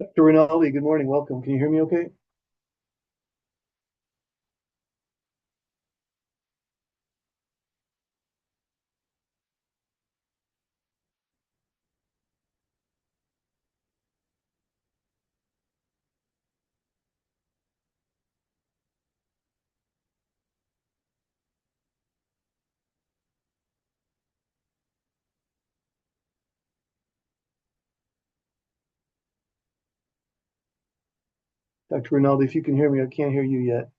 Dr. Rinaldi, good morning. Welcome. Can you hear me okay? Dr. Rinaldi, if you can hear me, I can't hear you yet.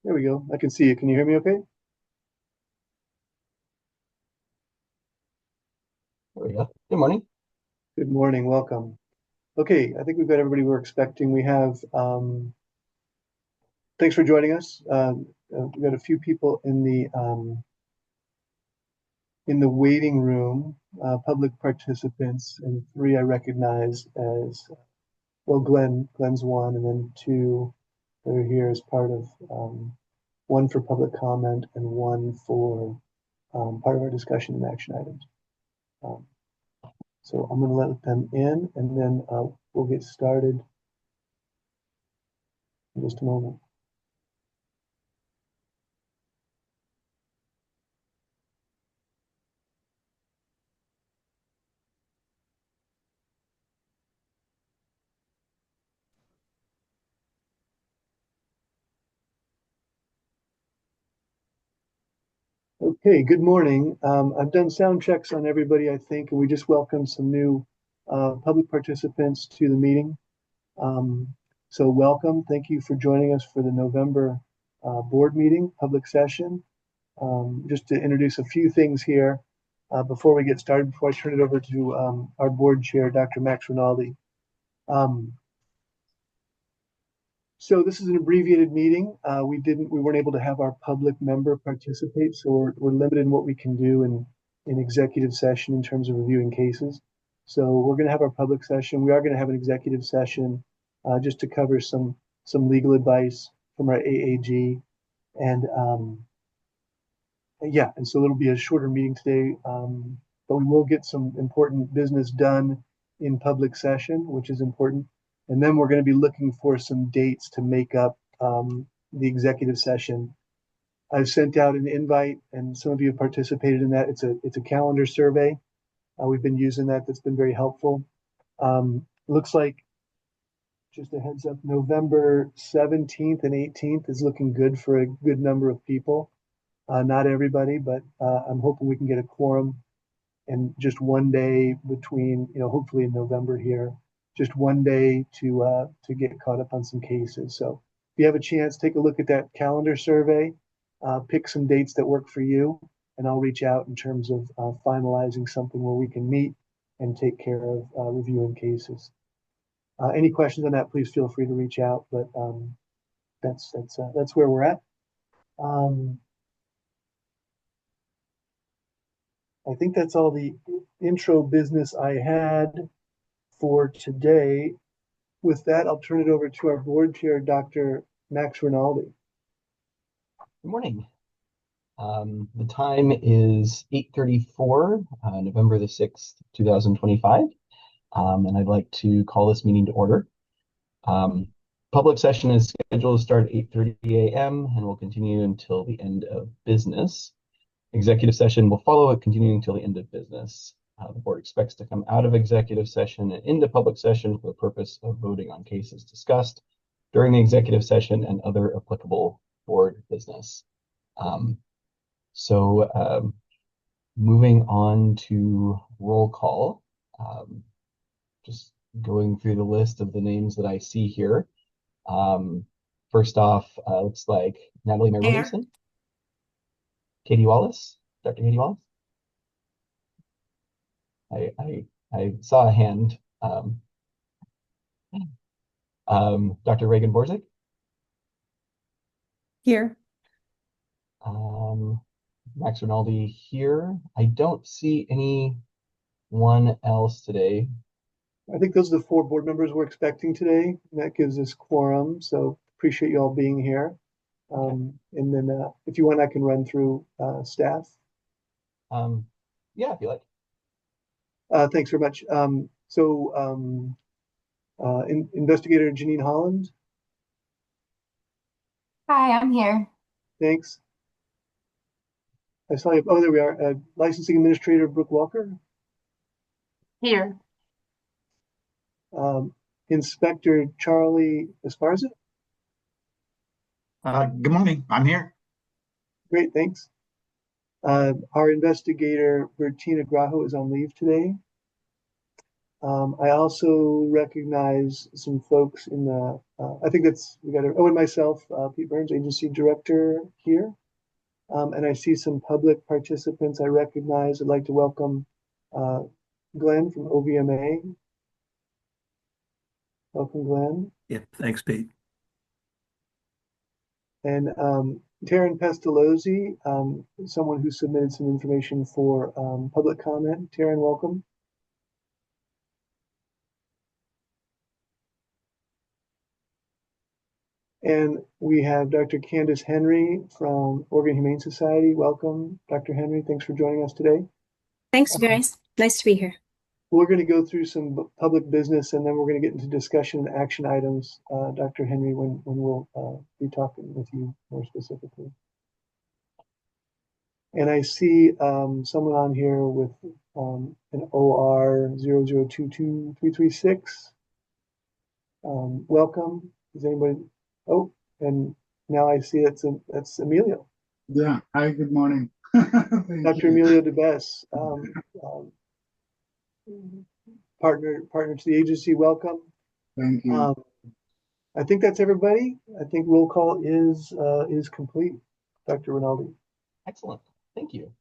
There we go. I can see you. Can you hear me okay? There we go. Good morning. Good morning. Welcome. Okay, I think we've got everybody we're expecting. Thanks for joining us. We've got a few people in the waiting room, public participants, and three I recognize as, well, Glenn's one, and then two that are here as part of, one for public comment and one for part of our discussion and action items. Um, so I'm going to let them in, and then we'll get started in just a moment. Okay, good morning. I've done sound checks on everybody, I think, and we just welcomed some new public participants to the meeting. Um, so welcome. Thank you for joining us for the November board meeting, public session. Just to introduce a few things here before we get started, before I turn it over to our board chair, Dr. Max Rinaldi. Um, So this is an abbreviated meeting. We weren't able to have our public member participate, so we're limited in what we can do in executive session in terms of reviewing cases. So we're going to have our public session. We are going to have an executive session just to cover some legal advice from our AAG, and yeah, and so it'll be a shorter meeting today, but we will get some important business done in public session, which is important. And then we're going to be looking for some dates to make up the executive session. I've sent out an invite, and some of you have participated in that. It's a calendar survey. We've been using that. That's been very helpful. Looks like, just a heads up, November 17th and 18th is looking good for a good number of people. Not everybody, but I'm hoping we can get a quorum and just one day between, hopefully in November here, just one day to get caught up on some cases. So if you have a chance, take a look at that calendar survey, pick some dates that work for you, and I'll reach out in terms of finalizing something where we can meet and take care of reviewing cases. Any questions on that, please feel free to reach out. But that's where we're at. Um, I think that's all the intro business I had for today. With that, I'll turn it over to our board chair, Dr. Max Rinaldi. Good morning. The time is 8:34, November the 6th, 2025. And I'd like to call this meeting to order. Public session is scheduled to start at 8:30 a.m. and will continue until the end of business. Executive session will follow it, continuing until the end of business. The board expects to come out of executive session and into public session for the purpose of voting on cases discussed during the executive session and other applicable board business. Um, so moving on to roll call, just going through the list of the names that I see here. First off, looks like Natalie Here. Merrilson. Katie Wallace, Dr. Katie Wallace. I saw a hand. Dr. Reagan Borzik. Here. Max Rinaldi here. I don't see anyone else today. I think those are the 4 board members we're expecting today. And that gives us quorum. So appreciate you all being here. And then if you want, I can run through staff. Yeah, if you like. Thanks very much. Investigator Janine Holland. Hi, I'm here. Thanks. I saw you. Oh, there we are. Licensing Administrator Brooke Walker. Here. Inspector Charlie Esparza. Good morning. I'm here. Great, thanks. Our investigator Bertina Grajo is on leave today. I also recognize some folks in the. I think we got. And myself, Pete Burns, agency director here. And I see some public participants I recognize. I'd like to welcome Glenn from OVMA. Welcome, Glenn. Yeah, thanks, Pete. And Taryn Pestalozzi, someone who submitted some information for public comment. Taryn, welcome. And we have Dr. Candace Henry from Oregon Humane Society. Welcome, Dr. Henry. Thanks for joining us today. Thanks, guys. Nice to be here. We're going to go through some public business, and then we're going to get into discussion and action items, Dr. Henry, when we'll be talking with you more specifically. And I see someone on here with an OR 0022336. Welcome. Is anybody? Oh, and now I see that's Emilio. Yeah. Hi, good morning. Dr. Emilio DeBess, partner to the agency. Welcome. Thank you. I think that's everybody. I think roll call is complete. Dr. Rinaldi. Excellent. Thank you.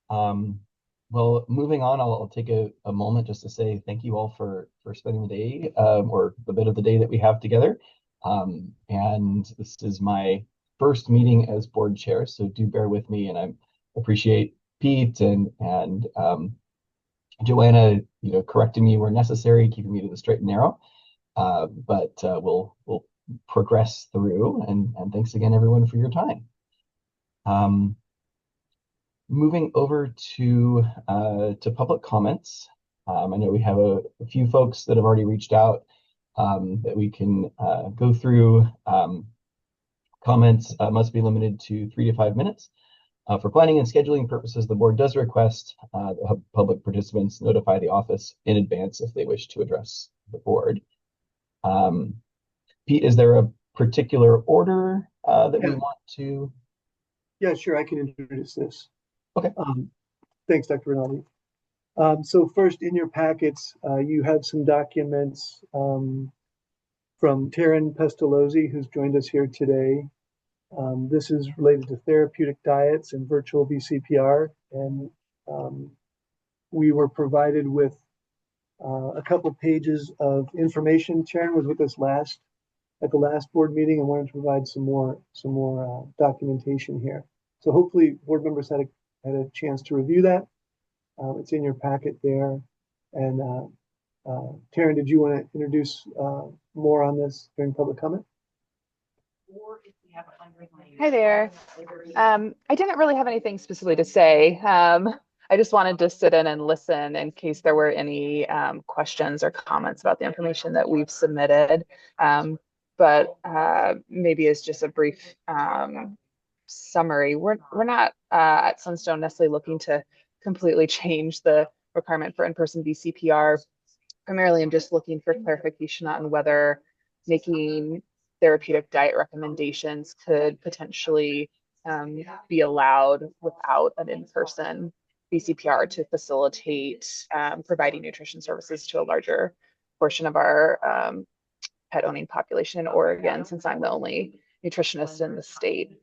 Well, moving on, I'll take a moment just to say thank you all for spending the day or the bit of the day that we have together. And this is my first meeting as board chair, so do bear with me. And I appreciate Pete and Joanna, correcting me where necessary, keeping me to the straight and narrow. But we'll progress through. And thanks again, everyone, for your time. Moving over to public comments. I know we have a few folks that have already reached out that we can go through. Comments must be limited to 3 to 5 minutes. For planning and scheduling purposes, the board does request the public participants notify the office in advance if they wish to address the board. Pete, is there a particular order that we want to? Yeah, sure. I can introduce this. Okay. Thanks, Dr. Rinaldi. So first, in your packets, you have some documents from Taryn Pestalozzi, who's joined us here today. This is related to therapeutic diets and virtual VCPR. And we were provided with a couple of pages of information. Taryn was with us at the last board meeting and wanted to provide some more documentation here. So hopefully board members had a chance to review that. It's in your packet there. And Taryn, did you want to introduce more on this during public comment? Hi there. I didn't really have anything specifically to say. I just wanted to sit in and listen in case there were any questions or comments about the information that we've submitted. But maybe as just a brief summary, we're not at Sunstone necessarily looking to completely change the requirement for in-person VCPR. Primarily, I'm just looking for clarification on whether making therapeutic diet recommendations could potentially be allowed without an in-person VCPR to facilitate providing nutrition services to a larger portion of our pet owning population in Oregon, since I'm the only nutritionist in the state.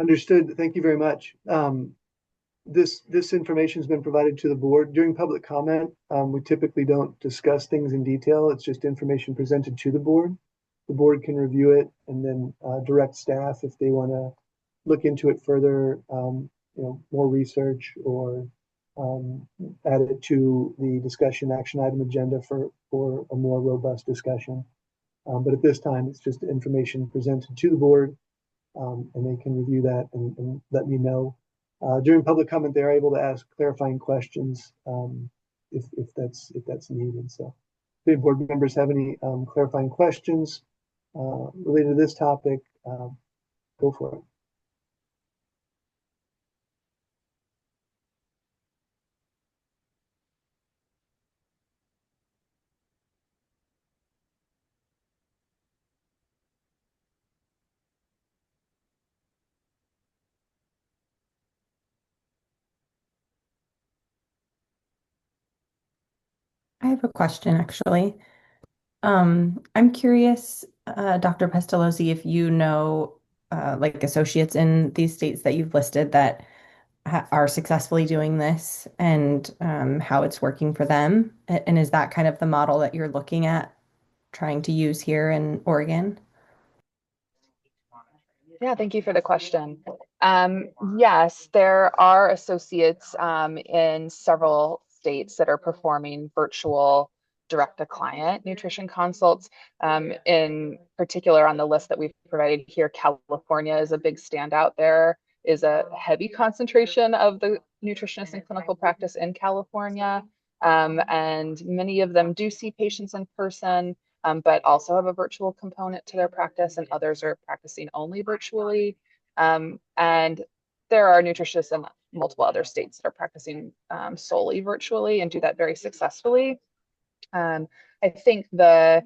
Understood. Thank you very much. This information has been provided to the board during public comment. We typically don't discuss things in detail. It's just information presented to the board. The board can review it and then direct staff if they want to look into it further, more research or add it to the discussion action item agenda for a more robust discussion. But at this time, it's just information presented to the board, and they can review that and let me know. During public comment, they're able to ask clarifying questions if that's needed. So, if any board members have any clarifying questions related to this topic, go for it. I have a question actually. I'm curious, Dr. Pestalozzi, if you know like associates in these states that you've listed that are successfully doing this and how it's working for them. And is that kind of the model that you're looking at trying to use here in Oregon? Yeah, thank you for the question. Yes, there are associates in several states that are performing virtual direct-to-client nutrition consults. In particular, on the list that we've provided here, California is a big standout. There is a heavy concentration of the nutritionist in clinical practice in California, and many of them do see patients in person, but also have a virtual component to their practice, and others are practicing only virtually. And there are nutritionists in multiple other states that are practicing solely virtually and do that very successfully. I think the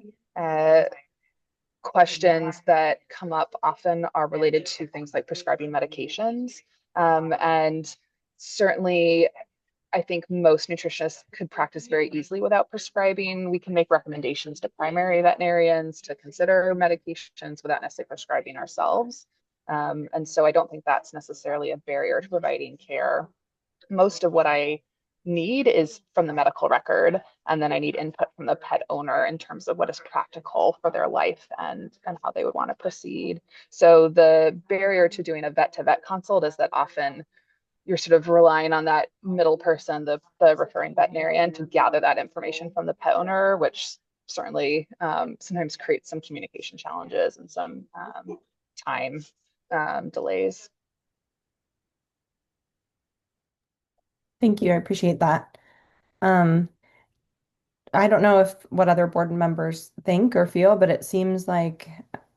questions that come up often are related to things like prescribing medications. And certainly, I think most nutritionists could practice very easily without prescribing. We can make recommendations to primary veterinarians to consider medications without necessarily prescribing ourselves. And so I don't think that's necessarily a barrier to providing care. Most of what I need is from the medical record, and then I need input from the pet owner in terms of what is practical for their life and how they would want to proceed. So the barrier to doing a vet to vet consult is that often you're sort of relying on that middle person, the referring veterinarian, to gather that information from the pet owner, which certainly sometimes creates some communication challenges and some time delays. Thank you. I appreciate that. Um, I don't know if what other board members think or feel, but it seems like,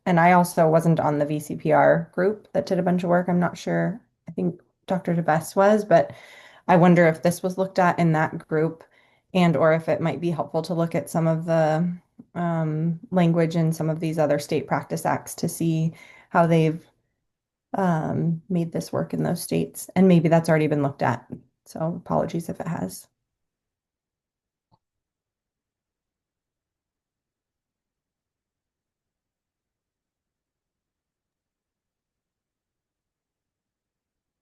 and I also wasn't on the VCPR group that did a bunch of work. I'm not sure. I think Dr. DeBest was, but I wonder if this was looked at in that group and or if it might be helpful to look at some of the language in some of these other state practice acts to see how they've made this work in those states. And maybe that's already been looked at. So apologies if it has.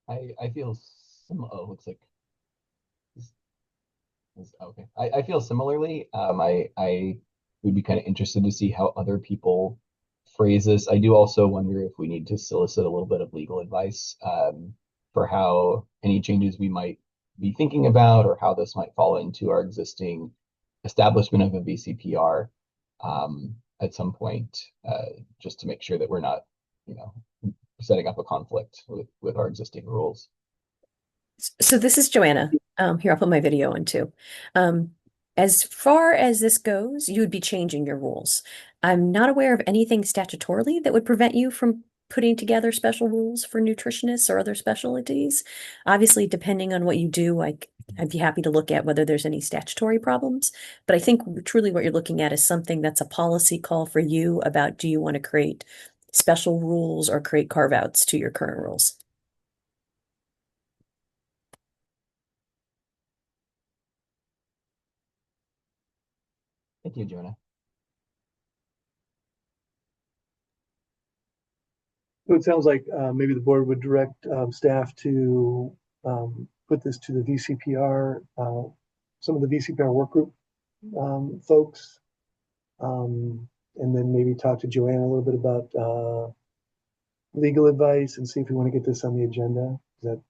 I feel oh, looks like okay. I feel similarly. I would be kind of interested to see how other people phrase this. I do also wonder if we need to solicit a little bit of legal advice for how any changes we might be thinking about or how this might fall into our existing establishment of a VCPR at some point, just to make sure that we're not, setting up a conflict with our existing rules. So this is Joanna. Here, I'll put my video on too. As far as this goes, you would be changing your rules. I'm not aware of anything statutorily that would prevent you from putting together special rules for nutritionists or other specialties. Obviously, depending on what you do, I'd be happy to look at whether there's any statutory problems. But I think truly what you're looking at is something that's a policy call for you about, do you want to create special rules or create carve-outs to your current rules? Thank you, Jonah. So it sounds like maybe the board would direct staff to put this to the VCPR, some of the VCPR work group folks, and then maybe talk to Joanna a little bit about legal advice and see if we want to get this on the agenda. Is that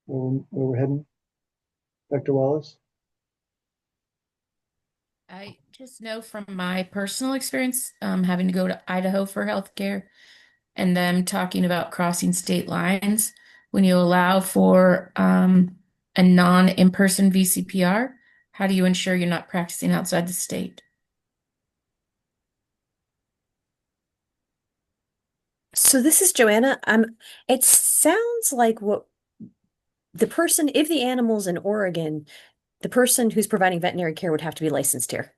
where we're heading? Dr. Wallace? I just know from my personal experience, having to go to Idaho for healthcare and them talking about crossing state lines, when you allow for a non-in-person VCPR, how do you ensure you're not practicing outside the state? So this is Joanna. It sounds like what the person, if the animal's in Oregon, the person who's providing veterinary care would have to be licensed here.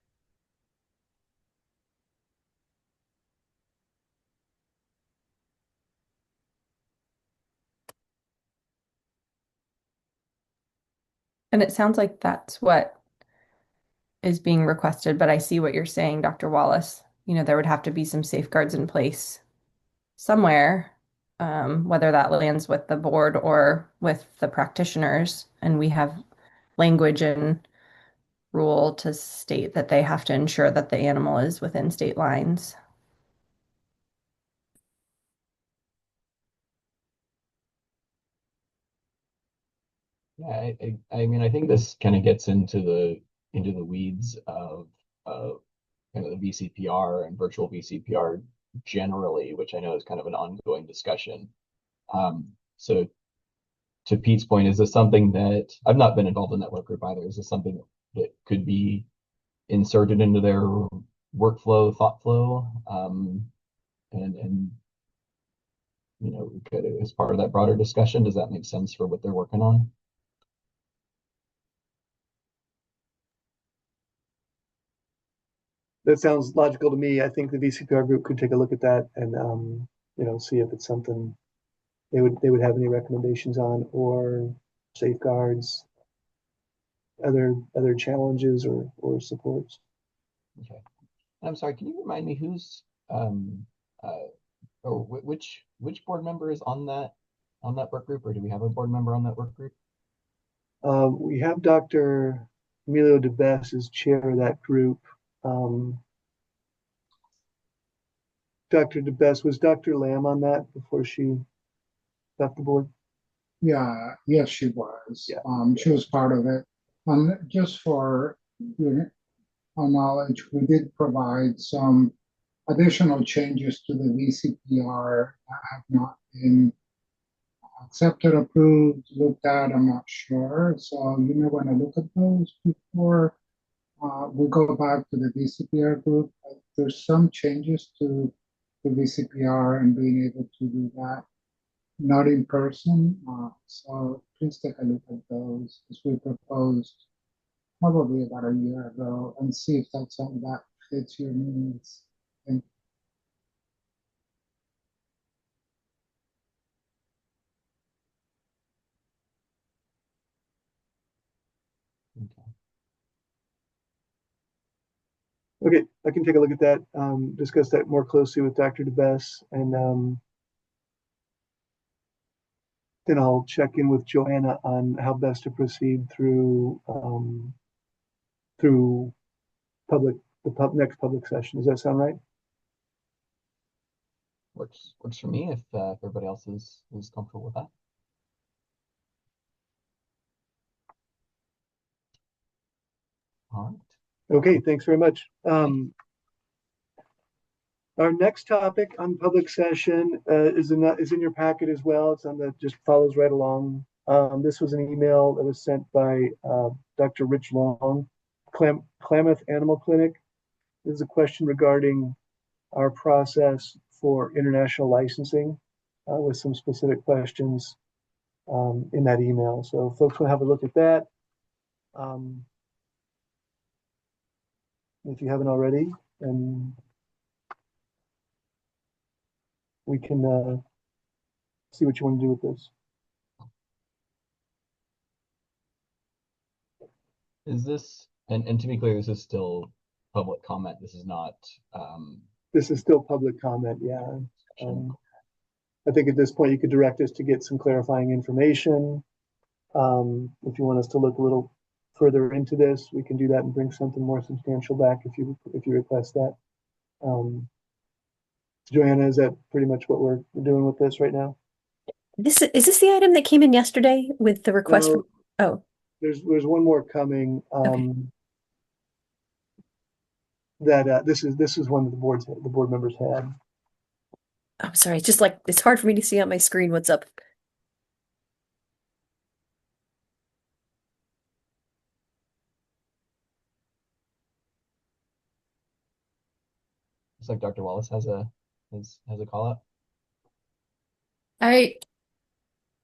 And it sounds like that's what is being requested, but I see what you're saying, Dr. Wallace. There would have to be some safeguards in place somewhere, whether that lands with the board or with the practitioners. And we have language and rule to state that they have to ensure that the animal is within state lines. Yeah, I mean, I think this kind of gets into the weeds of kind of the VCPR and virtual VCPR generally, which I know is kind of an ongoing discussion. So to Pete's point, is this something that I've not been involved in that work group either? Is this something that could be inserted into their workflow, thought flow, and as part of that broader discussion? Does that make sense for what they're working on? That sounds logical to me. I think the VCPR group could take a look at that and see if it's something they would have any recommendations on, or safeguards, other challenges or supports. Okay. I'm sorry, can you remind me who's or which board member is on that work group, or do we have a board member on that work group? We have Dr. Emilio DeBess as chair of that group. Dr. DeBess, was Dr. Lamb on that before she left the board? Yeah, yes, she was. Yeah. She was part of it. Just for your knowledge, we did provide some additional changes to the VCPR that have not been accepted, approved, looked at. I'm not sure. So you may want to look at those before we go back to the VCPR group. There's some changes to the VCPR and being able to do that, not in person. So please take a look at those as we proposed probably about a year ago, and see if that's something that fits your needs. Thank Okay, I can take a look at that, discuss that more closely with Dr. DeBess, and then I'll check in with Joanna on how best to proceed through next public session. Does that sound right? Works for me if everybody else is comfortable with that. All right. Okay, thanks very much. Our next topic on public session is in your packet as well. It's on just follows right along. This was an email that was sent by Dr. Rich Long, Klamath Animal Clinic. This is a question regarding our process for international licensing, with some specific questions in that email. So folks will have a look at that. If you haven't already, and we can see what you want to do with this. Is this, and to be clear, this is still public comment. This is not This is still public comment, yeah. I think at this point you could direct us to get some clarifying information. If you want us to look a little further into this, we can do that and bring something more substantial back if you request that. Joanna, is that pretty much what we're doing with this right now? Is this the item that came in yesterday with the request No, oh, there's one more coming. okay. That this is one that the board members had. I'm sorry. It's just like it's hard for me to see on my screen what's up. Looks like Dr. Wallace has a call out. I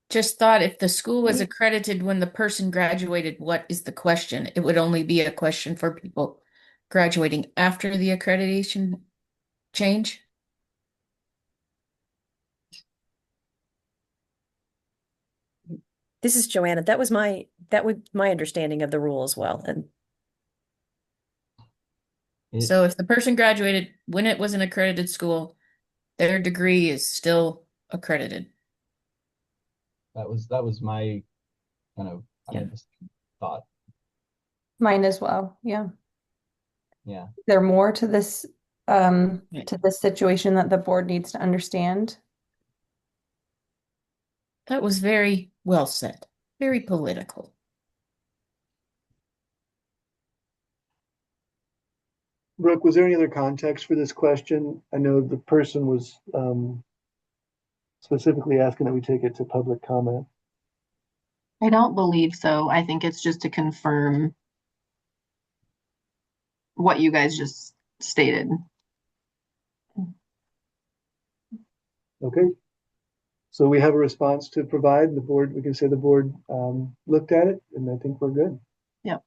just thought if the school was accredited when the person graduated, what is the question? It would only be a question for people graduating after the accreditation change. This is Joanna. That was my understanding of the rule as well. And So if the person graduated when it was an accredited school, their degree is still accredited. That was my kind of thought. Mine as well. Yeah. Yeah. Is there more to this situation that the board needs to understand? That was very well said. Very political. Brooke, was there any other context for this question? I know the person was specifically asking that we take it to public comment. I don't believe so. I think it's just to confirm what you guys just stated. Okay. So we have a response to provide. The board, we can say the board looked at it, and I think we're good. Yep.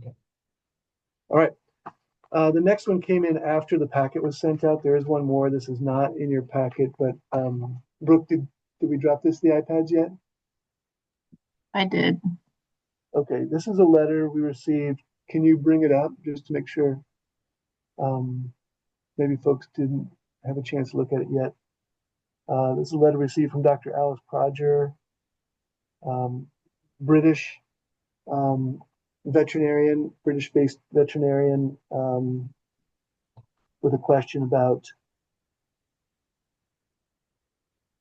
Okay. All right. The next one came in after the packet was sent out. There is one more. This is not in your packet, but Brooke, did we drop this to the iPads yet? I did. Okay, this is a letter we received. Can you bring it up just to make sure? Maybe folks didn't have a chance to look at it yet. This is a letter received from Dr. Alice Prodger, British veterinarian, British-based veterinarian, with a question about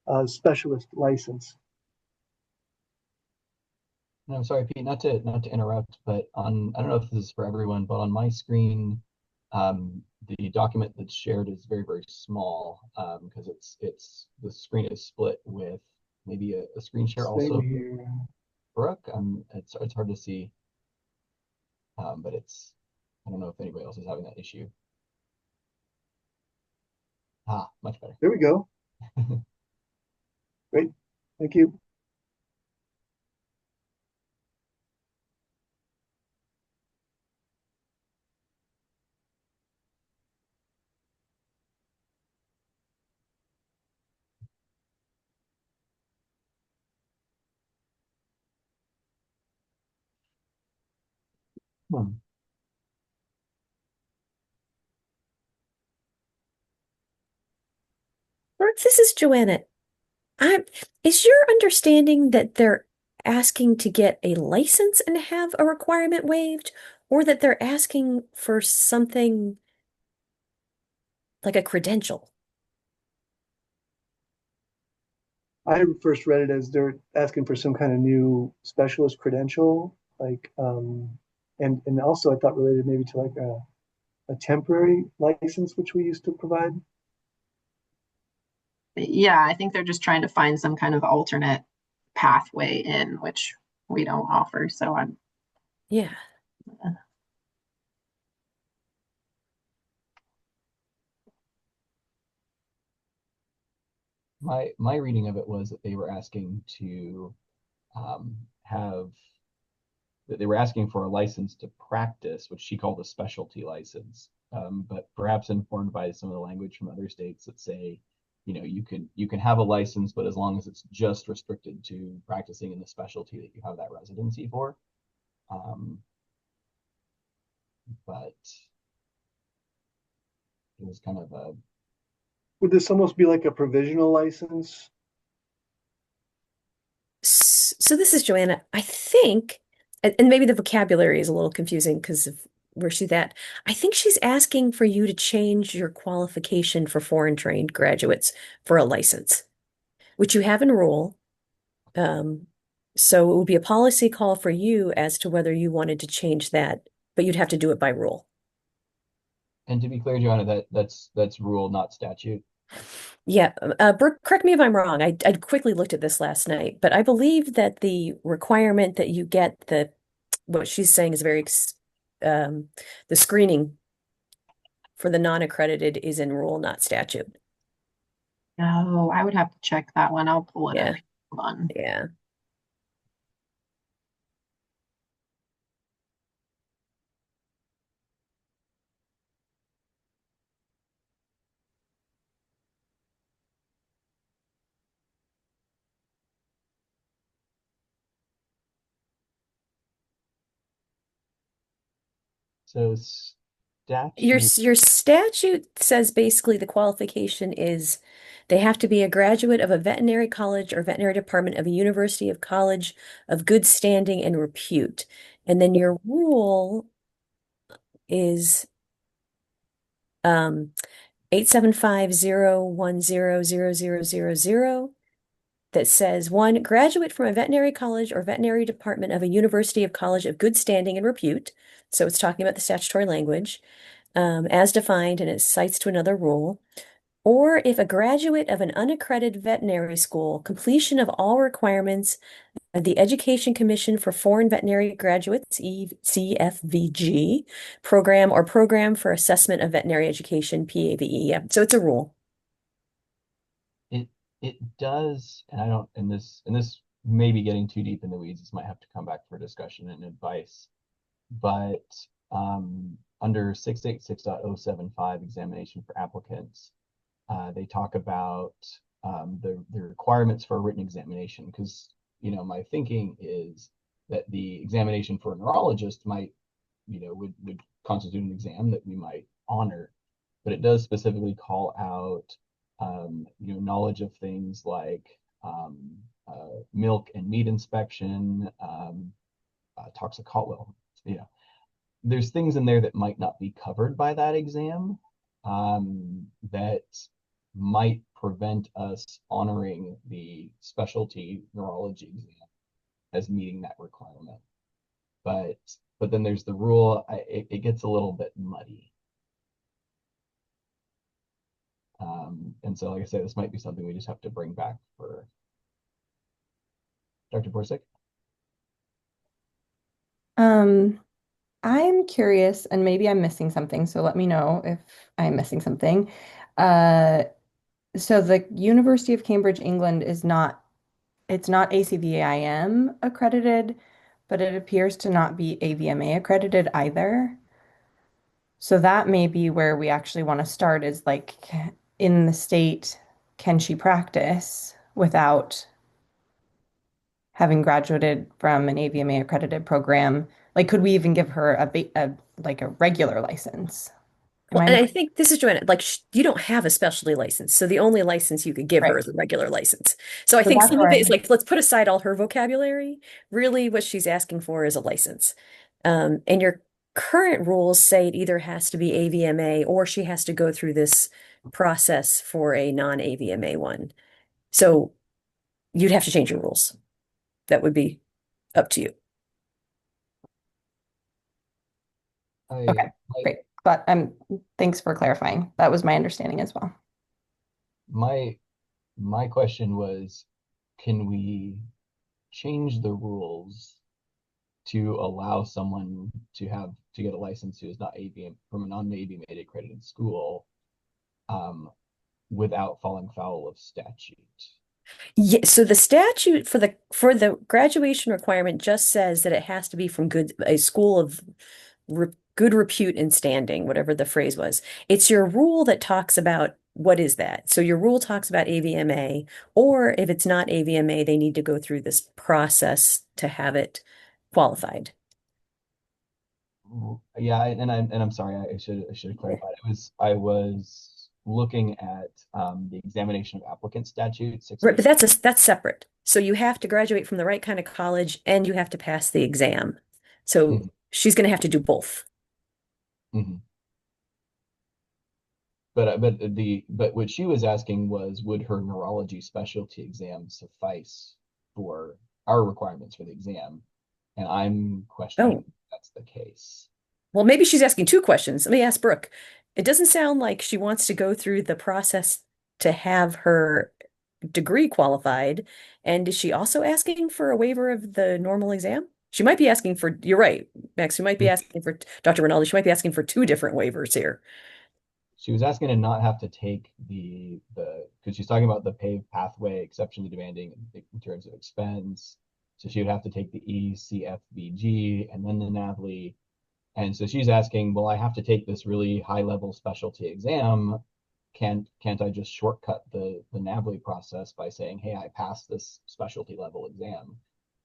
a specialist license. And I'm sorry, Pete, not to interrupt, but I don't know if this is for everyone, but on my screen, the document that's shared is very, very small because it's the screen is split with maybe a screen share also. Here. Brooke, it's hard to see, but I don't know if anybody else is having that issue. Much better. There we go. Great, thank you. This is Joanna. Is your understanding that they're asking to get a license and have a requirement waived, or that they're asking for something like a credential? I first read it as they're asking for some kind of new specialist credential, like, and also I thought related maybe to like a temporary license, which we used to provide. Yeah, I think they're just trying to find some kind of alternate pathway in, which we don't offer. So I'm. Yeah. My reading of it was that they were asking to they were asking for a license to practice, which she called a specialty license, but perhaps informed by some of the language from other states that say, you can have a license, but as long as it's just restricted to practicing in the specialty that you have that residency for. But it was kind of a. Would this almost be like a provisional license? So this is Joanna. I think, and maybe the vocabulary is a little confusing because of where she's at. I think she's asking for you to change your qualification for foreign trained graduates for a license, which you have in rule. Um, so it would be a policy call for you as to whether you wanted to change that, but you'd have to do it by rule. And to be clear, Joanna, that's rule, not statute. Yeah, Brooke, correct me if I'm wrong. I quickly looked at this last night, but I believe that the requirement that you get what she's saying is um, the screening for the non-accredited is in rule, not statute. No, I would have to check that one. I'll pull it up. Yeah, Hold on. yeah. So Your statute, your statute says basically the qualification is they have to be a graduate of a veterinary college or veterinary department of a university of college of good standing and repute. And then your rule is 875010000 that says one, graduate from a veterinary college or veterinary department of a university of college of good standing and repute. So it's talking about the statutory language, as defined, and it cites to another rule. Or if a graduate of an unaccredited veterinary school, completion of all requirements of the Education Commission for Foreign Veterinary Graduates, CFVG, program or program for assessment of veterinary education, PAVE. Yeah, so it's a rule. it does, and I don't, and this may be getting too deep in the weeds. This might have to come back for discussion and advice. But under 686.075 examination for applicants, they talk about the requirements for a written examination, because my thinking is that the examination for a neurologist might would constitute an exam that we might honor, but it does specifically call out knowledge of things like milk and meat inspection, well, there's things in there that might not be covered by that exam, that might prevent us honoring the specialty neurology exam as meeting that requirement. But then there's the rule. It gets a little bit muddy. And so, like I said, this might be something we just have to bring back for Dr. Borsick. I'm curious, and maybe I'm missing something, so let me know if I'm missing something. Uh, so the University of Cambridge, England it's not ACVIM accredited, but it appears to not be AVMA accredited either. So that may be where we actually want to start is like in the state, can she practice without having graduated from an AVMA accredited program? Like, could we even give her like a regular license? Am Well, I and I think this is Joanna, like you don't have a specialty license, so the only license you could give her right? is a regular license. So I So think that's some of where it is I'm, like, let's put aside all her vocabulary. Really, what she's asking for is a license. And your current rules say it either has to be AVMA or she has to go through this process for a non-AVMA one. So you'd have to change your rules. That would be up to you. I, okay, great. But thanks for clarifying. That was my understanding as well. my my question was, can we change the rules to allow someone to get a license who is not AVM from a non-AVM accredited school, without falling foul of statute? Yeah, so the statute for the graduation requirement just says that it has to be from a school of good repute and standing, whatever the phrase was. It's your rule that talks about what is that. So your rule talks about AVMA, or if it's not AVMA, they need to go through this process to have it qualified. Yeah, and I'm sorry, I should have clarified. I was looking at the examination of applicant statute Right, but 686. that's separate. So you have to graduate from the right kind of college and you have to pass the exam. So Mhm, she's going to have to do both. mhm. But what she was asking was, would her neurology specialty exam suffice for our requirements for the exam? And I'm questioning Oh, if that's the case. well, maybe she's asking two questions. Let me ask Brooke. It doesn't sound like she wants to go through the process to have her degree qualified. And is she also asking for a waiver of the normal exam? She might be asking for, you're right, Max, she might be asking for Dr. Rinaldi, she might be asking for two different waivers here. She was asking to not have to take the because she's talking about the paved pathway exceptionally demanding in terms of expense. So she would have to take the ECFVG and then the NAVLE. And so she's asking, well, I have to take this really high level specialty exam. Can't I just shortcut the NAVLE process by saying, hey, I passed this specialty level exam?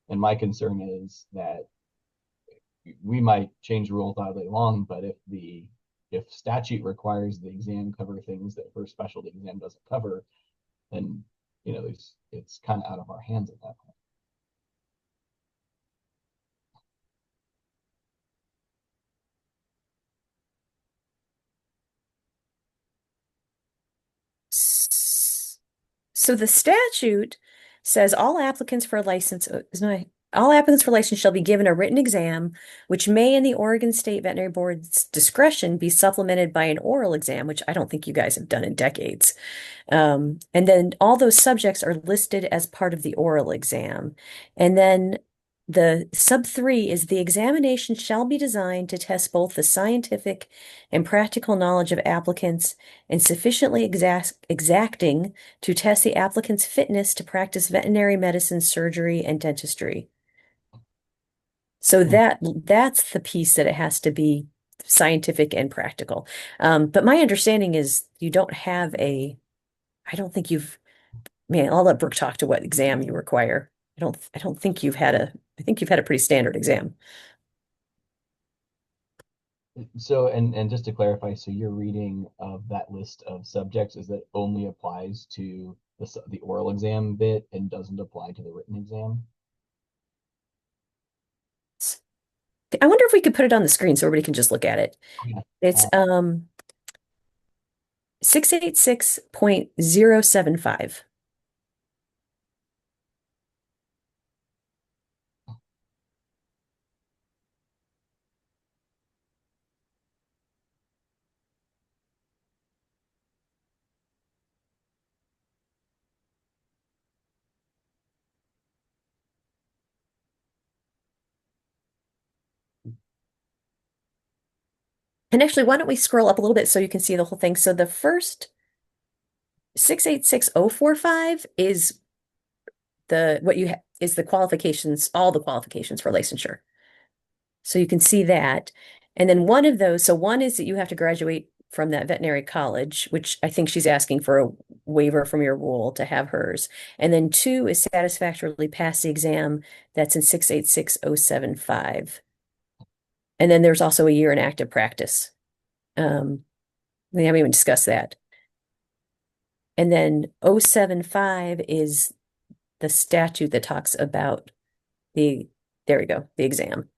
And my concern is that we might change rules all day long, but if statute requires the exam cover things that her specialty exam doesn't cover, then it's kind of out of our hands at that point. So the statute says all applicants for a license, all applicants for license shall be given a written exam, which may, in the Oregon State Veterinary Board's discretion, be supplemented by an oral exam, which I don't think you guys have done in decades. And then all those subjects are listed as part of the oral exam. And then the sub 3 is the examination shall be designed to test both the scientific and practical knowledge of applicants and sufficiently exacting to test the applicant's fitness to practice veterinary medicine, surgery, and dentistry. So that's the piece that it has to be scientific and practical. But my understanding is you don't have I don't think you've, man, I'll let Brooke talk to what exam you require. I don't think I think you've had a pretty standard exam. So, and just to clarify, so your reading of that list of subjects is that only applies to the oral exam bit and doesn't apply to the written exam? I wonder if we could put it on the screen so everybody can just look at it. Yeah. It's 686.075. And actually, why don't we scroll up a little bit so you can see the whole thing? So the first 686045 is is the qualifications, all the qualifications for licensure. So you can see that. And then one of those, so one is that you have to graduate from that veterinary college, which I think she's asking for a waiver from your rule to have hers. And then two is satisfactorily pass the exam. That's in 686075. And then there's also a year in active practice. We haven't even discussed that. And then 075 is the statute that talks about there we go, the exam.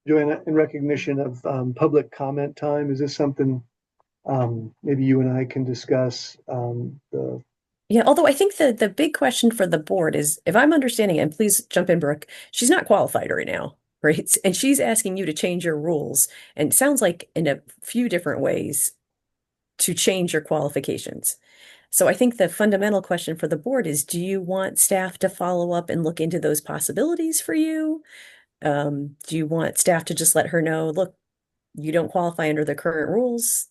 Joanna, in recognition of public comment time, is this something maybe you and I can discuss? Yeah, although I think the big question for the board is, if I'm understanding it, and please jump in, Brooke, she's not qualified right now, right? And she's asking you to change your rules, and it sounds like in a few different ways to change your qualifications. So I think the fundamental question for the board is, do you want staff to follow up and look into those possibilities for you? Do you want staff to just let her know, look, you don't qualify under the current rules?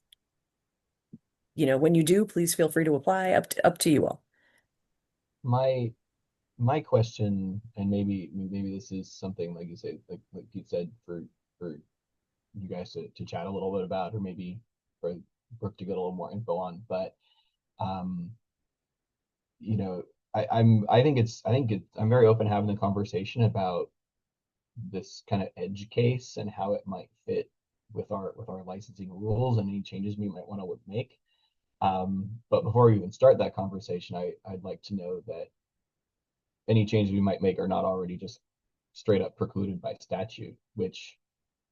When you do, please feel free to apply. Up to you all. My my question, and maybe this is something like you say, like Pete said, for you guys to chat a little bit about, or maybe for Brooke to get a little more info on. But um, you know, I'm very open to having the conversation about this kind of edge case and how it might fit with our licensing rules and any changes we might want to make. But before we even start that conversation, I'd like to know that any changes we might make are not already just straight up precluded by statute, which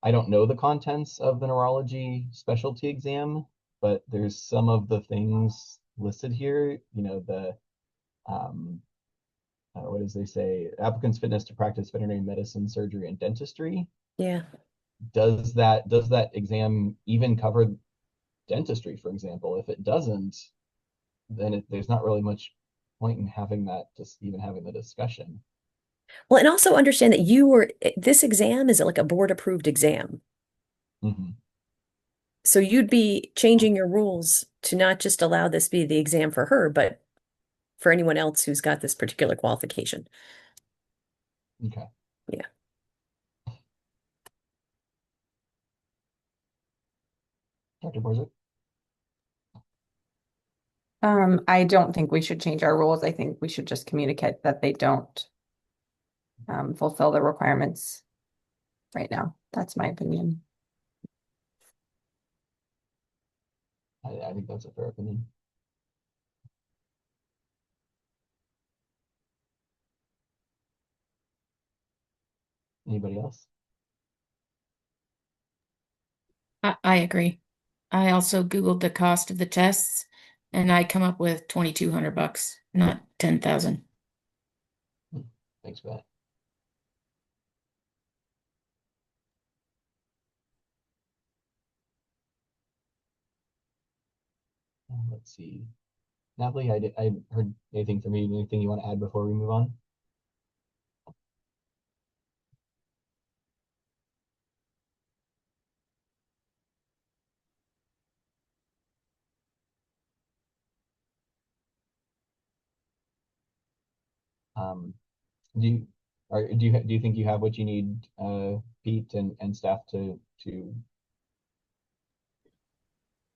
I don't know the contents of the neurology specialty exam, but there's some of the things listed here, the um, what does they say? Applicant's fitness to practice veterinary medicine, surgery, and dentistry. Yeah. Does that exam even cover dentistry, for example? If it doesn't, then there's not really much point in having that, just even having the discussion. Well, and also understand that this exam is like a board approved exam. Hmm. So you'd be changing your rules to not just allow this be the exam for her, but for anyone else who's got this particular qualification. Okay. Yeah. Dr. Borzik? I don't think we should change our rules. I think we should just communicate that they don't fulfill the requirements right now. That's my opinion. I think that's a fair opinion. Anybody else? I agree. I also Googled the cost of the tests and I come up with $2,200, not 10,000. Thanks for that. Let's see. Natalie, I heard anything from you. Anything you want to add before we move on? Um, do you do you think you have what you need, Pete and staff to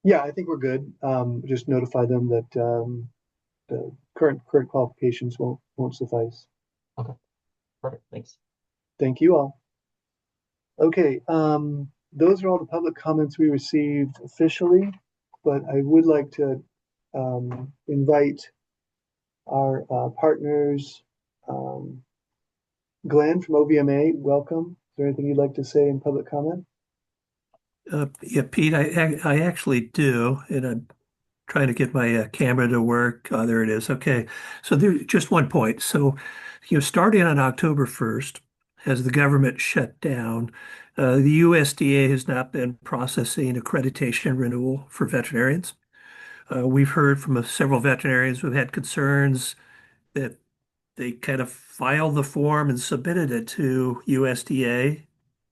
Yeah, I think we're good. Just notify them that the current qualifications won't suffice. Okay, perfect. Thanks. Thank you all. Okay, those are all the public comments we received officially, but I would like to invite our partners. Glenn from OVMA, welcome. Is there anything you'd like to say in public comment? Yeah, Pete, I actually do, and I'm trying to get my camera to work. Oh, there it is. Okay, so there's just one point. So, starting on October 1st, as the government shut down, the USDA has not been processing accreditation renewal for veterinarians. We've heard from several veterinarians who've had concerns that they kind of filed the form and submitted it to USDA.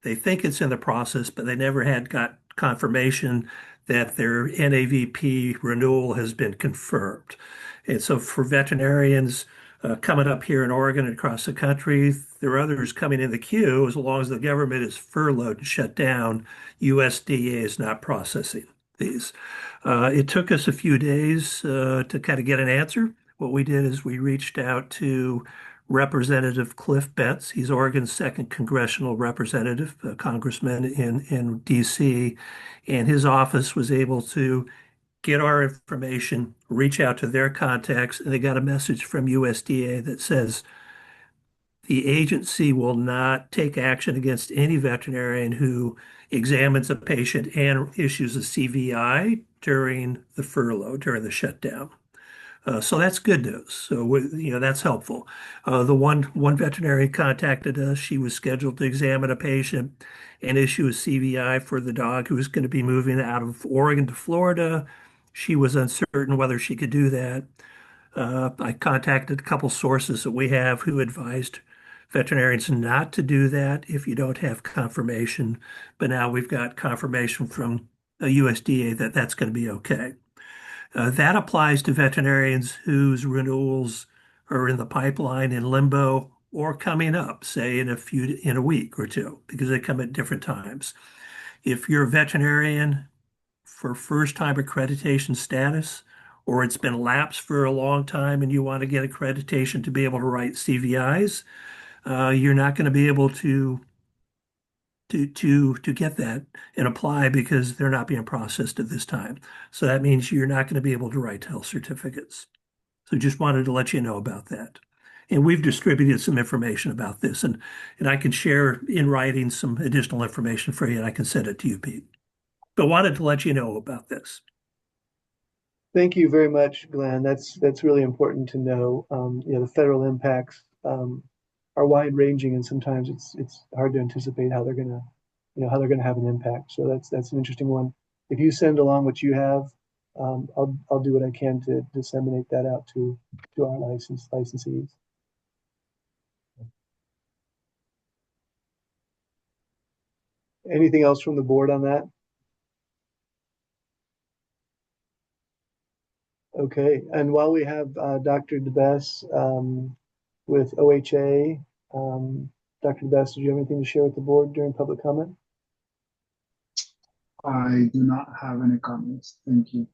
They think it's in the process, but they never had got confirmation that their NAVP renewal has been confirmed. And so for veterinarians coming up here in Oregon and across the country, there are others coming in the queue. As long as the government is furloughed and shut down, USDA is not processing these. It took us a few days to kind of get an answer. What we did is we reached out to Representative Cliff Betts. He's Oregon's second congressional representative, a congressman in DC, and his office was able to get our information, reach out to their contacts, and they got a message from USDA that says the agency will not take action against any veterinarian who examines a patient and issues a CVI during the furlough, during the shutdown. So that's good news. So that's helpful. The one veterinarian contacted us. She was scheduled to examine a patient and issue a CVI for the dog who was going to be moving out of Oregon to Florida. She was uncertain whether she could do that. I contacted a couple sources that we have who advised veterinarians not to do that if you don't have confirmation. But now we've got confirmation from a USDA that that's going to be okay. That applies to veterinarians whose renewals are in the pipeline in limbo or coming up, say in a week or two, because they come at different times. If you're a veterinarian for first-time accreditation status, or it's been lapsed for a long time and you want to get accreditation to be able to write CVIs, you're not going to be able to get that and apply because they're not being processed at this time. So that means you're not going to be able to write health certificates. So just wanted to let you know about that. And we've distributed some information about this, and I can share in writing some additional information for you, and I can send it to you, Pete. But wanted to let you know about this. Thank you very much, Glenn. That's really important to know. The federal impacts are wide ranging, and sometimes it's hard to anticipate how they're gonna, have an impact. So that's an interesting one. If you send along what you have, I'll do what I can to disseminate that out to our licensees. Anything else from the board on that? Okay, and while we have Dr. DeBess with OHA, Dr. DeBess, did you have anything to share with the board during public comment? I do not have any comments. Thank you.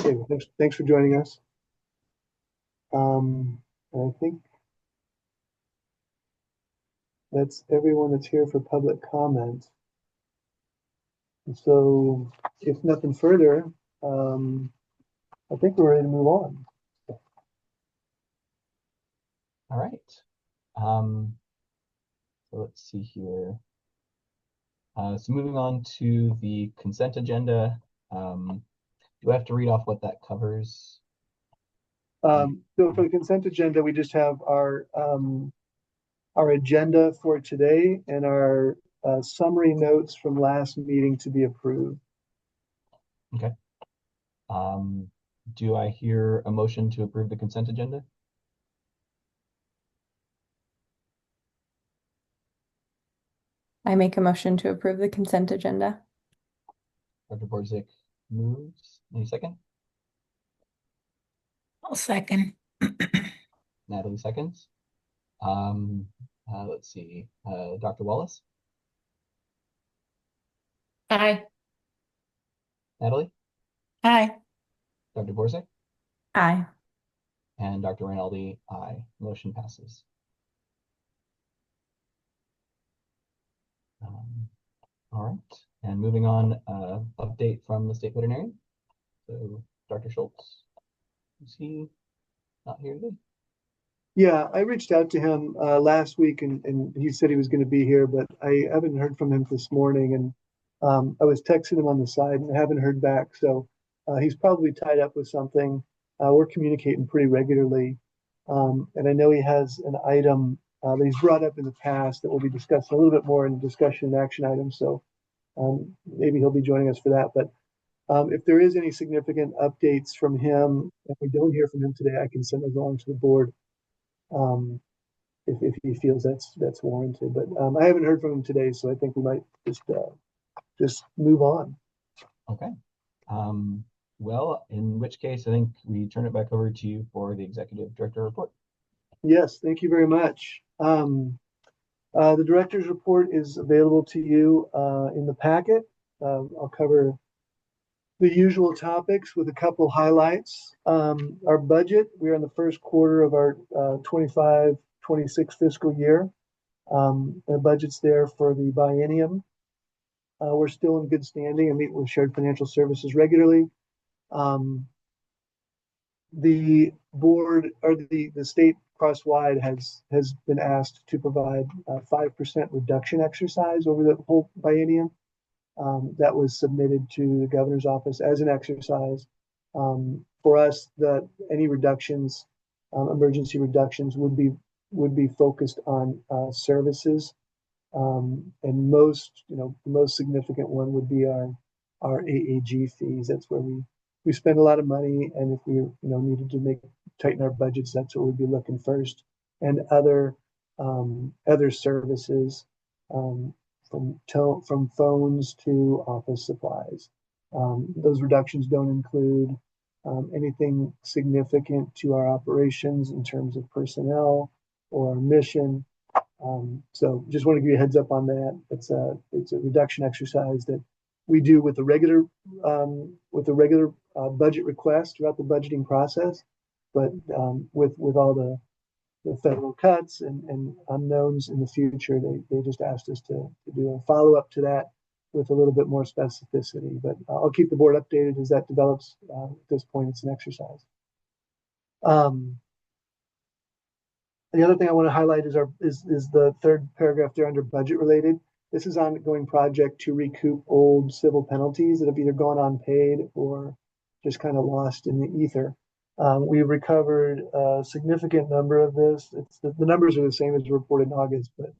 Okay, well, thanks for joining us. I think that's everyone that's here for public comment. And so, if nothing further, I think we're ready to move on. All right. So let's see here. So moving on to the consent agenda. Do I have to read off what that covers? So for the consent agenda, we just have our agenda for today and our summary notes from last meeting to be approved. Okay. Do I hear a motion to approve the consent agenda? I make a motion to approve the consent agenda. Dr. Borzik moves. Any second? I'll second. Natalie seconds. Let's see. Dr. Wallace? Aye. Natalie? Aye. Dr. Borzik? Aye. And Dr. Rinaldi? Aye. Motion passes. All right. And moving on, update from the state veterinarian. So Dr. Schultz, is he not here today? Yeah, I reached out to him last week and he said he was going to be here, but I haven't heard from him this morning. And I was texting him on the side and I haven't heard back. So he's probably tied up with something. We're communicating pretty regularly. And I know he has an item that he's brought up in the past that we'll be discussing a little bit more in the discussion and action items. So maybe he'll be joining us for that. But if there is any significant updates from him, if we don't hear from him today, I can send those along to the board if he feels that's warranted. But I haven't heard from him today, so I think we might just move on. Okay. Well, in which case, I think we turn it back over to you for the executive director report. Yes, thank you very much. The director's report is available to you in the packet. I'll cover the usual topics with a couple highlights. Our budget, we're in the first quarter of our 25-26 fiscal year. The budget's there for the biennium. We're still in good standing and meet with shared financial services regularly. The board or the state cross-wide has been asked to provide a 5% reduction exercise over the whole biennium. That was submitted to the governor's office as an exercise. For us, any reductions, emergency reductions, would be focused on services, and the most significant one would be our AAG fees. That's where we spend a lot of money, and if we needed to tighten our budgets, that's what we'd be looking first. And other services, from phones to office supplies. Those reductions don't include anything significant to our operations in terms of personnel or our mission. So just want to give you a heads up on that. It's a reduction exercise that we do with the regular budget request throughout the budgeting process, but with all the federal cuts and unknowns in the future, they just asked us to do a follow-up to that with a little bit more specificity. But I'll keep the board updated as that develops. At this point, it's an exercise. The other thing I want to highlight is the third paragraph there under budget related. This is an ongoing project to recoup old civil penalties that have either gone unpaid or just kind of lost in the ether. We recovered a significant number of this. The numbers are the same as reported in August, but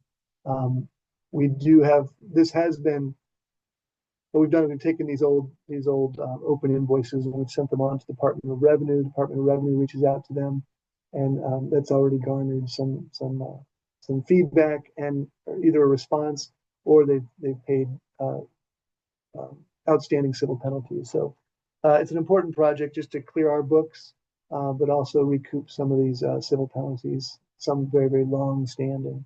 we do have, this has been, what we've done is we've taken these old open invoices and we've sent them on to the Department of Revenue. Department of Revenue reaches out to them, and that's already garnered some feedback and either a response, or they've paid outstanding civil penalties. So it's an important project just to clear our books, but also recoup some of these civil penalties, some very, very long standing.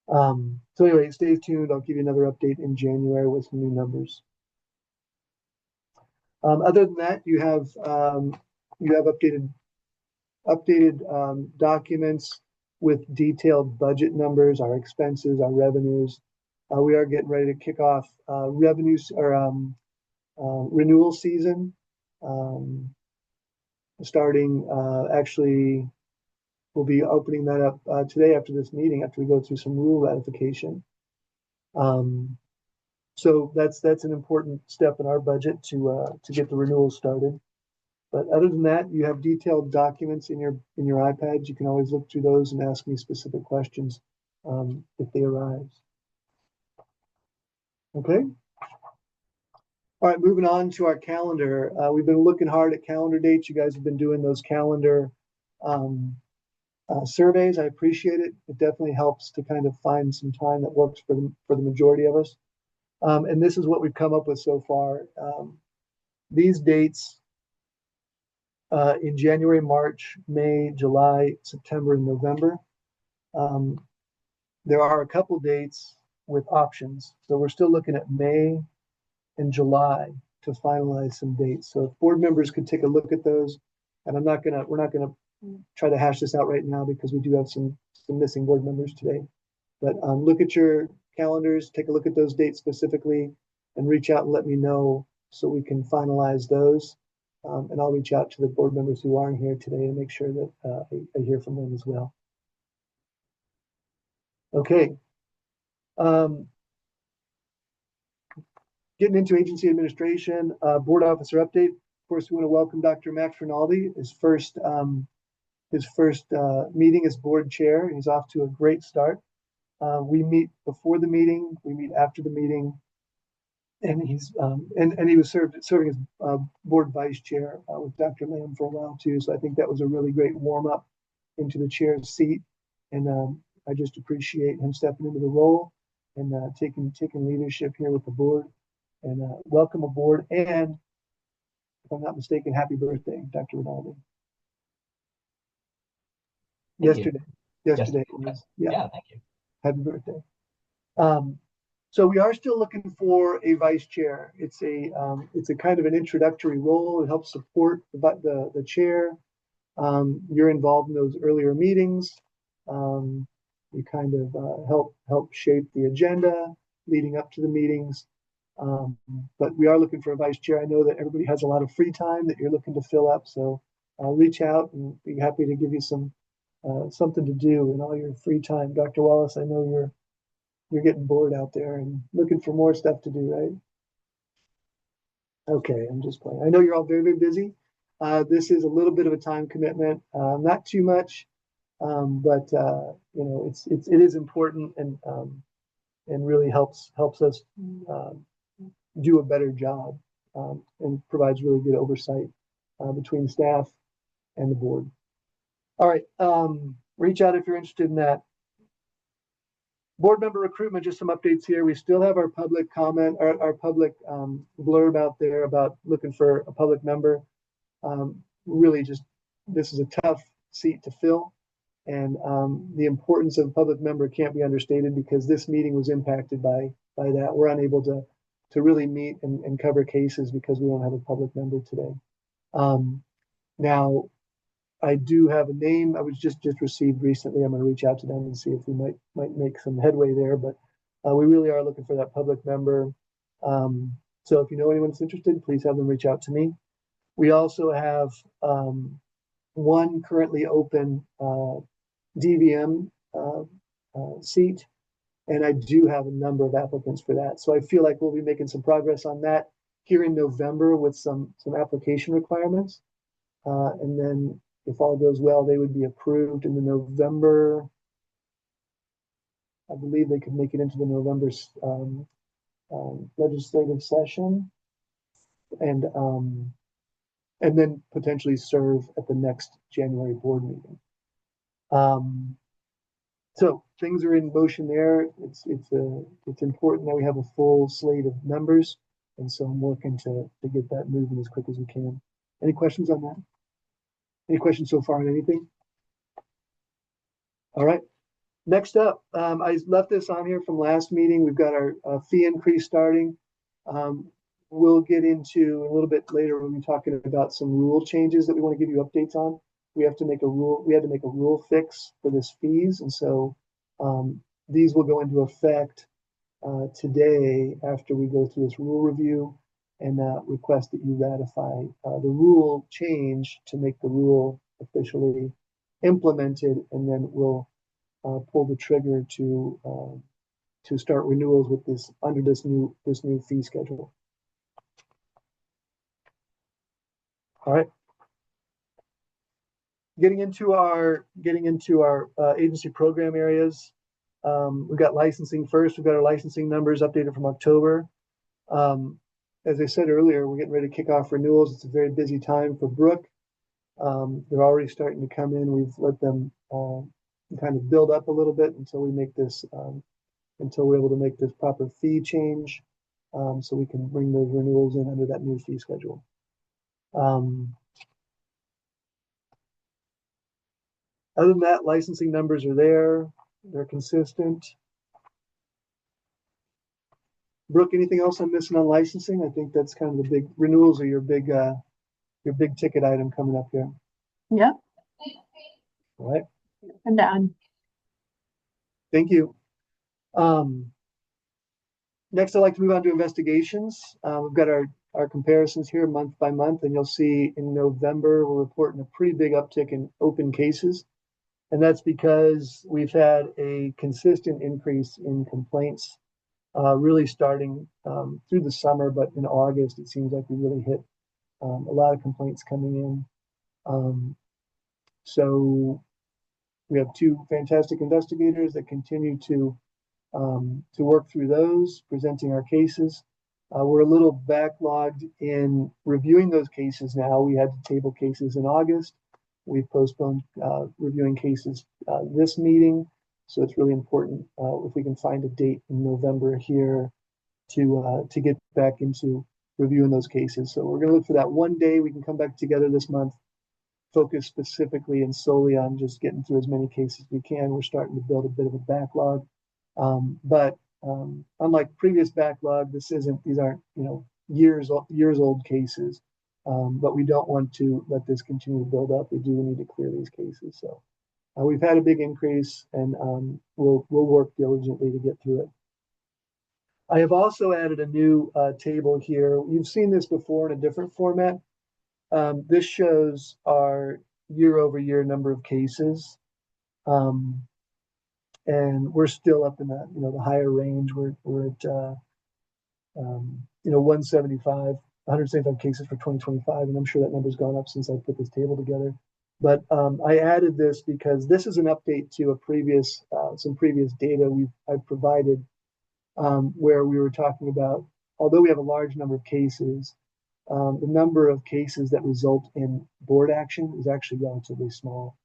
So anyway, stay tuned. I'll give you another update in January with some new numbers. Other than that, you have updated documents with detailed budget numbers, our expenses, our revenues. We are getting ready to kick off revenues or renewal season, starting actually. We'll be opening that up today after this meeting, after we go through some rule ratification. So that's an important step in our budget to get the renewals started. But other than that, you have detailed documents in your iPads. You can always look through those and ask me specific questions if they arise. Okay. All right, moving on to our calendar. We've been looking hard at calendar dates. You guys have been doing those calendar surveys. I appreciate it. It definitely helps to kind of find some time that works for the majority of us. And this is what we've come up with so far. These dates in January, March, May, July, September, and November. There are a couple dates with options. So we're still looking at May and July to finalize some dates. So if board members could take a look at those, and we're not gonna try to hash this out right now because we do have some missing board members today. But look at your calendars, take a look at those dates specifically, and reach out and let me know so we can finalize those. And I'll reach out to the board members who aren't here today to make sure that I hear from them as well. Okay. Getting into agency administration, board officer update. Of course, we want to welcome Dr. Max Rinaldi, his first meeting as board chair. He's off to a great start. We meet before the meeting, we meet after the meeting, and he's he was serving as board vice chair with Dr. Lamb for a while too. So I think that was a really great warm up into the chair's seat, and I just appreciate him stepping into the role and taking leadership here with the board. And welcome aboard, and if I'm not mistaken, happy birthday, Dr. Rinaldi. Yesterday. Yeah, thank you. Happy birthday. So we are still looking for a vice chair. It's a kind of an introductory role. It helps support the chair. You're involved in those earlier meetings. You kind of help shape the agenda leading up to the meetings. But we are looking for a vice chair. I know that everybody has a lot of free time that you're looking to fill up. So reach out and be happy to give you some something to do in all your free time. Dr. Wallace, I know you're getting bored out there and looking for more stuff to do, right? Okay, I'm just playing. I know you're all very, very busy. This is a little bit of a time commitment, not too much, but you know, it is important and really helps us do a better job and provides really good oversight between staff and the board. All right, reach out if you're interested in that. Board member recruitment, just some updates here. We still have our public comment, our public blurb out there about looking for a public member. Really just, this is a tough seat to fill. And the importance of a public member can't be understated because this meeting was impacted by that. We're unable to really meet and cover cases because we don't have a public member today. Now, I do have a name I was just received recently. I'm going to reach out to them and see if we might make some headway there. But we really are looking for that public member. So if you know anyone that's interested, please have them reach out to me. We also have one currently open DVM seat, and I do have a number of applicants for that. So I feel like we'll be making some progress on that here in November with some application requirements. And then if all goes well, they would be approved in the November. I believe they could make it into the November legislative session, and then potentially serve at the next January board meeting. So things are in motion there. It's important that we have a full slate of members, and so I'm working to get that moving as quick as we can. Any questions on that? Any questions so far on anything? All right. Next up, I left this on here from last meeting. We've got our fee increase starting. We'll get into a little bit later when we're talking about some rule changes that we want to give you updates on. We had to make a rule fix for this fees, and so these will go into effect today after we go through this rule review and request that you ratify the rule change to make the rule officially implemented, and then we'll pull the trigger to start renewals with this under this new fee schedule. All right. Getting into our agency program areas. We've got licensing first. We've got our licensing numbers updated from October. As I said earlier, we're getting ready to kick off renewals. It's a very busy time for Brook. They're already starting to come in. We've let them kind of build up a little bit until we make this, until we're able to make this proper fee change, so we can bring those renewals in under that new fee schedule. Other than that, licensing numbers are there. They're consistent. Brooke, anything else I'm missing on licensing? I think that's kind of the big renewals are your big ticket item coming up here. Yep. All right. And down. Thank you. Next, I'd like to move on to investigations. We've got our comparisons here month by month, and you'll see in November, we're reporting a pretty big uptick in open cases. And that's because we've had a consistent increase in complaints, really starting through the summer, but in August, it seems like we really hit a lot of complaints coming in. So we have two fantastic investigators that continue to work through those, presenting our cases. We're a little backlogged in reviewing those cases now. We had to table cases in August. We've postponed reviewing cases this meeting. So it's really important if we can find a date in November here to get back into reviewing those cases. So we're going to look for that one day we can come back together this month, focus specifically and solely on just getting through as many cases as we can. We're starting to build a bit of a backlog. But unlike previous backlog, these aren't years old cases. But we don't want to let this continue to build up. We do need to clear these cases. So we've had a big increase, and we'll work diligently to get through it. I have also added a new table here. You've seen this before in a different format. This shows our year-over-year number of cases. And we're still up in that, the higher range. We're at 175 cases for 2025, and I'm sure that number's gone up since I put this table together. But I added this because this is an update to some previous data I've provided, where we were talking about, although we have a large number of cases, the number of cases that result in board action is actually relatively small.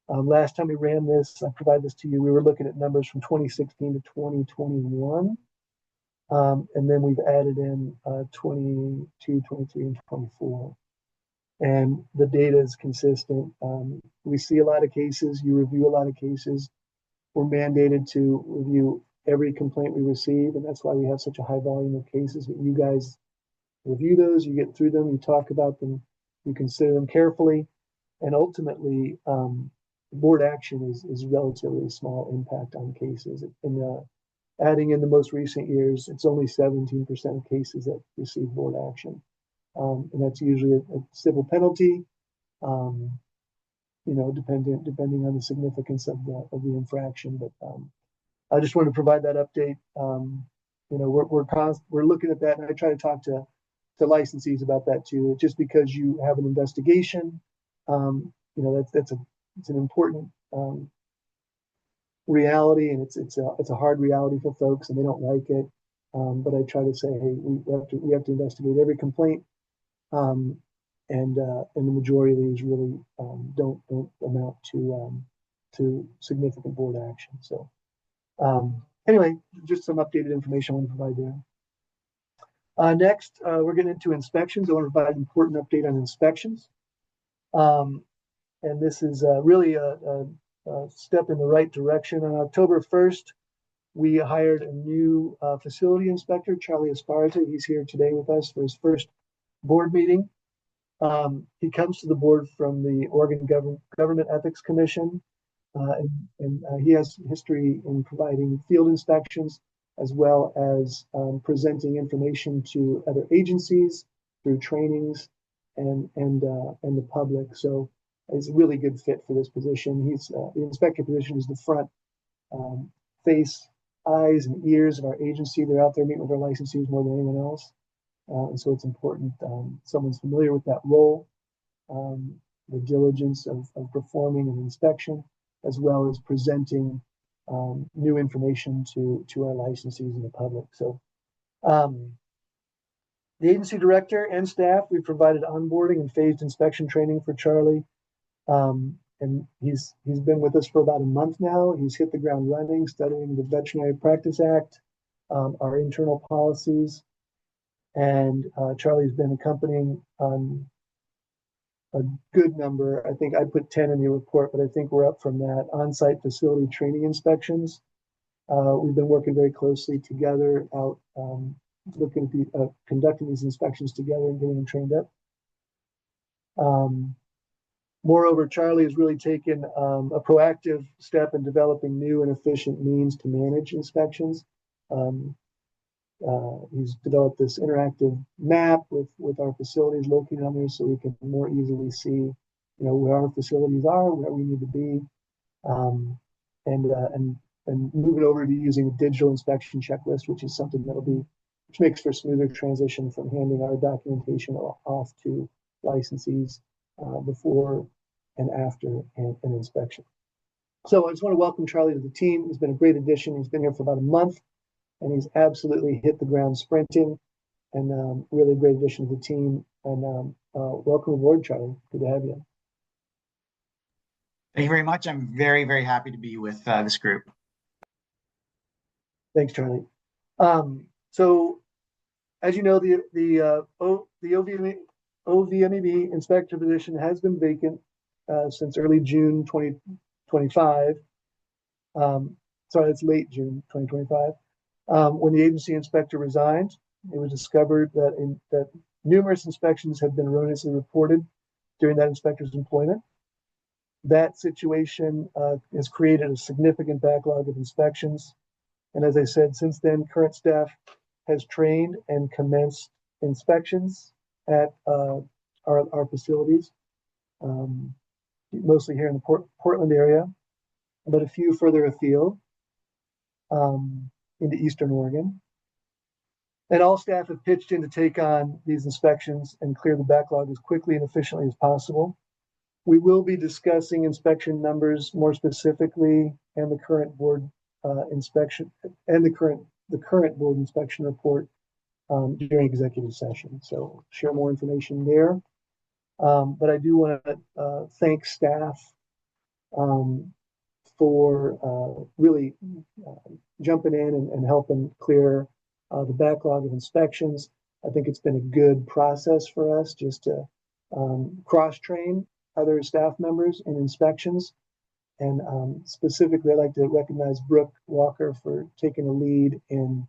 Last time we ran this, I provided this to you, we were looking at numbers from 2016 to 2021. And then we've added in 22, 23, and 24. And the data is consistent. We see a lot of cases, you review a lot of cases. We're mandated to review every complaint we receive, and that's why we have such a high volume of cases. But you guys review those, you get through them, you talk about them, you consider them carefully, and ultimately, board action is relatively small impact on cases. Adding in the most recent years, it's only 17% of cases that receive board action. And that's usually a civil penalty, depending on the significance of the infraction. But I just want to provide that update. We're looking at that, and I try to talk to licensees about that too. Just because you have an investigation, it's an important reality, and it's a hard reality for folks, and they don't like it. But I try to say, hey, we have to investigate every complaint, and the majority of these really don't amount to significant board action. So anyway, just some updated information I want to provide there. Next, we're getting into inspections. I want to provide an important update on inspections. And this is really a step in the right direction. On October 1st, we hired a new facility inspector, Charlie Esparza. He's here today with us for his first board meeting. He comes to the board from the Oregon Government Ethics Commission, and he has history in providing field inspections as well as presenting information to other agencies through trainings and the public. So it's a really good fit for this position. The inspector position is the front face, eyes, and ears of our agency. They're out there meeting with our licensees more than anyone else. And so it's important someone's familiar with that role, the diligence of performing an inspection, as well as presenting new information to our licensees and the public. So the agency director and staff, we provided onboarding and phased inspection training for Charlie. And he's been with us for about a month now. He's hit the ground running, studying the Veterinary Practice Act, our internal policies. And Charlie's been accompanying a good number. I think I put 10 in the report, but I think we're up from that. On-site facility training inspections. We've been working very closely together out looking at conducting these inspections together and getting them trained up. Moreover, Charlie has really taken a proactive step in developing new and efficient means to manage inspections. He's developed this interactive map with our facilities located on there, so we can more easily see, where our facilities are, where we need to be, and move it over to using a digital inspection checklist, which is something which makes for a smoother transition from handing our documentation off to licensees before and after an inspection. So I just want to welcome Charlie to the team. He's been a great addition. He's been here for about a month, and he's absolutely hit the ground sprinting, and really a great addition to the team. And welcome aboard, Charlie. Good to have you. Thank you very much. I'm very, very happy to be with this group. Thanks, Charlie. So, as you know, the OVMEB inspector position has been vacant since early June 2025. Sorry, it's late June 2025. When the agency inspector resigned, it was discovered that numerous inspections had been erroneously reported during that inspector's employment. That situation has created a significant backlog of inspections. And as I said, since then, current staff has trained and commenced inspections at our facilities, mostly here in the Portland area. but a few further afield into Eastern Oregon. And all staff have pitched in to take on these inspections and clear the backlog as quickly and efficiently as possible. We will be discussing inspection numbers more specifically and the current board inspection and the current board inspection report during executive session. So share more information there. But I do want to thank staff for really jumping in and helping clear the backlog of inspections. I think it's been a good process for us just to cross-train other staff members in inspections. And specifically, I'd like to recognize Brooke Walker for taking a lead in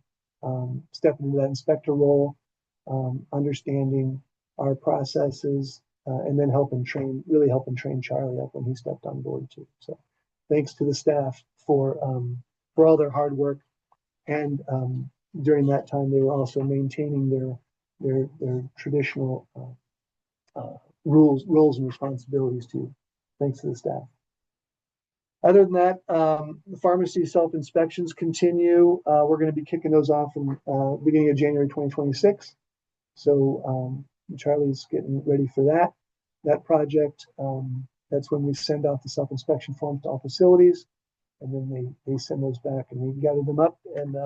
stepping into that inspector role, understanding our processes, and then really helping train Charlie up when he stepped on board too. So thanks to the staff for all their hard work. And during that time, they were also maintaining their traditional roles and responsibilities too. Thanks to the staff. Other than that, the pharmacy self-inspections continue. We're going to be kicking those off in beginning of January 2026. So Charlie's getting ready for that project. That's when we send out the self-inspection forms to all facilities, and then they send those back, and we gather them up and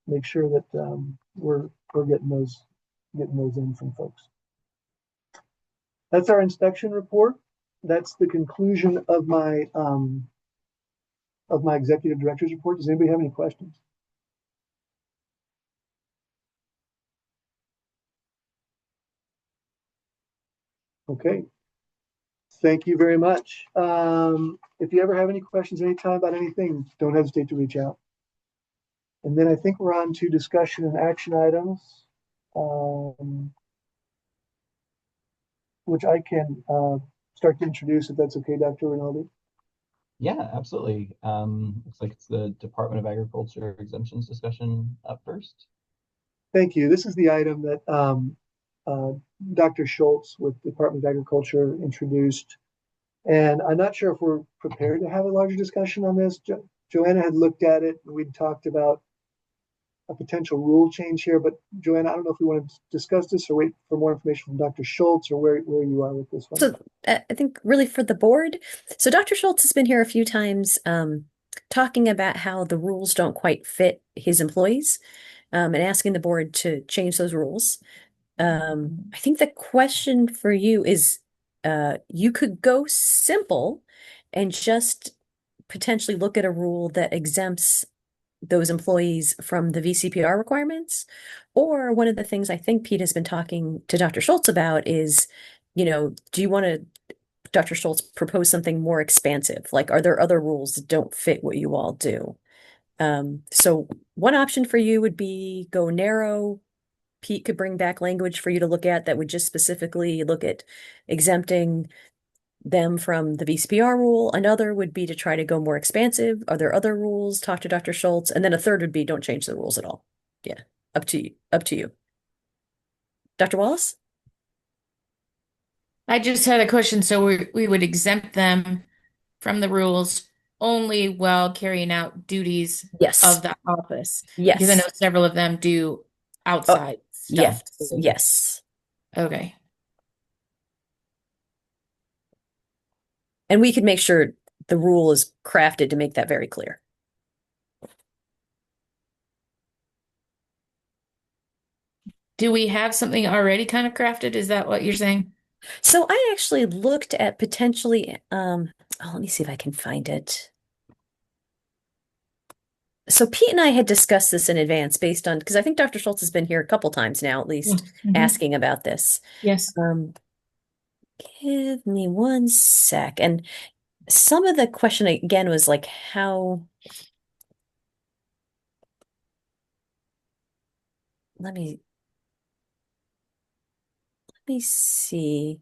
make sure that we're getting those in from folks. That's our inspection report. That's the conclusion of my executive director's report. Does anybody have any questions? Okay. Thank you very much. If you ever have any questions anytime about anything, don't hesitate to reach out. And then I think we're on to discussion and action items, which I can start to introduce if that's okay, Dr. Rinaldi. Yeah, absolutely. Looks like it's the Department of Agriculture exemptions discussion up first. Thank you. This is the item that Dr. Schultz with the Department of Agriculture introduced. And I'm not sure if we're prepared to have a larger discussion on this. Joanna had looked at it and we'd talked about a potential rule change here, but Joanna, I don't know if we want to discuss this or wait for more information from Dr. Schultz or where you are with this one. So I think really for the board, so Dr. Schultz has been here a few times talking about how the rules don't quite fit his employees and asking the board to change those rules. I think the question for you is you could go simple and just potentially look at a rule that exempts those employees from the VCPR requirements. Or one of the things I think Pete has been talking to Dr. Schultz about is, do you want to, Dr. Schultz, propose something more expansive? Like, are there other rules that don't fit what you all do? So one option for you would be go narrow. Pete could bring back language for you to look at that would just specifically look at exempting them from the VCPR rule. Another would be to try to go more expansive. Are there other rules? Talk to Dr. Schultz. And then a third would be don't change the rules at all. Yeah, up to you. Up to you. Dr. Wallace? I just had a question. So we would exempt them from the rules only while carrying out duties Yes. of the office. Yes. Because I know several of them do outside stuff. Yes. Yes. Okay. And we could make sure the rule is crafted to make that very clear. Do we have something already kind of crafted? Is that what you're saying? So I actually looked at potentially, let me see if I can find it. So Pete and I had discussed this in advance based on, because I think Dr. Schultz has been here a couple times now, at least, asking about this. Yes. Give me one sec. And some of the question again was like how, let me see.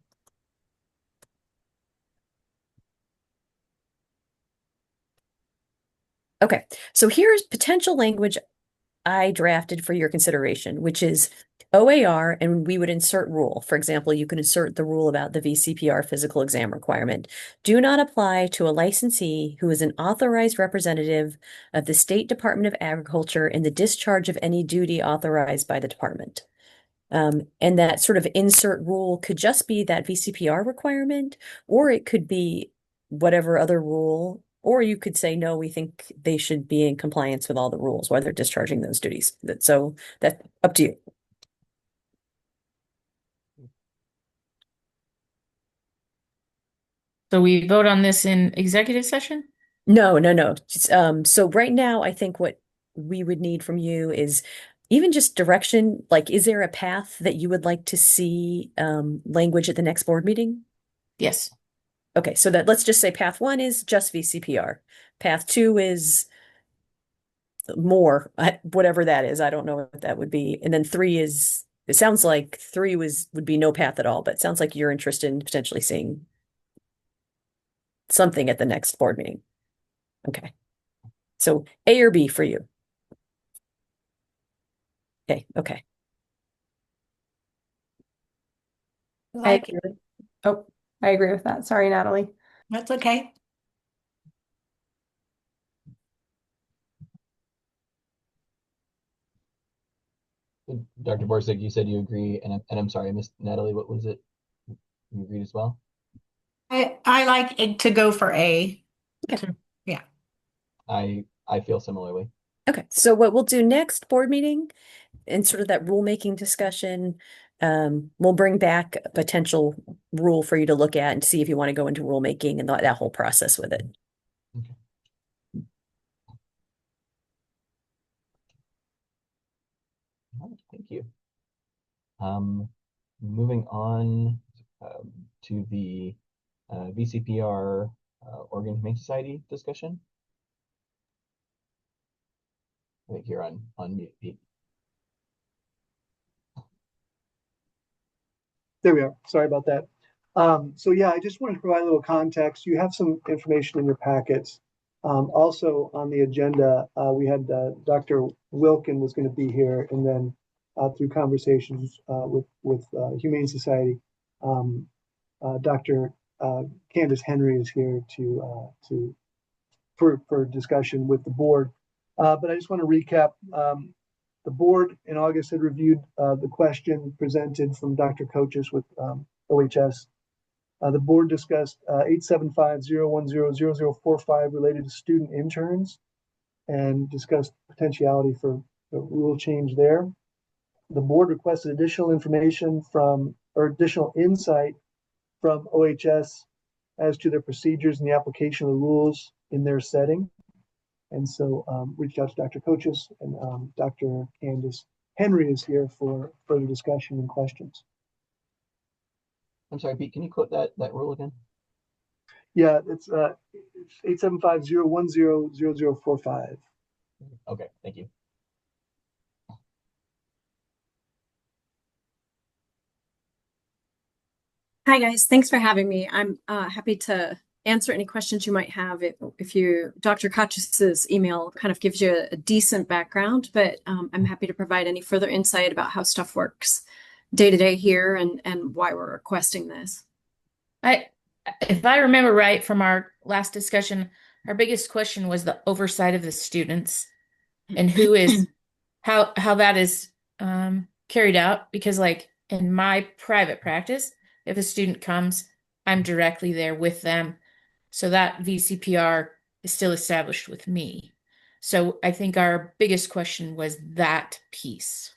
Okay, so here's potential language I drafted for your consideration, which is OAR, and we would insert rule. For example, you can insert the rule about the VCPR physical exam requirement. Do not apply to a licensee who is an authorized representative of the State Department of Agriculture in the discharge of any duty authorized by the department. And that sort of insert rule could just be that VCPR requirement, or it could be whatever other rule, or you could say, no, we think they should be in compliance with all the rules while they're discharging those duties. So that's up to you. So we vote on this in executive session? No. So right now, I think what we would need from you is even just direction, like, is there a path that you would like to see language at the next board meeting? Yes. Okay, so that let's just say path 1 is just VCPR. Path 2 is more, whatever that is. I don't know what that would be. And then 3 is, it sounds like 3 would be no path at all, but it sounds like you're interested in potentially seeing something at the next board meeting. Okay. So A or B for you. Okay. I agree with that. Sorry, Natalie. That's okay. Dr. Borsig, you said you agree, and I'm sorry, I missed Natalie. What was it? You agreed as well? I like it to go for A. Okay. Yeah. I feel similarly. Okay, so what we'll do next board meeting and sort of that rulemaking discussion, we'll bring back a potential rule for you to look at and see if you want to go into rulemaking and that whole process with it. Okay. All right, thank you. Moving on to the VCPR Oregon Humane Society discussion. I think you're on mute, Pete. There we are. Sorry about that. So yeah, I just wanted to provide a little context. You have some information in your packets. Also on the agenda, we had Dr. Wilkin was going to be here, and then through conversations with Humane Society, Dr. Candace Henry is here for discussion with the board. But I just want to recap. The board in August had reviewed the question presented from Dr. Coaches with OHS. The board discussed 875-010-0045 related to student interns and discussed potentiality for the rule change there. The board requested additional information or additional insight from OHS as to their procedures and the application of the rules in their setting. And so reached out to Dr. Coaches, and Dr. Candace Henry is here for further discussion and questions. I'm sorry, Pete, can you quote that rule again? Yeah, it's 875-010-0045. Okay, thank you. Hi, guys. Thanks for having me. I'm happy to answer any questions you might have. Dr. Kachas's email kind of gives you a decent background, but I'm happy to provide any further insight about how stuff works day to day here and why we're requesting this. If I remember right from our last discussion, our biggest question was the oversight of the students and how that is carried out. Because like in my private practice, if a student comes, I'm directly there with them. So that VCPR is still established with me. So I think our biggest question was that piece.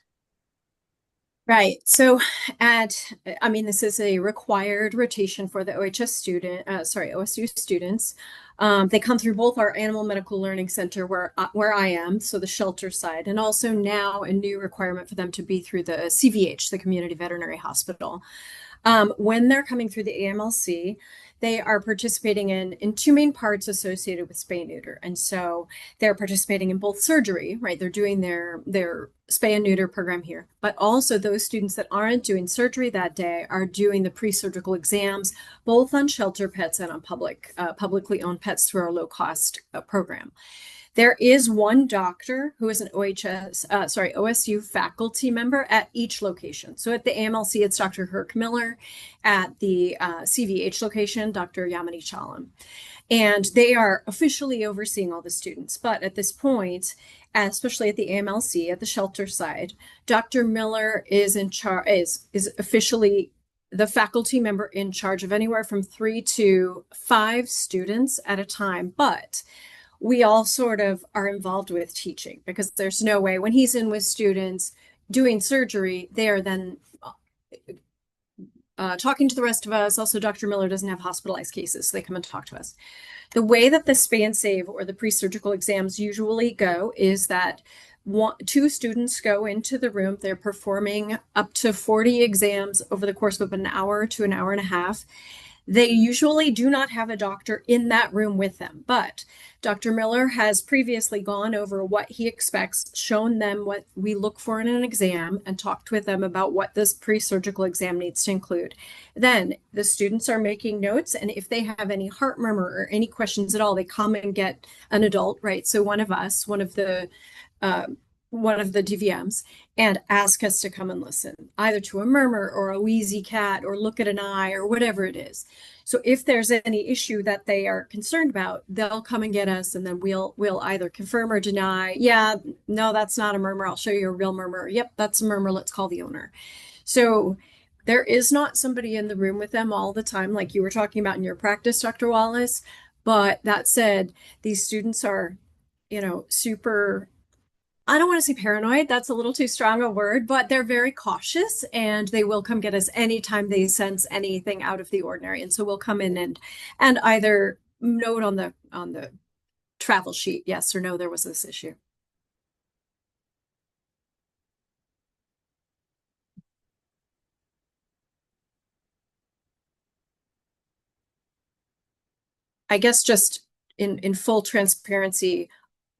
Right. So this is a required rotation for the OSU students. They come through both our Animal Medical Learning Center where I am, so the shelter side, and also now a new requirement for them to be through the CVH, the Community Veterinary Hospital. When they're coming through the AMLC, they are participating in two main parts associated with spay and neuter. And so they're participating in both surgery, right? They're doing their spay and neuter program here, but also those students that aren't doing surgery that day are doing the pre-surgical exams, both on shelter pets and on publicly owned pets through our low-cost program. There is one doctor who is an OSU faculty member at each location. So at the AMLC, it's Dr. Herc Miller. At the CVH location, Dr. Yamini Chalam. And they are officially overseeing all the students. But at this point, especially at the AMLC, at the shelter side, Dr. Miller is in charge, is officially the faculty member in charge of anywhere from 3 to 5 students at a time. But we all sort of are involved with teaching, because there's no way when he's in with students doing surgery, they are then talking to the rest of us. Also, Dr. Miller doesn't have hospitalized cases, so they come and talk to us. The way that the spay and save or the pre-surgical exams usually go is that 2 students go into the room. They're performing up to 40 exams over the course of an hour to an hour and a half. They usually do not have a doctor in that room with them, but Dr. Miller has previously gone over what he expects, shown them what we look for in an exam, and talked with them about what this pre-surgical exam needs to include. Then the students are making notes, and if they have any heart murmur or any questions at all, they come and get an adult, right? So one of us, one of the DVMs, and ask us to come and listen, either to a murmur or a wheezy cat or look at an eye or whatever it is. So if there's any issue that they are concerned about, they'll come and get us, and then we'll either confirm or deny. Yeah, no, that's not a murmur. I'll show you a real murmur. Yep, that's a murmur. Let's call the owner. So there is not somebody in the room with them all the time, like you were talking about in your practice, Dr. Wallace. But that said, these students are, super, I don't want to say paranoid, that's a little too strong a word, but they're very cautious, and they will come get us anytime they sense anything out of the ordinary. And so we'll come in and either note on the travel sheet, yes or no, there was this issue. I guess just in full transparency,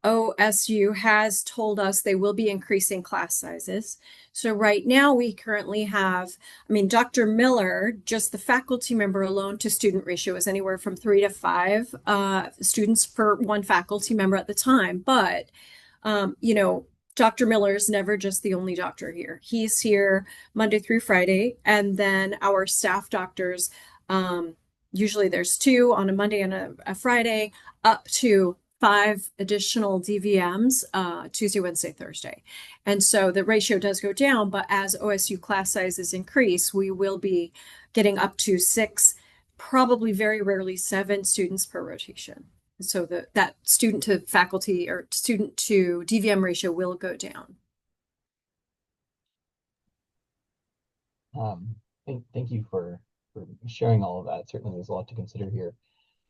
OSU has told us they will be increasing class sizes. So right now we currently have, Dr. Miller, just the faculty member alone to student ratio is anywhere from 3 to 5 students per one faculty member at the time. But, Dr. Miller is never just the only doctor here. He's here Monday through Friday. And then our staff doctors, usually there's 2 on a Monday and a Friday, up to 5 additional DVMs, Tuesday, Wednesday, Thursday. And so the ratio does go down, but as OSU class sizes increase, we will be getting up to 6, probably very rarely 7 students per rotation. So that student to faculty or student to DVM ratio will go down. Thank you for sharing all of that. Certainly there's a lot to consider here.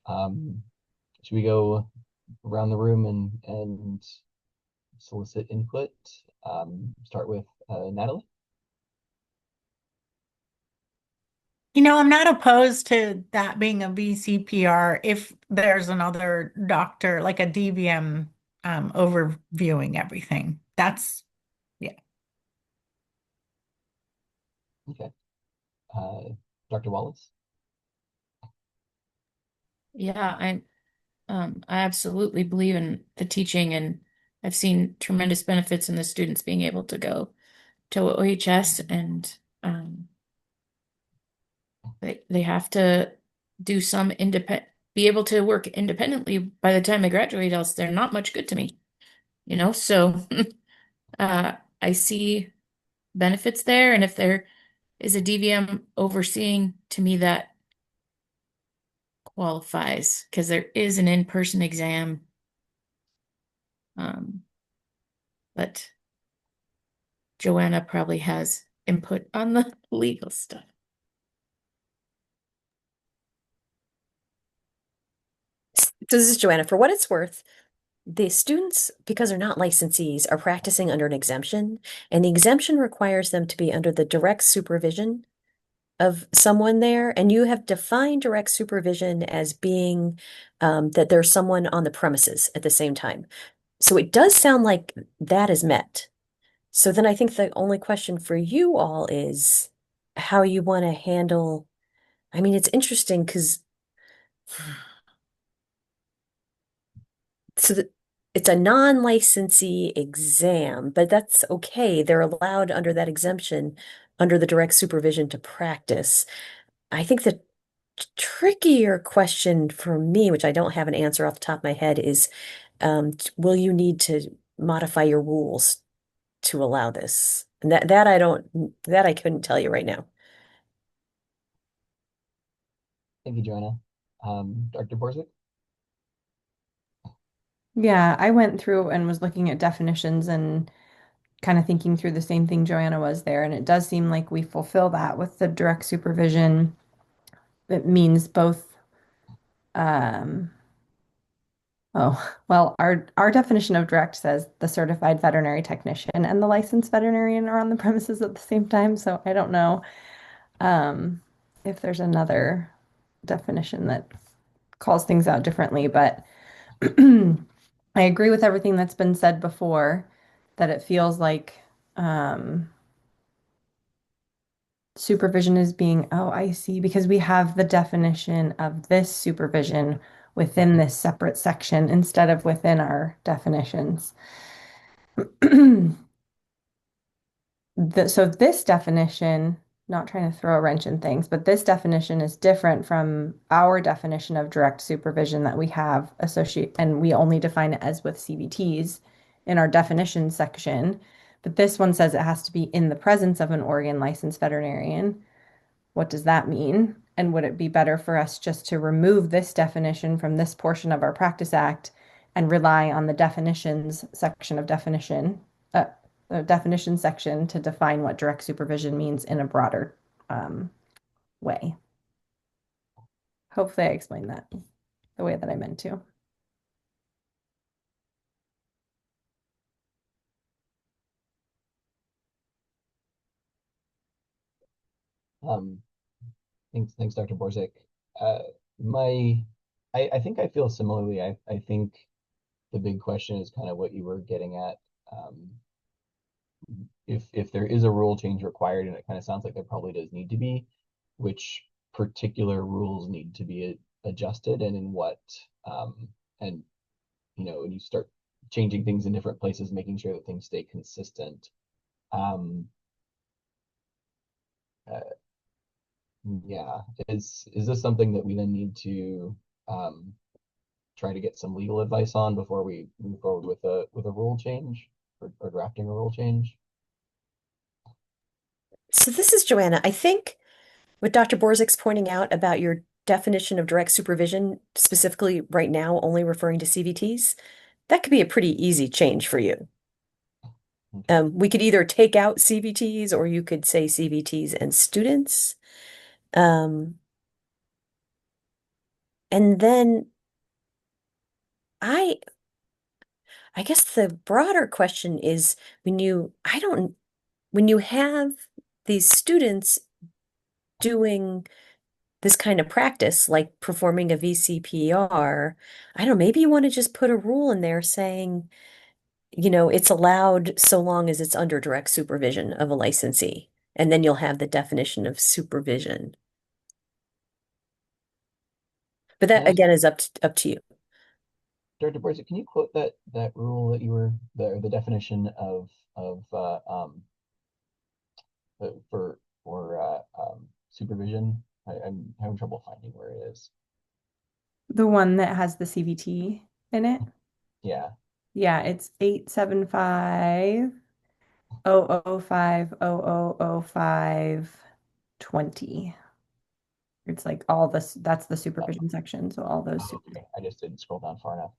Should we go around the room and solicit input? Start with Natalie. I'm not opposed to that being a VCPR if there's another doctor, like a DVM, overviewing everything. That's, yeah. Okay. Dr. Wallace? Yeah, I absolutely believe in the teaching, and I've seen tremendous benefits in the students being able to go to OHS, and they have to do some be able to work independently by the time they graduate, else they're not much good to me. So I see benefits there, and if there is a DVM overseeing, to me that qualifies, because there is an in-person exam. But Joanna probably has input on the legal stuff. So this is Joanna. For what it's worth, the students, because they're not licensees, are practicing under an exemption, and the exemption requires them to be under the direct supervision of someone there. And you have defined direct supervision as being that there's someone on the premises at the same time. So it does sound like that is met. So then I think the only question for you all is how you want to handle. It's interesting because it's a non-licensee exam, but that's okay. They're allowed under that exemption, under the direct supervision to practice. I think the trickier question for me, which I don't have an answer off the top of my head, is will you need to modify your rules to allow this? And that I couldn't tell you right now. Thank you, Joanna. Dr. Borzik? Yeah, I went through and was looking at definitions and kind of thinking through the same thing Joanna was there. And it does seem like we fulfill that with the direct supervision. It means both, um, oh, well, our definition of direct says the certified veterinary technician and the licensed veterinarian are on the premises at the same time. So I don't know, um, if there's another definition that calls things out differently, but I agree with everything that's been said before, that it feels like supervision is being, oh, I see, because we have the definition of this supervision within this separate section instead of within our definitions. So this definition, not trying to throw a wrench in things, but this definition is different from our definition of direct supervision that we have associate, and we only define it as with CVTs in our definition section. But this one says it has to be in the presence of an Oregon licensed veterinarian. What does that mean? And would it be better for us just to remove this definition from this portion of our Practice Act and rely on the definitions section of the definition section to define what direct supervision means in a broader way? Hopefully I explained that the way that I meant to. Um, thanks, Dr. Borzik. Uh, my, I think I feel similarly. I think the big question is kind of what you were getting at. If there is a rule change required, and it kind of sounds like there probably does need to be, which particular rules need to be adjusted, and in what, and when you start changing things in different places, making sure that things stay consistent. Yeah, is this something that we then need to try to get some legal advice on before we move forward with a rule change or drafting a rule change? So this is Joanna. I think what Dr. Borzik's pointing out about your definition of direct supervision, specifically right now only referring to CVTs, that could be a pretty easy change for you. We could either take out CVTs or you could say CVTs and students. And then I guess the broader question is when you have these students doing this kind of practice, like performing a VCPR, I don't know, maybe you want to just put a rule in there saying, it's allowed so long as it's under direct supervision of a licensee. And then you'll have the definition of supervision. But that again is up to you. Dr. Borzik, can you quote that rule that you were the definition of for supervision? I'm having trouble finding where it is. The one that has the CVT in it? Yeah. Yeah, it's 875 005 0005 20. It's like all this, that's the supervision section. So all those. Okay. I just didn't scroll down far enough.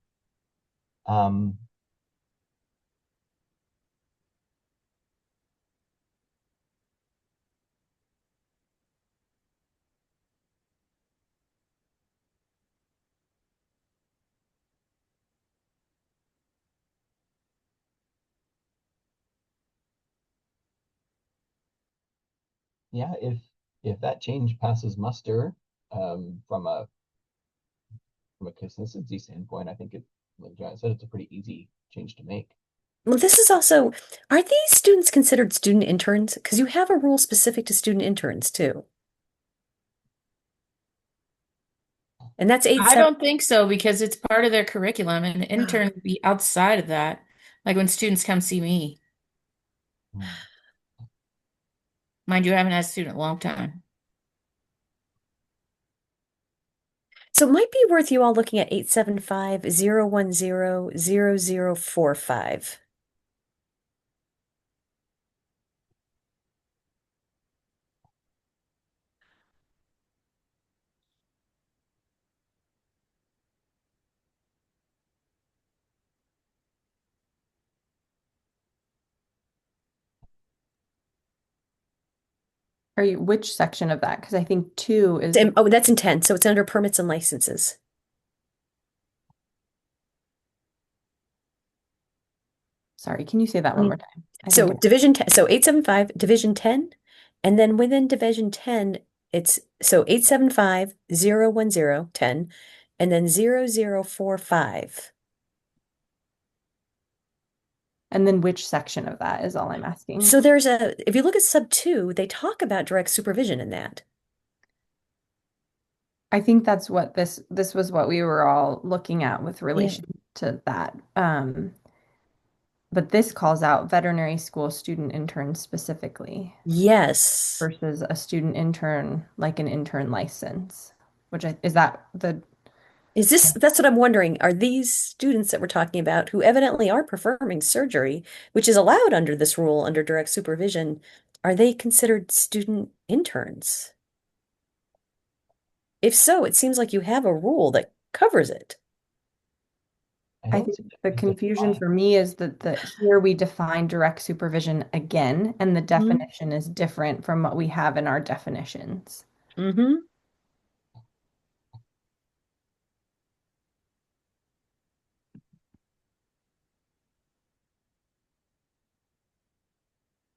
Yeah, if that change passes muster, from a consistency standpoint, I think like John said, it's a pretty easy change to make. Well, this is also, are these students considered student interns? Because you have a rule specific to student interns too. And that's eight I seven. don't think so because it's part of their curriculum and an intern would be outside of that. Like when students come see me. Mind you, I haven't had a student in a long time. So it might be worth you all looking at 875-010-0045. Which section of that? Because I think 2 is Oh, that's in 10. So it's under permits and licenses. sorry, can you say that one more time? So Division 10, so 875, Division 10, and then within Division 10, it's so 875-010-10, and then 0045. And then which section of that is all I'm asking. So if you look at sub 2, they talk about direct supervision in that. I think that's what this was what we were all looking at with relation to that. But this calls out veterinary school student intern specifically Yes. versus a student intern, like an intern license, is that the That's what I'm wondering. Are these students that we're talking about who evidently are performing surgery, which is allowed under this rule, under direct supervision, are they considered student interns? If so, it seems like you have a rule that covers it. I think the confusion for me is that here we define direct supervision again, and the definition is different from what we have in our definitions. Mm-hmm.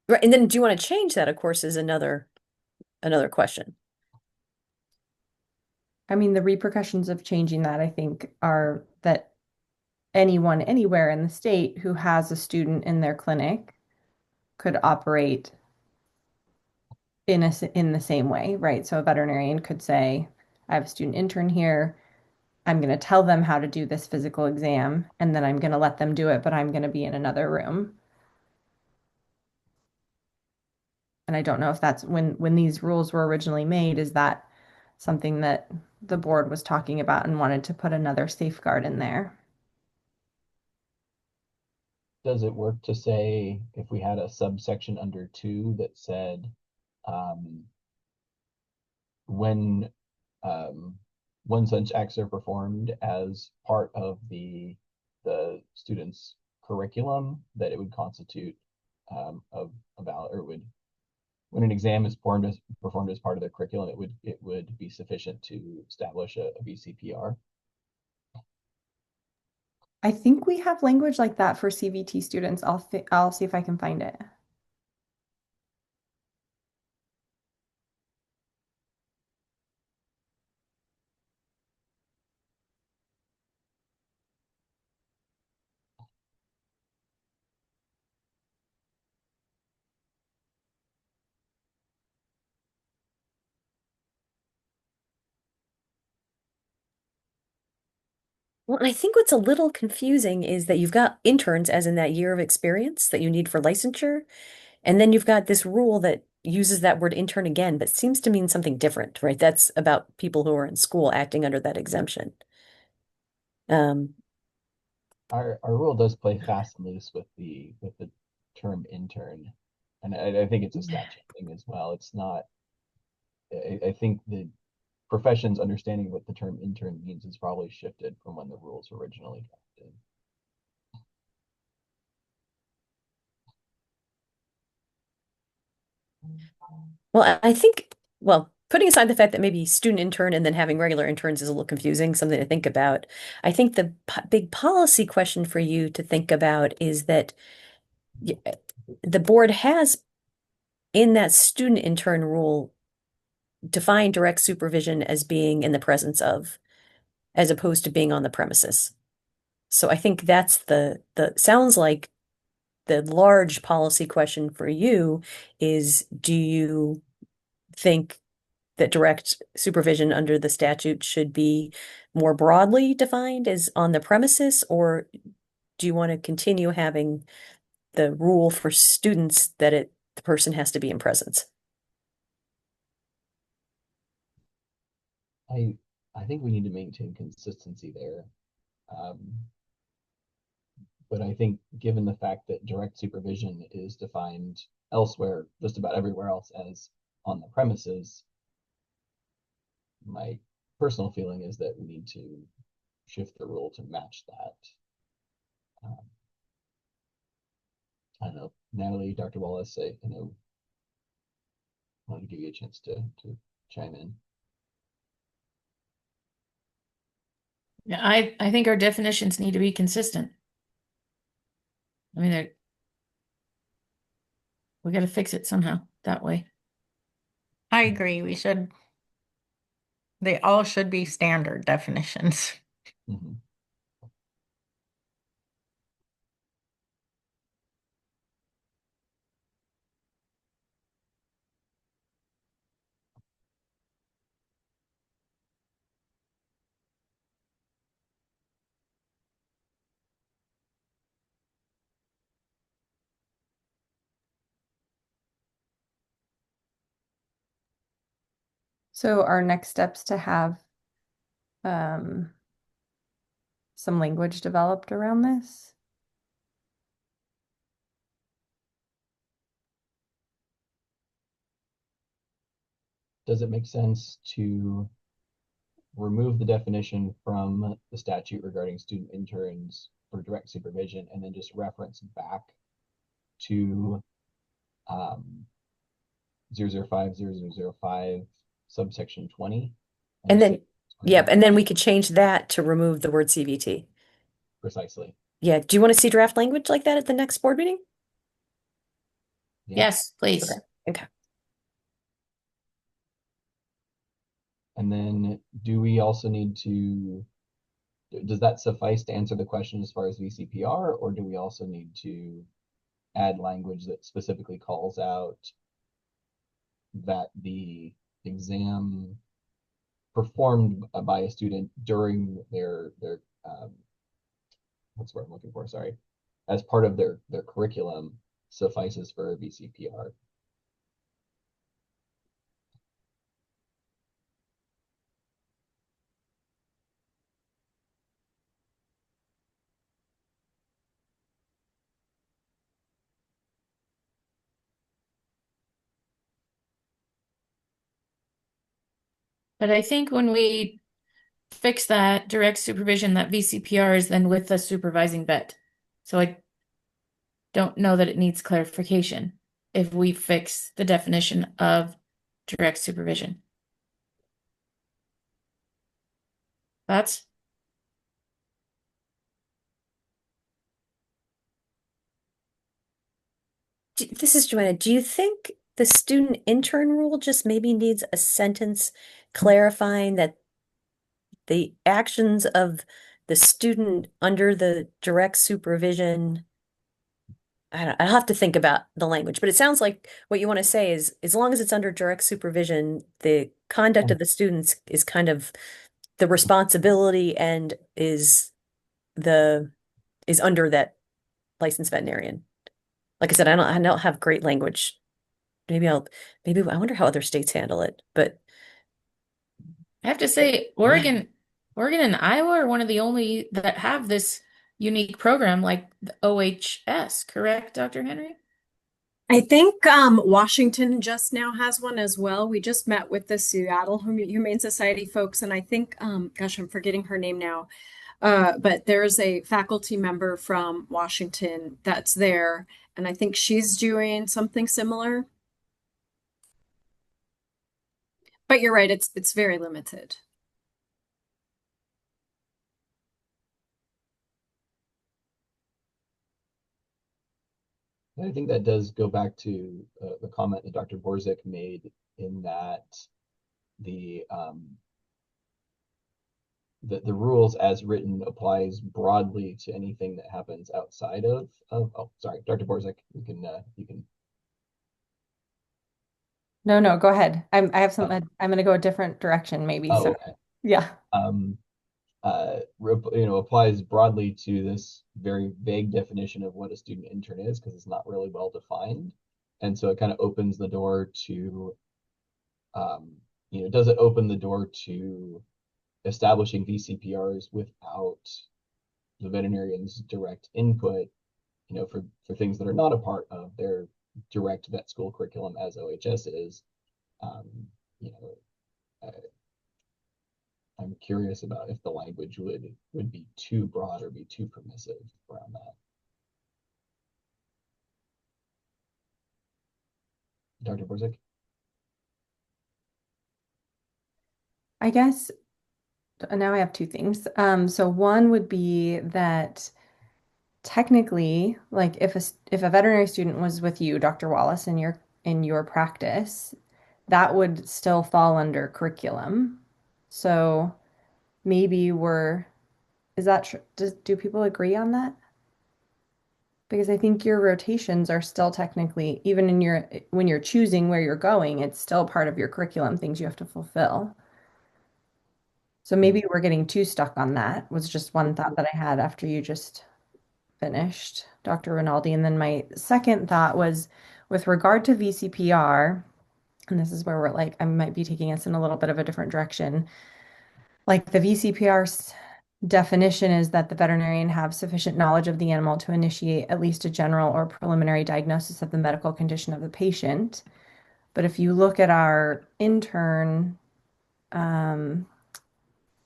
Right, and then do you want to change that, of course, is another question. I mean, the repercussions of changing that, I think, are that anyone anywhere in the state who has a student in their clinic could operate in the same way, right? So a veterinarian could say, I have a student intern here. I'm going to tell them how to do this physical exam, and then I'm going to let them do it, but I'm going to be in another room. And I don't know if that's when these rules were originally made, is that something that the board was talking about and wanted to put another safeguard in there? Does it work to say if we had a subsection under 2 that said when such acts are performed as part of the student's curriculum, that it would constitute of a valid, or would, when an exam is performed as part of their curriculum, it would be sufficient to establish a VCPR? I think we have language like that for CVT students. I'll see if I can find it. Well, and I think what's a little confusing is that you've got interns, as in that year of experience that you need for licensure, and then you've got this rule that uses that word intern again, but seems to mean something different, right? That's about people who are in school acting under that exemption. Our rule does play fast and loose with the term intern, and I think it's a statute thing as well. It's not. I think the profession's understanding of what the term intern means has probably shifted from when the rules were originally drafted. Well, I think, well, putting aside the fact that maybe student intern and then having regular interns is a little confusing, something to think about. I think the big policy question for you to think about is that the board has, in that student intern rule, defined direct supervision as being in the presence of, as opposed to being on the premises. So I think that's sounds like the large policy question for you is, do you think that direct supervision under the statute should be more broadly defined as on the premises, or do you want to continue having the rule for students that the person has to be in presence? I think we need to maintain consistency there. But I think given the fact that direct supervision is defined elsewhere, just about everywhere else, as on the premises, my personal feeling is that we need to shift the rule to match that. I don't know, Natalie, Dr. Wallace, I want to give you a chance to chime in. Yeah, I think our definitions need to be consistent. I mean, we got to fix it somehow that way. I agree. They all should be standard definitions. Mm-hmm. So our next steps to have some language developed around this. Does it make sense to remove the definition from the statute regarding student interns for direct supervision and then just reference back to 0050005 subsection 20? And then, yep, and then we could change that to remove the word CVT. Precisely. Yeah, do you want to see draft language like that at the next board meeting? Yeah. Yes, please. Okay. And then do we also need to, does that suffice to answer the question as far as VCPR, or do we also need to add language that specifically calls out that the exam performed by a student during their what's the word I'm looking for, sorry, as part of their curriculum suffices for a VCPR? But I think when we fix that direct supervision, that VCPR is then with the supervising vet. So I don't know that it needs clarification if we fix the definition of direct supervision. That's This is Joanna. Do you think the student intern rule just maybe needs a sentence clarifying that the actions of the student under the direct supervision? I'll have to think about the language, but it sounds like what you want to say is as long as it's under direct supervision, the conduct of the students is kind of the responsibility and is under that licensed veterinarian. Like I said, I don't have great language. Maybe I wonder how other states handle it, but I have to say, Oregon and Iowa are one of the only that have this unique program like the OHS, correct, Dr. Henry? I think Washington just now has one as well. We just met with the Seattle Humane Society folks, and I think, gosh, I'm forgetting her name now. But there's a faculty member from Washington that's there, and I think she's doing something similar. But you're right, it's very limited. I think that does go back to the comment that Dr. Borzek made in that the rules as written applies broadly to anything that happens outside of oh, sorry, Dr. Borzek, you can No, no, go ahead. I have something. I'm going to go a different direction, maybe. Oh, So, okay. yeah. Um, applies broadly to this very vague definition of what a student intern is because it's not really well defined. And so it kind of opens the door to, does it open the door to establishing VCPRs without the veterinarian's direct input, for things that are not a part of their direct vet school curriculum as OHS is. Um, you know, I'm curious about if the language would be too broad or be too permissive around that. Dr. Borzik? I guess now I have two things. So one would be that technically, like if a veterinary student was with you, Dr. Wallace, in your practice, that would still fall under curriculum. So maybe is that true? Do people agree on that? Because I think your rotations are still technically, even when you're choosing where you're going, it's still part of your curriculum, things you have to fulfill. So maybe we're getting too stuck on that, was just one thought that I had after you just finished, Dr. Rinaldi. And then my second thought was with regard to VCPR, and this is where we're like, I might be taking us in a little bit of a different direction. Like the VCPR's definition is that the veterinarian have sufficient knowledge of the animal to initiate at least a general or preliminary diagnosis of the medical condition of the patient. But if you look at our intern,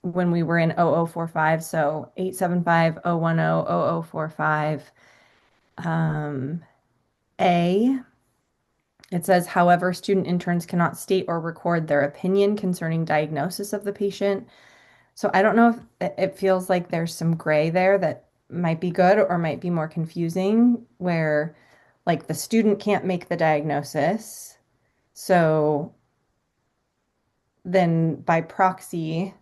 when we were in 0045, so 875 010 0045, A, it says, however, student interns cannot state or record their opinion concerning diagnosis of the patient. So I don't know if it feels like there's some gray there that might be good or might be more confusing, where like the student can't make the diagnosis. So then by proxy,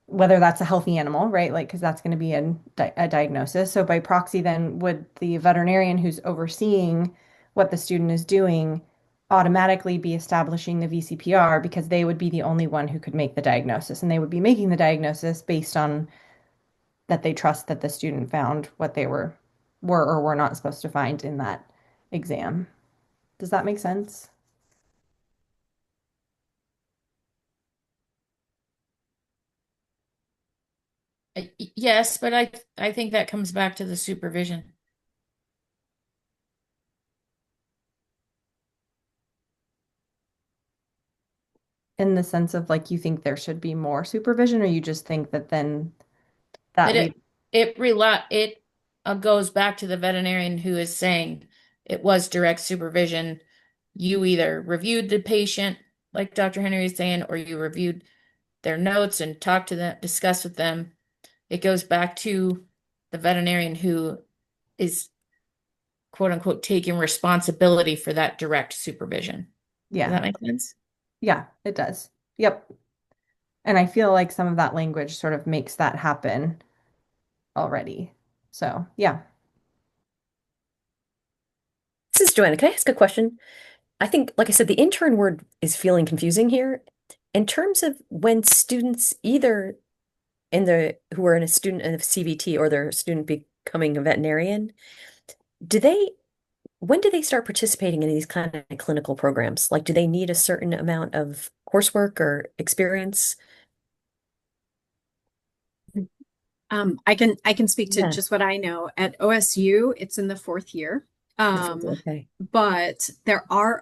whether that's a healthy animal, right? Like, because that's going to be a diagnosis. So by proxy, then would the veterinarian who's overseeing what the student is doing automatically be establishing the VCPR because they would be the only one who could make the diagnosis, and they would be making the diagnosis based on that they trust that the student found what they were or were not supposed to find in that exam. Does that make sense? Yes, but I think that comes back to the supervision. In the sense of like you think there should be more supervision, or you just think that then that That leads. it goes back to the veterinarian who is saying it was direct supervision. You either reviewed the patient, like Dr. Henry is saying, or you reviewed their notes and talked to them, discussed with them. It goes back to the veterinarian who is quote unquote taking responsibility for that direct supervision. Does Yeah. that make sense? Yeah, it does. Yep. And I feel like some of that language sort of makes that happen already. So, yeah. This is Joanna. Can I ask a question? I think, like I said, the intern word is feeling confusing here. In terms of when students either who are in a student in a CVT or they're a student becoming a veterinarian, do they when do they start participating in these kind of clinical programs? Like, do they need a certain amount of coursework or experience? I can speak to Yeah, just what I know. At OSU, it's in the fourth year. okay. But there are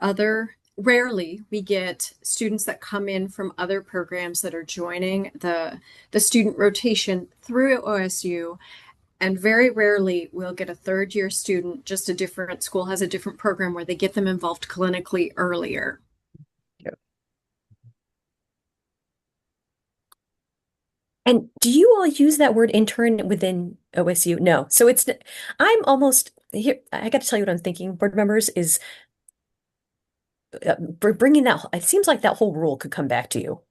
rarely we get students that come in from other programs that are joining the student rotation through OSU. And very rarely we'll get a third year student, just a different school has a different program where they get them involved clinically earlier. And do you all use that word intern within OSU? No. So I'm almost here. I got to tell you what I'm thinking, board members, is bringing it seems like that whole rule could come back to you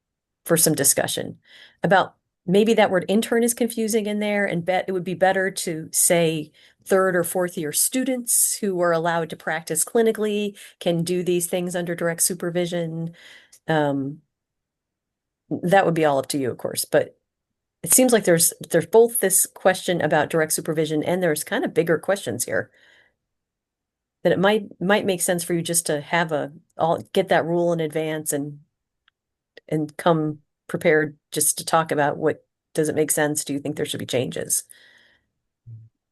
for some discussion about maybe that word intern is confusing in there, and bet it would be better to say third or fourth year students who are allowed to practice clinically can do these things under direct supervision. That would be all up to you, of course, but it seems like there's both this question about direct supervision and there's kind of bigger questions here. That it might make sense for you just to have get that rule in advance and come prepared just to talk about what does it make sense? Do you think there should be changes?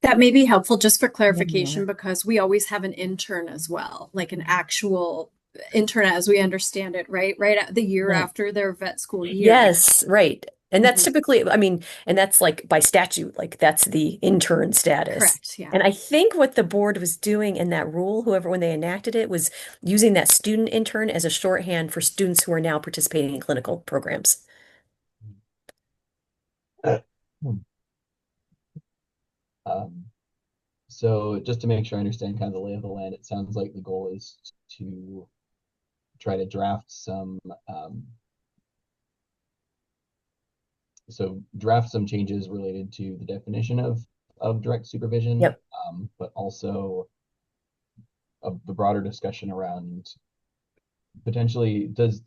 That may be helpful just for Yeah. clarification because we always have an intern as well, like an actual intern as we understand it, right? Right at the year Right. after their vet school year. Yes, right. And that's Mhm. typically, I mean, and that's like by statute, like that's the intern status. Correct, yeah. And I think what the board was doing in that rule, whoever, when they enacted it, was using that student intern as a shorthand for students who are now participating in clinical programs. So just to make sure I understand kind of the lay of the land, it sounds like the goal is to try to draft some changes related to the definition of direct supervision. Yep. But also the broader discussion around potentially does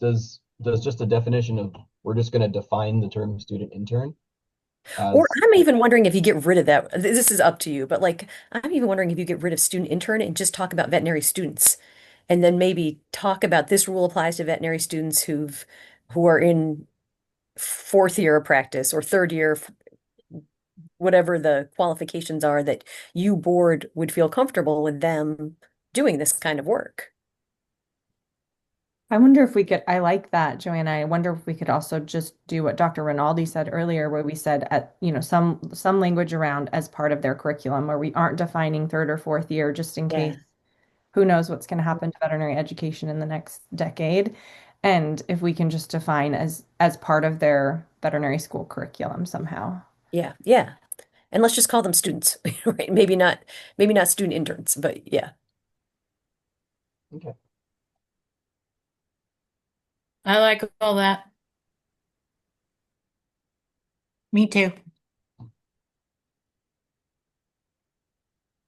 just a definition of we're just going to define the term student intern Or as I'm even wondering if you get rid of that. This is up to you, but like I'm even wondering if you get rid of student intern and just talk about veterinary students. And then maybe talk about this rule applies to veterinary students who are in fourth year of practice or third year, whatever the qualifications are that you board would feel comfortable with them doing this kind of work. I wonder if we could, I like that, Joanna. I wonder if we could also just do what Dr. Rinaldi said earlier, where we said some language around as part of their curriculum, where we aren't defining third or fourth year just in Yeah. case who knows what's going to happen to veterinary education in the next decade. And if we can just define as part of their veterinary school curriculum somehow. Yeah. Yeah. And let's just call them students, right? Maybe not student interns, but yeah. okay. I like all that. Me too.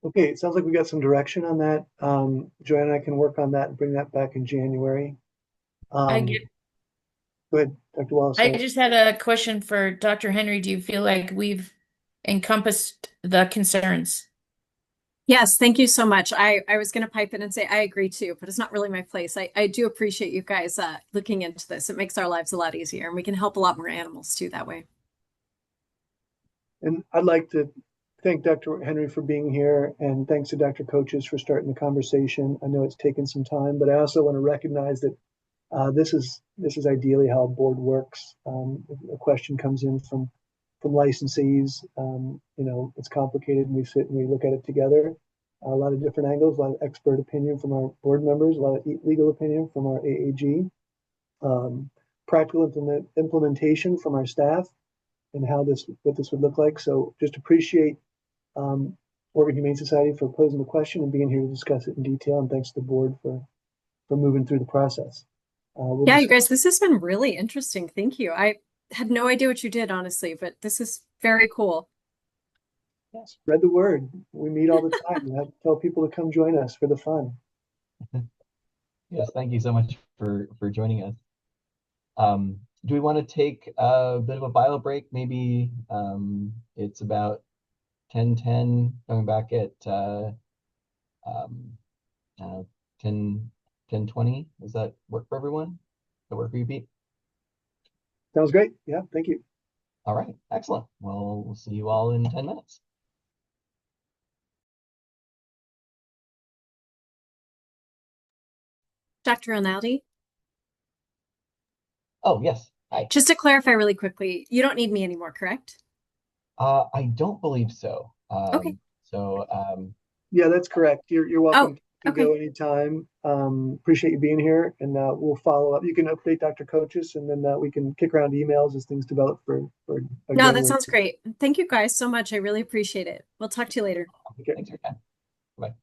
Okay, it sounds like we got some direction on that. Joanna and I can work on that and bring that back in January. I Um, get, Go ahead, Dr. Wallace. I Sorry. just had a question for Dr. Henry. Do you feel like we've encompassed the concerns? Yes, thank you so much. I was going to pipe in and say I agree too, but it's not really my place. I do appreciate you guys looking into this. It makes our lives a lot easier and we can help a lot more animals too that way. And I'd like to thank Dr. Henry for being here, and thanks to Dr. Coaches for starting the conversation. I know it's taken some time, but I also want to recognize that this is ideally how a board works. If a question comes in from licensees, it's complicated, and we sit and we look at it together. A lot of different angles, a lot of expert opinion from our board members, a lot of legal opinion from our AAG, practical implementation from our staff, and what this would look like. So just appreciate Oregon Humane Society for posing the question and being here to discuss it in detail. And thanks to the board for moving through the process. Yeah, you guys, this has been really interesting. Thank you. I had no idea what you did, honestly, but this is very cool. Spread the word. We meet all the time. And tell people to come join us for the fun. Yes, thank you so much for joining us. Do we want to take a bit of a bio break? Maybe it's about 10:10, coming back at 10:20. Does that work for everyone? Does that work for you, Pete? Sounds great. Yeah, thank you. All right, excellent. Well, we'll see you all in 10 minutes. Dr. Rinaldi? Oh, yes. Hi. Just to clarify really quickly, you don't need me anymore, correct? I don't believe so. Okay. So, Yeah, that's correct. You're welcome to okay. go anytime. Appreciate you being here, and we'll follow up. You can update Dr. Coaches, and then we can kick around emails as things develop for No, January. that sounds great. Thank you guys so much. I really appreciate it. We'll talk to you later. Okay. Thanks for your time. Bye.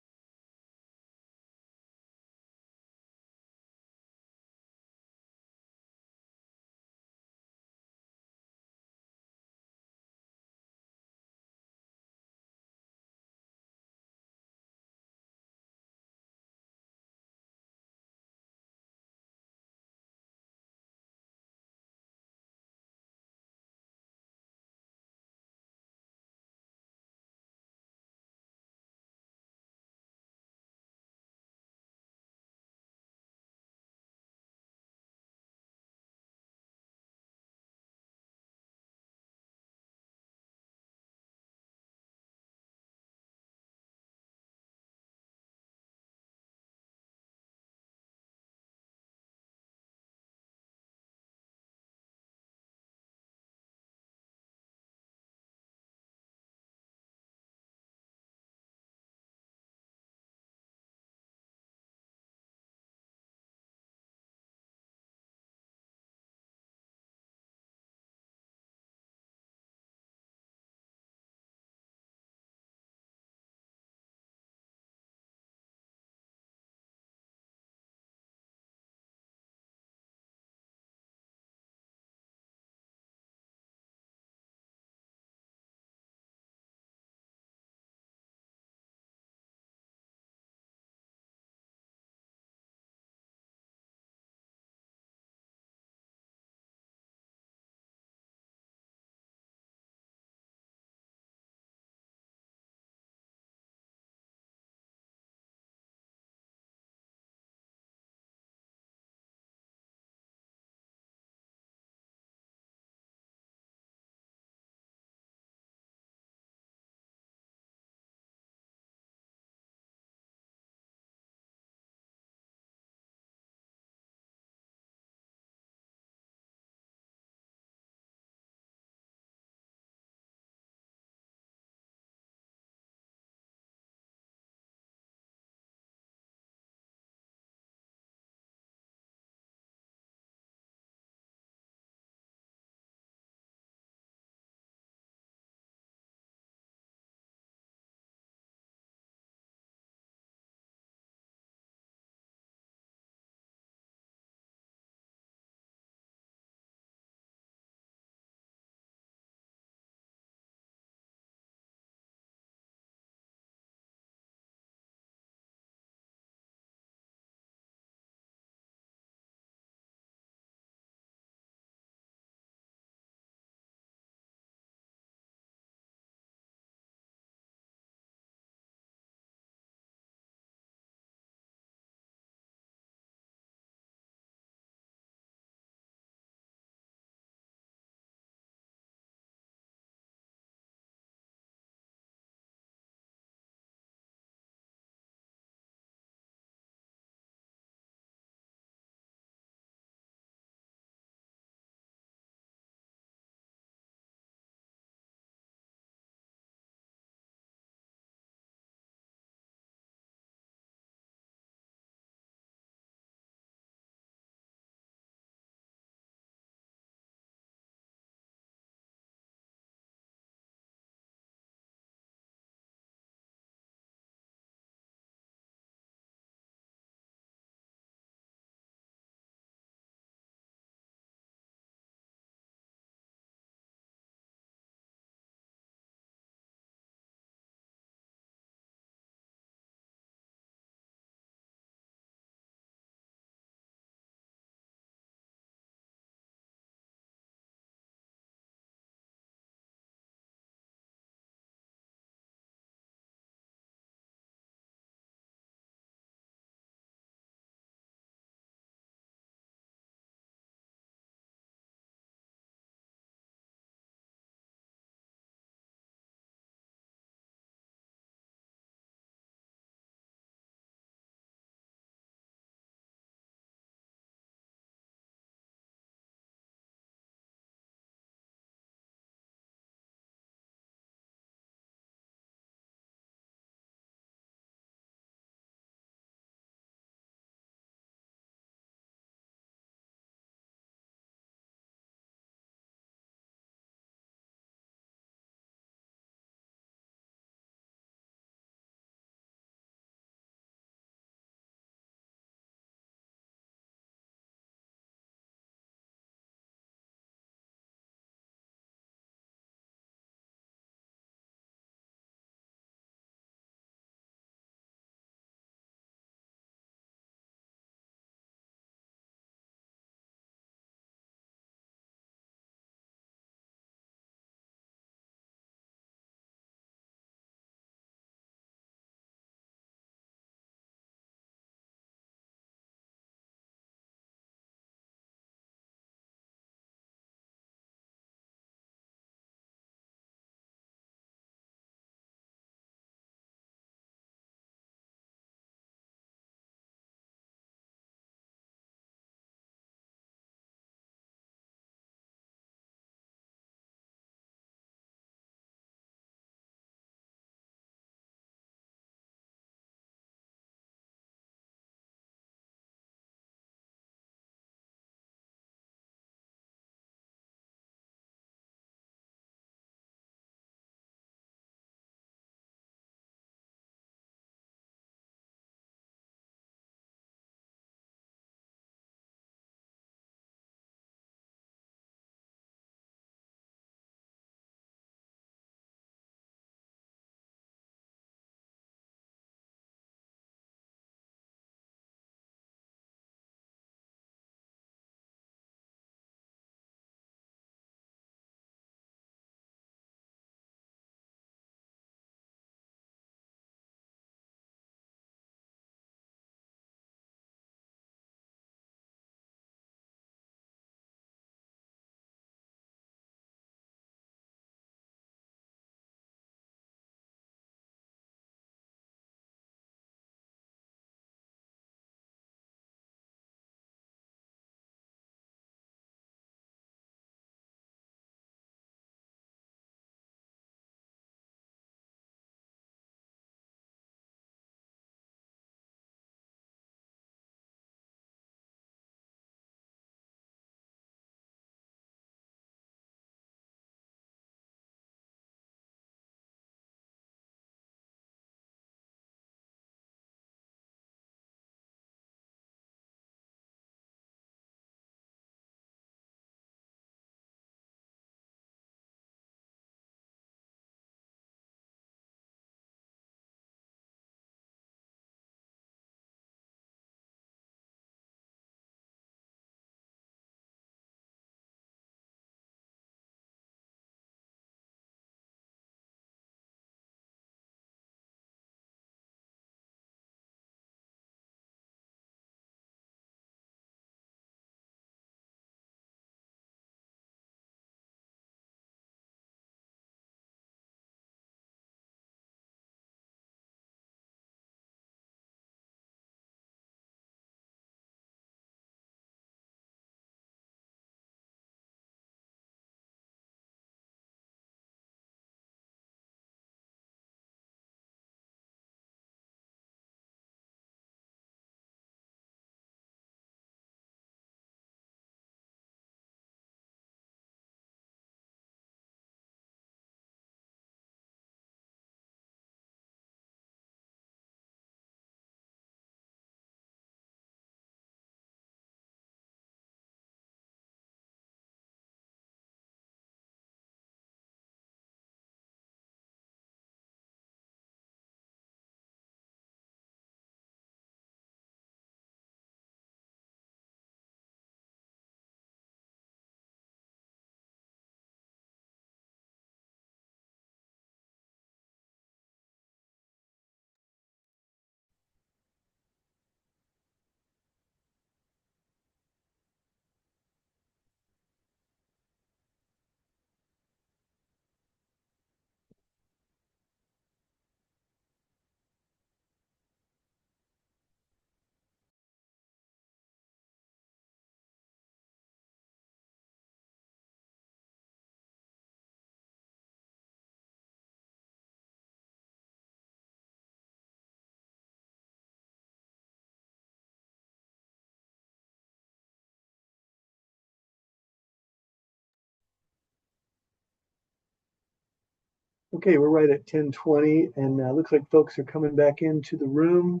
Okay, we're right at 10:20, and looks like folks are coming back into the room.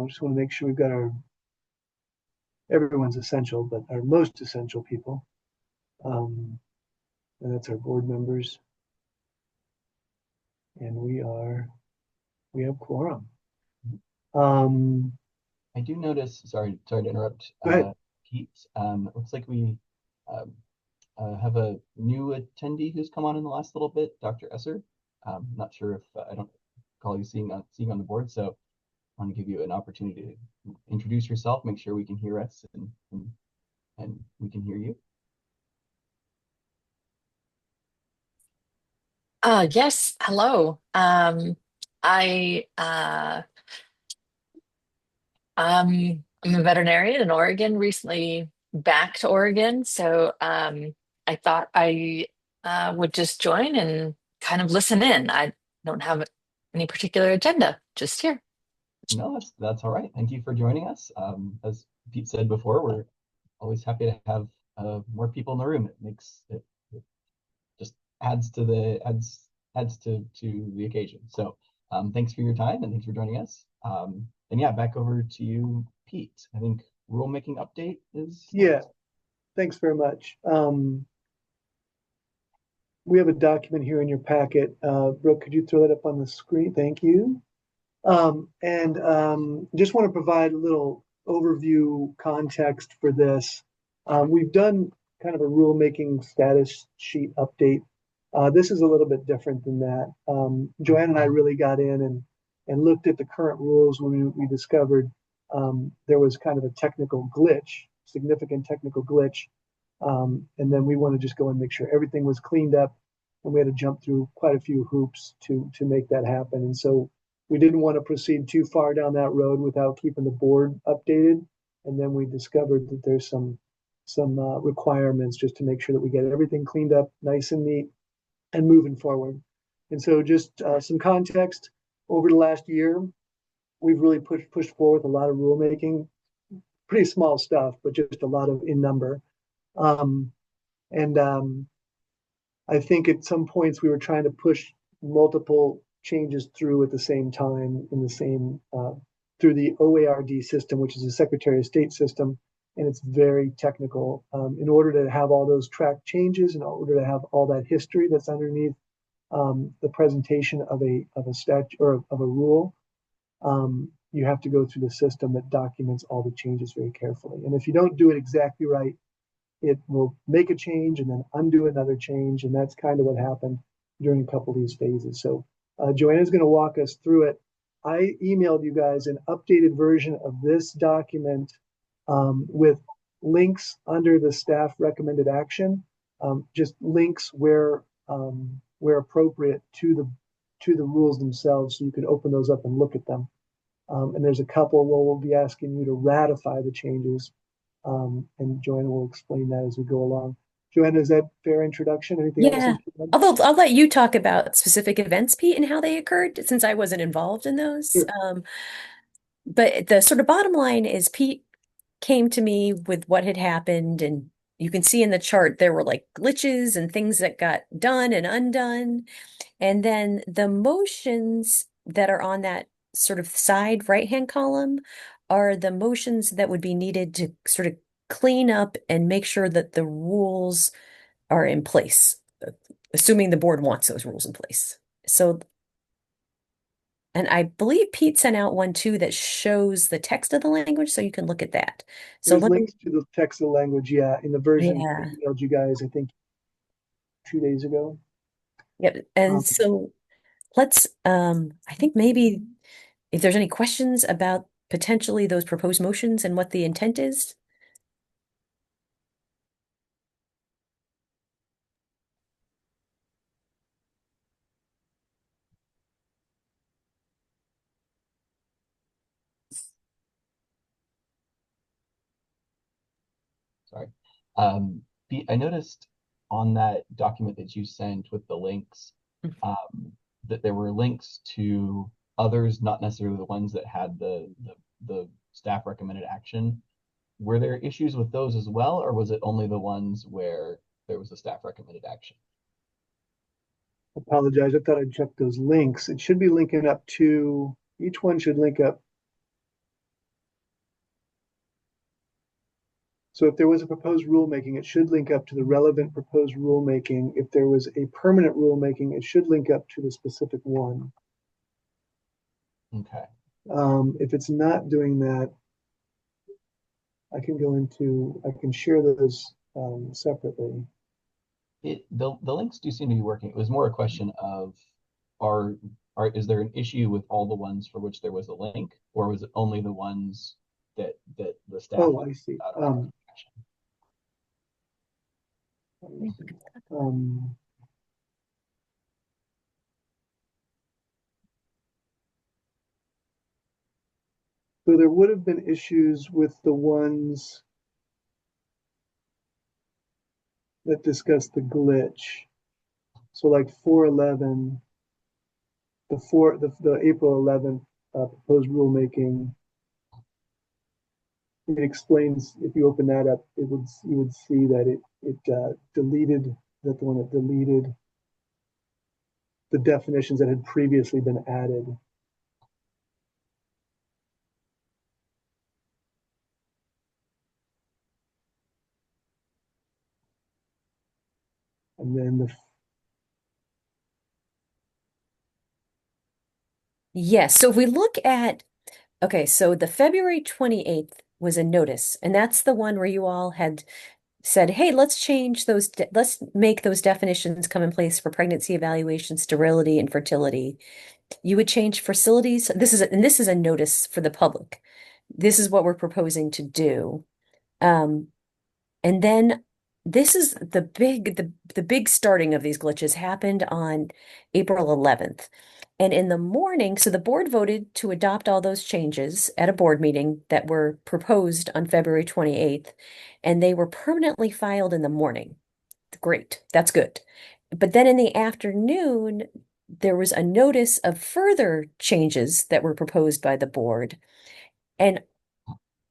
Just want to make sure we've got everyone's essential, but our most essential people. And that's our board members. And we have quorum. I do notice, sorry to interrupt, Go ahead. Pete. It looks like we have a new attendee who's come on in the last little bit, Dr. Esser. Not sure if I don't recall you seeing on the board, so I want to give you an opportunity to introduce yourself, make sure we can hear us and we can hear you. Yes, hello. I I'm a veterinarian in Oregon, recently back to Oregon, so I thought I would just join and kind of listen in. I don't have any particular agenda, just here. No, that's all right. Thank you for joining us. As Pete said before, we're always happy to have more people in the room. It makes it just adds to the occasion. So thanks for your time and thanks for joining us. And yeah, back over to you, Pete. I think rulemaking update is Yeah, thanks very much. We have a document here in your packet. Brooke, could you throw that up on the screen? Thank you. Just want to provide a little overview context for this. We've done kind of a rulemaking status sheet update. This is a little bit different than that. Joanne and I really got in and looked at the current rules when we discovered there was kind of a technical glitch, significant technical glitch. And then we want to just go and make sure everything was cleaned up, and we had to jump through quite a few hoops to make that happen. And so we didn't want to proceed too far down that road without keeping the board updated. And then we discovered that there's some requirements just to make sure that we get everything cleaned up nice and neat and moving forward. And so just some context, over the last year, we've really pushed forward a lot of rulemaking, pretty small stuff, but just a lot of in number. I think at some points we were trying to push multiple changes through at the same time in the same through the OARD system, which is the Secretary of State system, and it's very technical. In order to have all those track changes, in order to have all that history that's underneath the presentation of a statute or of a rule, you have to go through the system that documents all the changes very carefully. And if you don't do it exactly right, it will make a change and then undo another change. And that's kind of what happened during a couple of these phases. So Joanna's going to walk us through it. I emailed you guys an updated version of this document with links under the staff recommended action, just links where appropriate to the rules themselves, so you can open those up and look at them. And there's a couple where we'll be asking you to ratify the changes. And Joanna will explain that as we go along. Joanna, is that fair introduction? Anything Yeah. else? Although I'll let you talk about specific events, Pete, and how they occurred, since I wasn't involved in those. Sure. But the sort of bottom line is Pete came to me with what had happened, and you can see in the chart there were like glitches and things that got done and undone. And then the motions that are on that sort of side right-hand column are the motions that would be needed to sort of clean up and make sure that the rules are in place, assuming the board wants those rules in place. So, and I believe Pete sent out one too that shows the text of the language, so you can look at that. So There's links to the text of the language, yeah, in the version I yeah. emailed you guys, I think 2 days ago. Yep. And so let's, I think maybe if there's any questions about potentially those proposed motions and what the intent is. Sorry. Pete, I noticed on that document that you sent with the links that there were links to others, not necessarily the ones that had the staff recommended action. Were there issues with those as well, or was it only the ones where there was a staff recommended action? Apologize, I thought I'd check those links. It should be linking up to, each one should link up. So if there was a proposed rulemaking, it should link up to the relevant proposed rulemaking. If there was a permanent rulemaking, it should link up to the specific one. Okay. If it's not doing that, I can share those separately. The links do seem to be working. It was more a question of are is there an issue with all the ones for which there was a link, or was it only the ones that the staff? Oh, I see. So there would have been issues with the ones that discuss the glitch. So like 411, the April 11th proposed rulemaking, it explains, if you open that up, you would see that it deleted, that the one that deleted the definitions that had previously been added. And then Yes. So if we look at, okay, so the February 28th was a notice, and that's the one where you all had said, hey, let's change those, let's make those definitions come in place for pregnancy evaluation, sterility, and fertility. You would change facilities. And this is a notice for the public. This is what we're proposing to do. And then this is the big starting of these glitches happened on April 11th. And in the morning, so the board voted to adopt all those changes at a board meeting that were proposed on February 28th, and they were permanently filed in the morning. Great, that's good. But then in the afternoon, there was a notice of further changes that were proposed by the board. And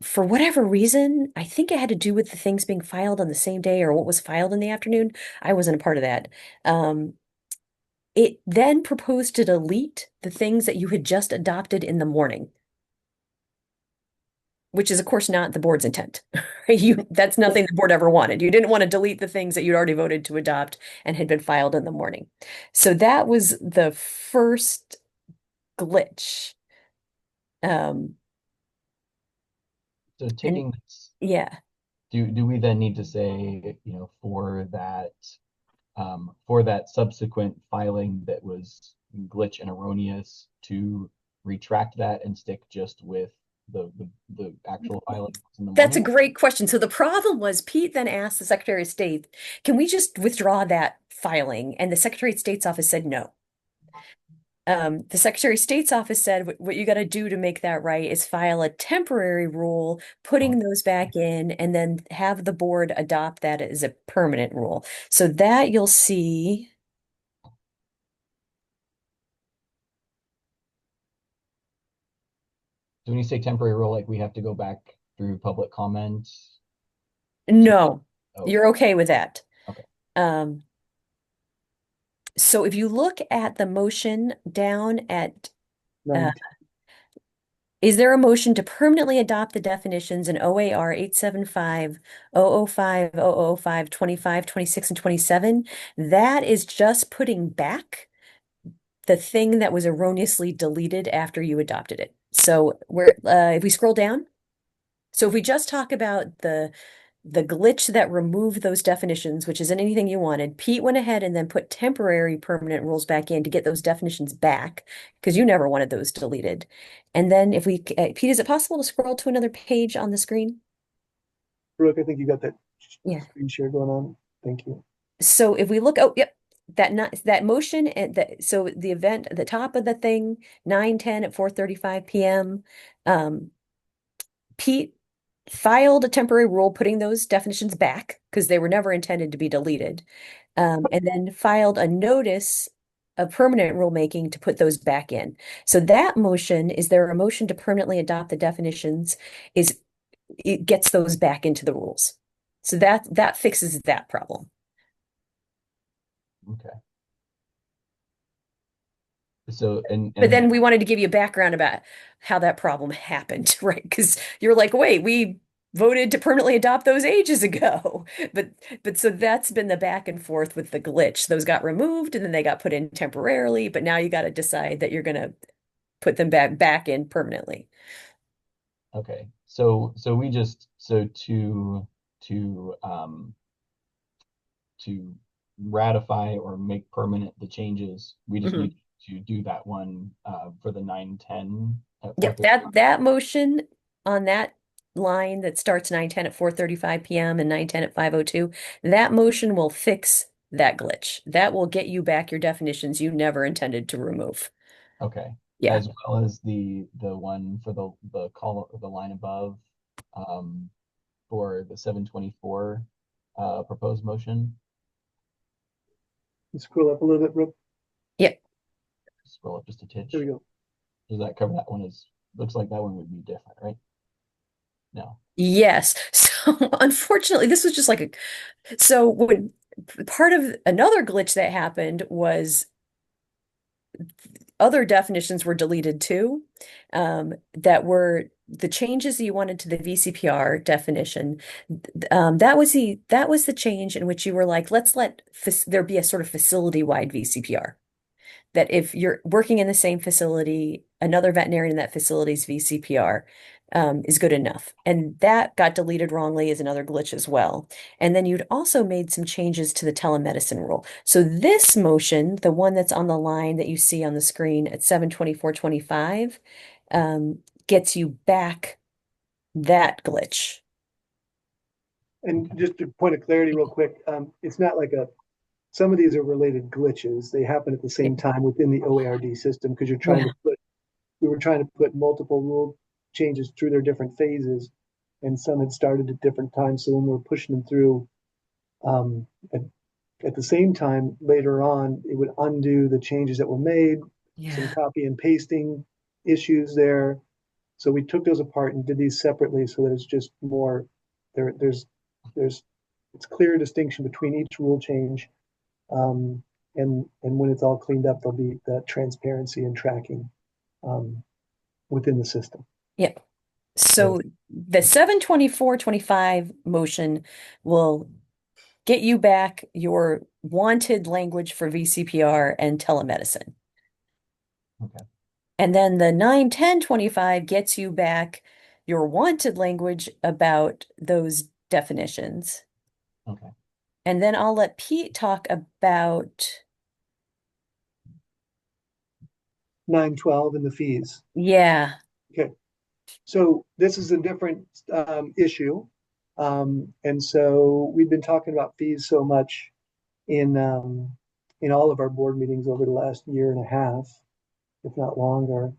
for whatever reason, I think it had to do with the things being filed on the same day or what was filed in the afternoon. I wasn't a part of that. It then proposed to delete the things that you had just adopted in the morning, which is, of course, not the board's intent. That's nothing the board ever wanted. You didn't want to delete the things that you'd already voted to adopt and had been filed in the morning. So that was the first glitch. So taking this, Yeah. do we then need to say, for that subsequent filing that was glitch and erroneous, to retract that and stick just with the actual filing in the That's a morning? great question. So the problem was Pete then asked the Secretary of State, can we just withdraw that filing? And the Secretary of State's office said no. The Secretary of State's office said what you got to do to make that right is file a temporary rule, putting those back in, and then have the board adopt that as a permanent rule. So that you'll see. So when you say temporary rule, like we have to go back through public comment? No, Oh, you're okay with that. okay. So if you look at the motion down at is there a motion to permanently adopt the definitions in OAR 875, 005, 005, 25, 26, and 27? That is just putting back the thing that was erroneously deleted after you adopted it. So if we scroll down, so if we just talk about the glitch that removed those definitions, which isn't anything you wanted, Pete went ahead and then put temporary permanent rules back in to get those definitions back because you never wanted those deleted. And then if we, Pete, is it possible to scroll to another page on the screen? Brooke, I think you got that Yeah. screen share going on. Thank you. So if we look, oh, yep, that motion and so the event at the top of the thing, 9:10 at 4:35 p.m. Pete filed a temporary rule putting those definitions back because they were never intended to be deleted, and then filed a notice of permanent rulemaking to put those back in. So that motion, is there a motion to permanently adopt the definitions, is it gets those back into the rules. So that fixes that problem. Okay. So, But then we wanted to give you a background about how that problem happened, right? Because you're like, wait, we voted to permanently adopt those ages ago. But so that's been the back and forth with the glitch. Those got removed and then they got put in temporarily, but now you got to decide that you're going to put them back in permanently. okay. So we just to to ratify or make permanent the changes, we just Mhm. need to do that one for the 9:10 at Yep, 4:30. that motion on that line that starts 9:10 at 4:35 p.m. and 9:10 at 5:02, that motion will fix that glitch. That will get you back your definitions you never intended to remove. Okay. Yeah. As well as the one for the call the line above um for the 724 proposed motion. Scroll up a little bit, Brooke. Yep. Scroll up just a titch. There we go. Does that cover that one? Looks like that one would be different, right? No. Yes. So unfortunately, this was just like so when part of another glitch that happened was other definitions were deleted too, that were the changes that you wanted to the VCPR definition. That was the change in which you were like, let's let there be a sort of facility-wide VCPR. That if you're working in the same facility, another veterinarian in that facility's VCPR is good enough. And that got deleted wrongly as another glitch as well. And then you'd also made some changes to the telemedicine rule. So this motion, the one that's on the line that you see on the screen at 72425, gets you back that glitch. And just a point of clarity real quick, it's not like some of these are related glitches. They happen at the same time within the OARD system because we were trying to put multiple rule changes through their different phases, and some had started at different times. So when we're pushing them through um, at, at the same time later on, it would undo the changes that were made, some copy and pasting issues there. So we took those apart and did these separately so that it's just more there's it's clear distinction between each rule change. And when it's all cleaned up, there'll be that transparency and tracking within the system. Yep. So the 72425 motion will get you back your wanted language for VCPR and telemedicine. Okay. And then the 91025 gets you back your wanted language about those definitions. Okay. And then I'll let Pete talk about 912 and the fees. Yeah. Okay. So this is a different issue. And so we've been talking about fees so much in all of our board meetings over the last year and a half, if not longer.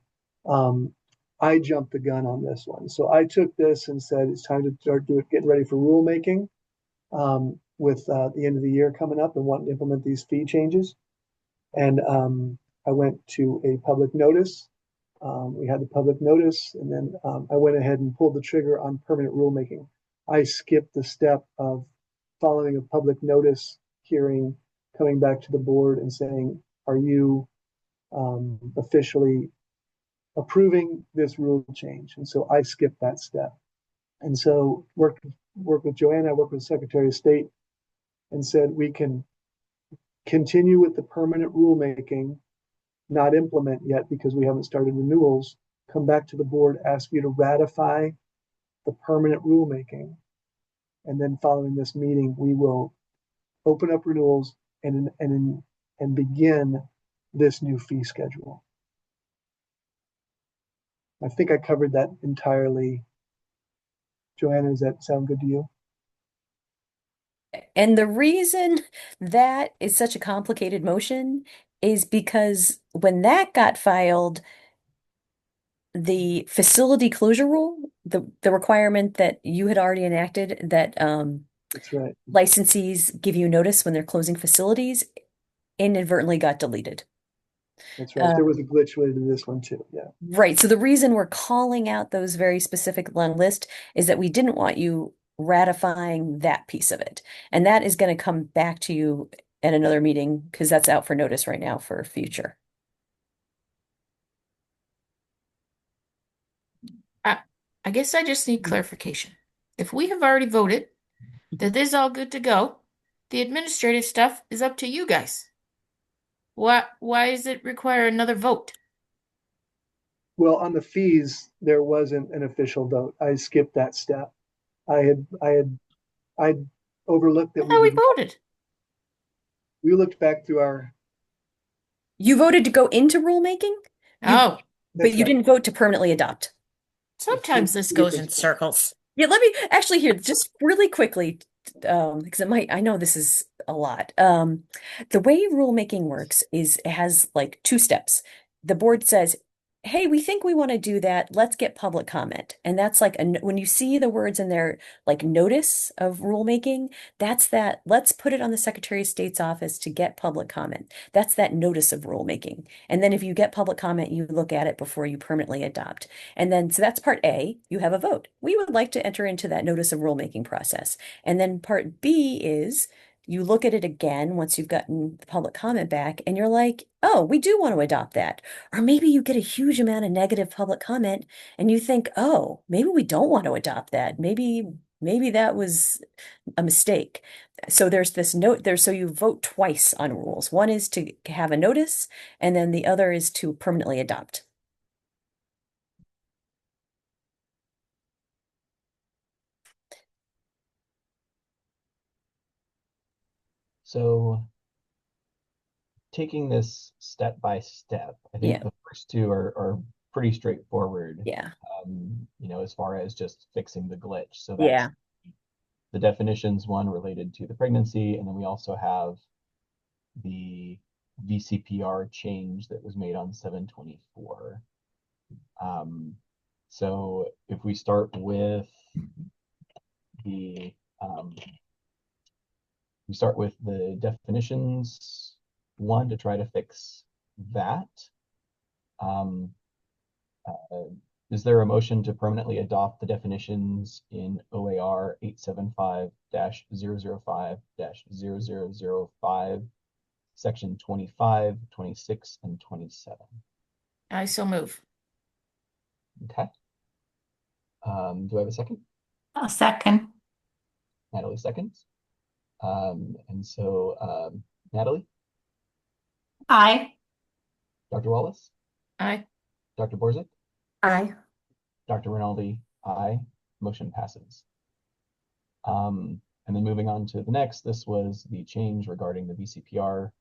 I jumped the gun on this one. So I took this and said it's time to start getting ready for rulemaking with the end of the year coming up and wanting to implement these fee changes. And I went to a public notice. We had the public notice, and then I went ahead and pulled the trigger on permanent rulemaking. I skipped the step of following a public notice hearing, coming back to the board and saying, are you officially approving this rule change? And so I skipped that step. And so worked with Joanna, worked with the Secretary of State, and said we can continue with the permanent rulemaking, not implement yet because we haven't started renewals, come back to the board, ask you to ratify the permanent rulemaking. And then following this meeting, we will open up renewals and begin this new fee schedule. I think I covered that entirely. Joanna, does that sound good to you? And the reason that is such a complicated motion is because when that got filed, the facility closure rule, the requirement that you had already enacted that That's right. licensees give you notice when they're closing facilities, inadvertently got deleted. That's right. There was a glitch related to this one too. Yeah. Right. So the reason we're calling out those very specific long list is that we didn't want you ratifying that piece of it. And that is going to come back to you at another meeting because that's out for notice right now for future. I guess I just need clarification. If we have already voted that this is all good to go, the administrative stuff is up to you guys. Why does it require another vote? Well, on the fees, there wasn't an official vote. I skipped that step. I overlooked I that we thought we didn't. voted. We looked back through our. You voted to go into rulemaking? Oh, But you That's right. didn't vote to permanently adopt. sometimes this goes in circles. Yeah, let me actually here just really quickly, because I know this is a lot. The way rulemaking works is it has like two steps. The board says, "Hey, we think we want to do that. Let's get public comment." And that's like when you see the words in there, like notice of rulemaking, that's that. Let's put it on the Secretary of State's office to get public comment. That's that notice of rulemaking. And then if you get public comment, you look at it before you permanently adopt. And then, so that's part A, you have a vote. We would like to enter into that notice of rulemaking process. And then part B is you look at it again once you've gotten the public comment back and you're like, oh, we do want to adopt that. Or maybe you get a huge amount of negative public comment and you think, oh, maybe we don't want to adopt that. Maybe that was a mistake. So there's this note there. So you vote twice on rules. One is to have a notice, and then the other is to permanently adopt. So taking this step by step, I think Yeah. the first two are pretty straightforward. Yeah. As far as just fixing the glitch. So that's Yeah. the definitions one related to the pregnancy, and then we also have the VCPR change that was made on 7/24. So if we start with the definitions one to try to fix that. Is there a motion to permanently adopt the definitions in OAR 875-005-0005, section 25, 26, and 27? I so move. Okay. Do I have a second? A second. Natalie seconds. Natalie? Aye. Dr. Wallace? Aye. Dr. Borzik? Aye. Dr. Rinaldi? Aye. Motion passes. And then moving on to the next, this was the change regarding the VCPR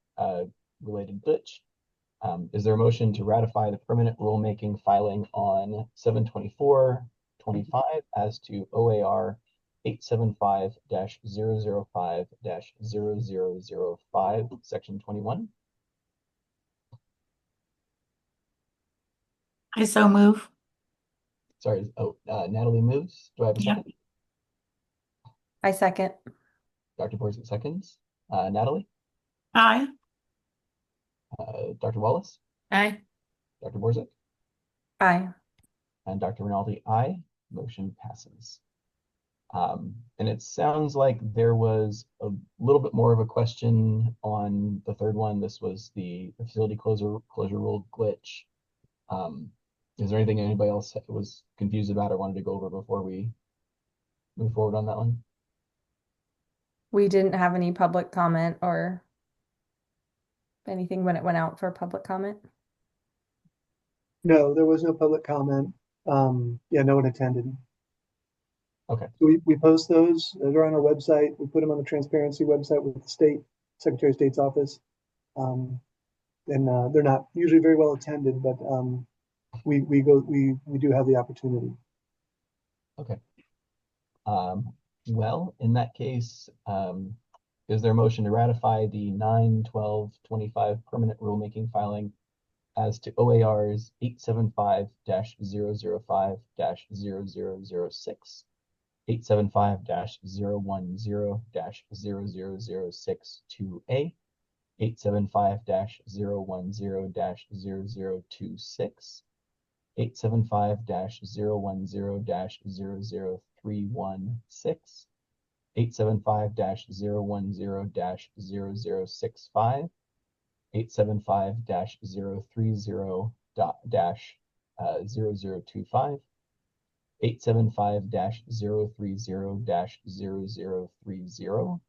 related glitch. Is there a motion to ratify the permanent rulemaking filing on 7/24/25 as to OAR 875-005-0005, section 21? I so move. Sorry, Natalie moves. Do I have a second? I second. Dr. Borzik seconds. Natalie? Aye. Dr. Wallace? Aye. Dr. Borzik? Aye. And Dr. Rinaldi, aye. Motion passes. And it sounds like there was a little bit more of a question on the third one. This was the facility closure rule glitch. Is there anything anybody else was confused about or wanted to go over before we move forward on that one? We didn't have any public comment or anything when it went out for public comment. No, there was no public comment. Yeah, no one attended. Okay. So we post those. They're on our website. We put them on the transparency website with the state Secretary of State's office. And they're not usually very well attended, but we do have the opportunity. Okay. Well, in that case, is there a motion to ratify the 9/12/25 permanent rulemaking filing as to OARs 875-005-0006, 875-010-0006-2A, 875-010-0026, 875-010-0031, 875-010-0065, 875-030-0025, 875-030-0030,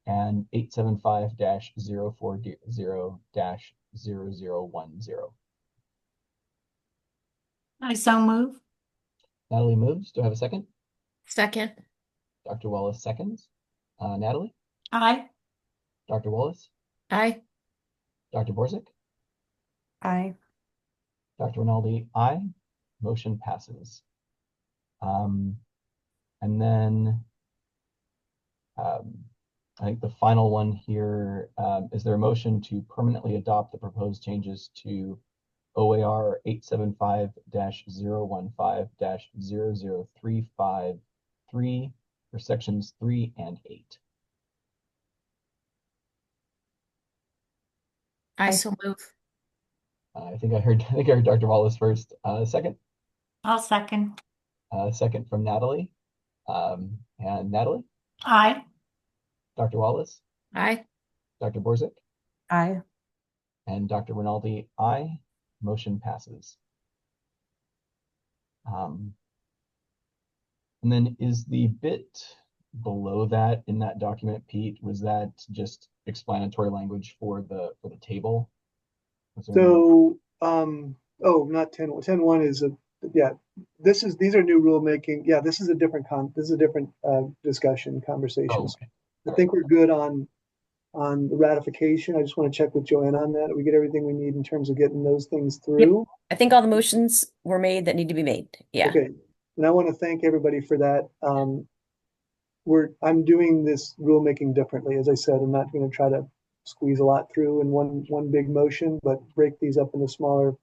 and 875-040-0010. I so move. Natalie moves. Do I have a second? Second. Dr. Wallace seconds. Natalie? Aye. Dr. Wallace? Aye. Dr. Borzik? Aye. Dr. Rinaldi? Aye. Motion passes. And then I think the final one here, is there a motion to permanently adopt the proposed changes to OAR 875-015-00353 for sections 3 and 8? I so move. I think I heard Dr. Wallace first. Second? I'll second. Second from Natalie. And Natalie? Aye. Dr. Wallace? Aye. Dr. Borzik? Aye. And Dr. Rinaldi? Aye. Motion passes. And then is the bit below that in that document, Pete, was that just explanatory language for the table? So, not 10, 10.1 is yeah, these are new rulemaking. Yeah, this is a different discussion, conversations. Oh, okay. I think we're good on the ratification. I just want to check with Joanna on that. We get everything we need in terms of getting those things through. I think all the motions were made that need to be made. Yeah. Okay. And I want to thank everybody for that. I'm doing this rulemaking differently. As I said, I'm not going to try to squeeze a lot through in one big motion, but break these up into smaller,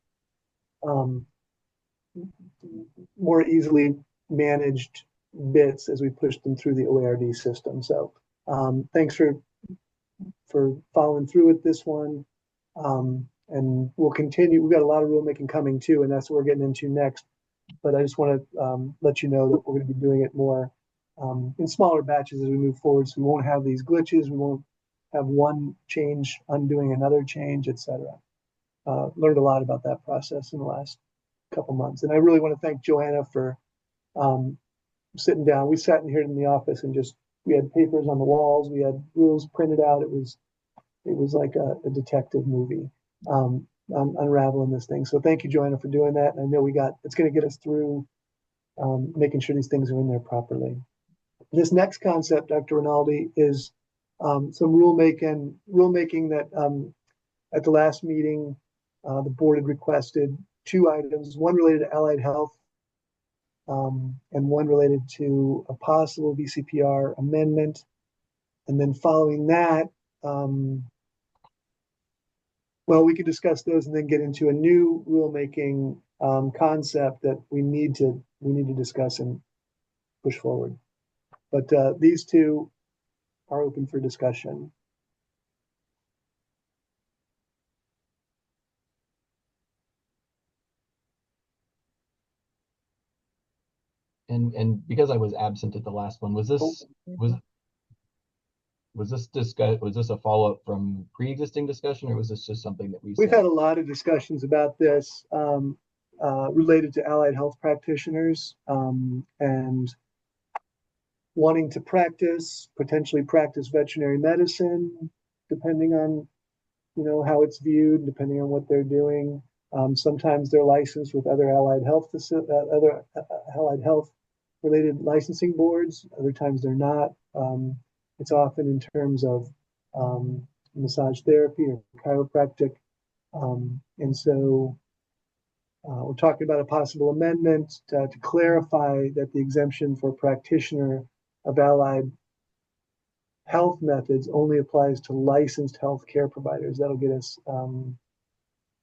more easily managed bits as we push them through the OARD system. So thanks for following through with this one. And we'll continue. We've got a lot of rulemaking coming too, and that's what we're getting into next. But I just want to let you know that we're going to be doing it more in smaller batches as we move forward. So we won't have these glitches. We won't have one change undoing another change, etc. Learned a lot about that process in the last couple months. And I really want to thank Joanna for sitting down. We sat in here in the office and we had papers on the walls. We had rules printed out. It was like a detective movie unraveling this thing. So thank you, Joanna, for doing that. And I know it's going to get us through making sure these things are in there properly. This next concept, Dr. Rinaldi, is some rulemaking that at the last meeting, the board had requested 2 items, one related to allied health and one related to a possible VCPR amendment. And then following that, we could discuss those and then get into a new rulemaking concept that we need to discuss and push forward. But these 2 are open for discussion. And because I was absent at the last one, was this a follow-up from pre-existing discussion, or was this just something that we've had a lot of discussions about this related to allied health practitioners and wanting to potentially practice veterinary medicine, depending on how it's viewed, depending on what they're doing. Sometimes they're licensed with other allied health related licensing boards. Other times they're not. It's often in terms of massage therapy or chiropractic. And so we're talking about a possible amendment to clarify that the exemption for practitioner of allied health methods only applies to licensed healthcare providers. That'll get us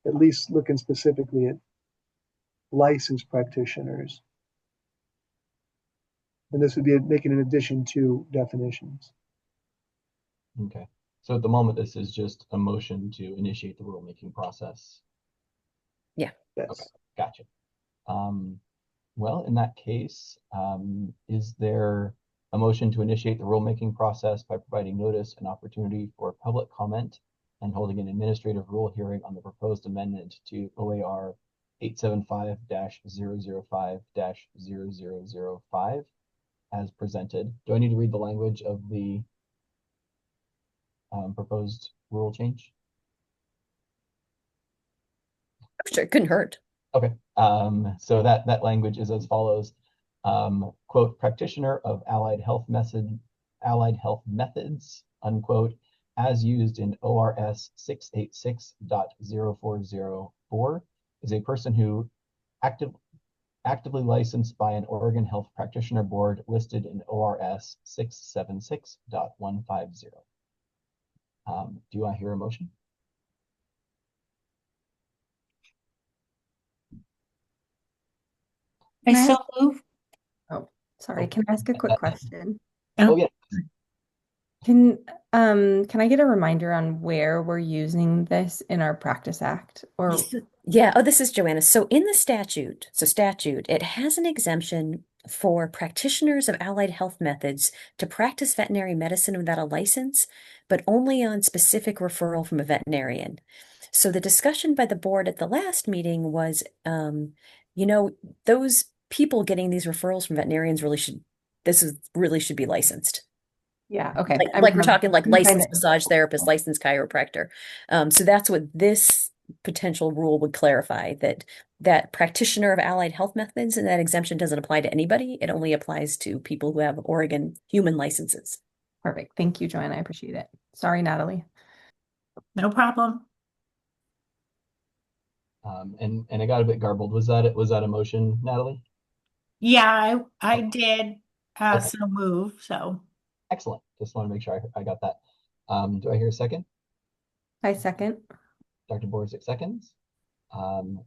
at least looking specifically at licensed practitioners. And this would be making an addition to definitions. Okay. So at the moment, this is just a motion to initiate the rulemaking process. Yeah. Yes. Okay. Gotcha. Well, in that case, is there a motion to initiate the rulemaking process by providing notice and opportunity for public comment and holding an administrative rule hearing on the proposed amendment to OAR 875-005-0005 as presented. Do I need to read the language of the proposed rule change? Sure, it couldn't hurt. Okay, so that language is as follows. Quote, practitioner of allied health methods, unquote, as used in ORS 686.0404 is a person who actively licensed by an Oregon Health Practitioner Board listed in ORS 676.150. Do I hear a motion? I so move. Oh, sorry. Can I ask a quick question? Oh, yeah. Can I get a reminder on where we're using this in our practice act? Or Yeah, oh, this is Joanna. So in the statute, it has an exemption for practitioners of allied health methods to practice veterinary medicine without a license, but only on specific referral from a veterinarian. So the discussion by the board at the last meeting was, those people getting these referrals from veterinarians really should be licensed. yeah, okay. Like we're talking like licensed to- massage therapist, licensed chiropractor. So that's what this potential rule would clarify, that practitioner of allied health methods, and that exemption doesn't apply to anybody. It only applies to people who have Oregon human licenses. Perfect. Thank you, Joanna. I appreciate it. Sorry, Natalie. No problem. And I got a bit garbled. Was that a motion, Natalie? Yeah, I did Okay. so move. So Excellent. Just want to make sure I got that. Do I hear a second? I second. Dr. Borzek seconds.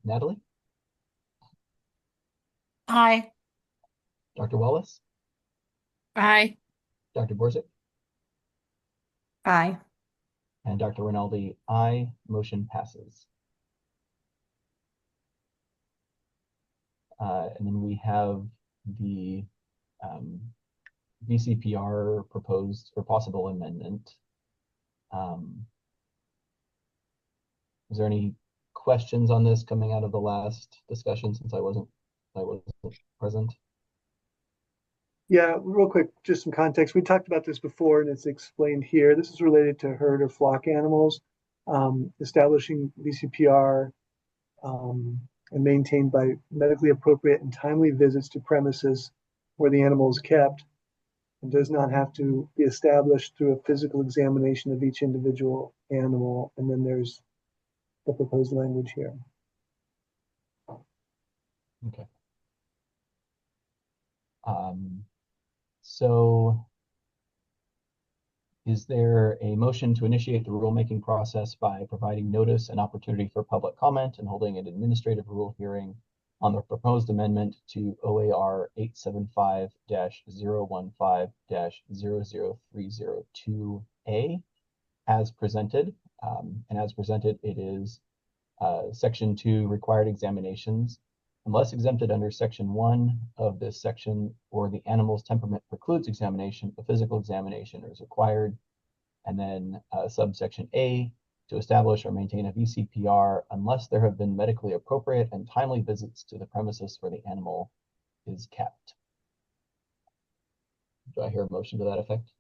Natalie? aye. Dr. Wallace? Aye. Dr. Borzek? Aye. And Dr. Rinaldi, aye. Motion passes. And then we have the VCPR proposed or possible amendment. Is there any questions on this coming out of the last discussion since I wasn't present? Yeah, real quick, just some context. We talked about this before and it's explained here. This is related to herd or flock animals, establishing VCPR and maintained by medically appropriate and timely visits to premises where the animal is kept, and does not have to be established through a physical examination of each individual animal. And then there's the proposed language here. Okay. So is there a motion to initiate the rulemaking process by providing notice and opportunity for public comment and holding an administrative rule hearing on the proposed amendment to OAR 875-015-00302A as presented? And as presented, it is Section 2, required examinations. Unless exempted under Section 1 of this section, or the animal's temperament precludes examination, a physical examination is required. And then subsection A, to establish or maintain a VCPR unless there have been medically appropriate and timely visits to the premises where the animal is kept. Do I hear a motion to that effect?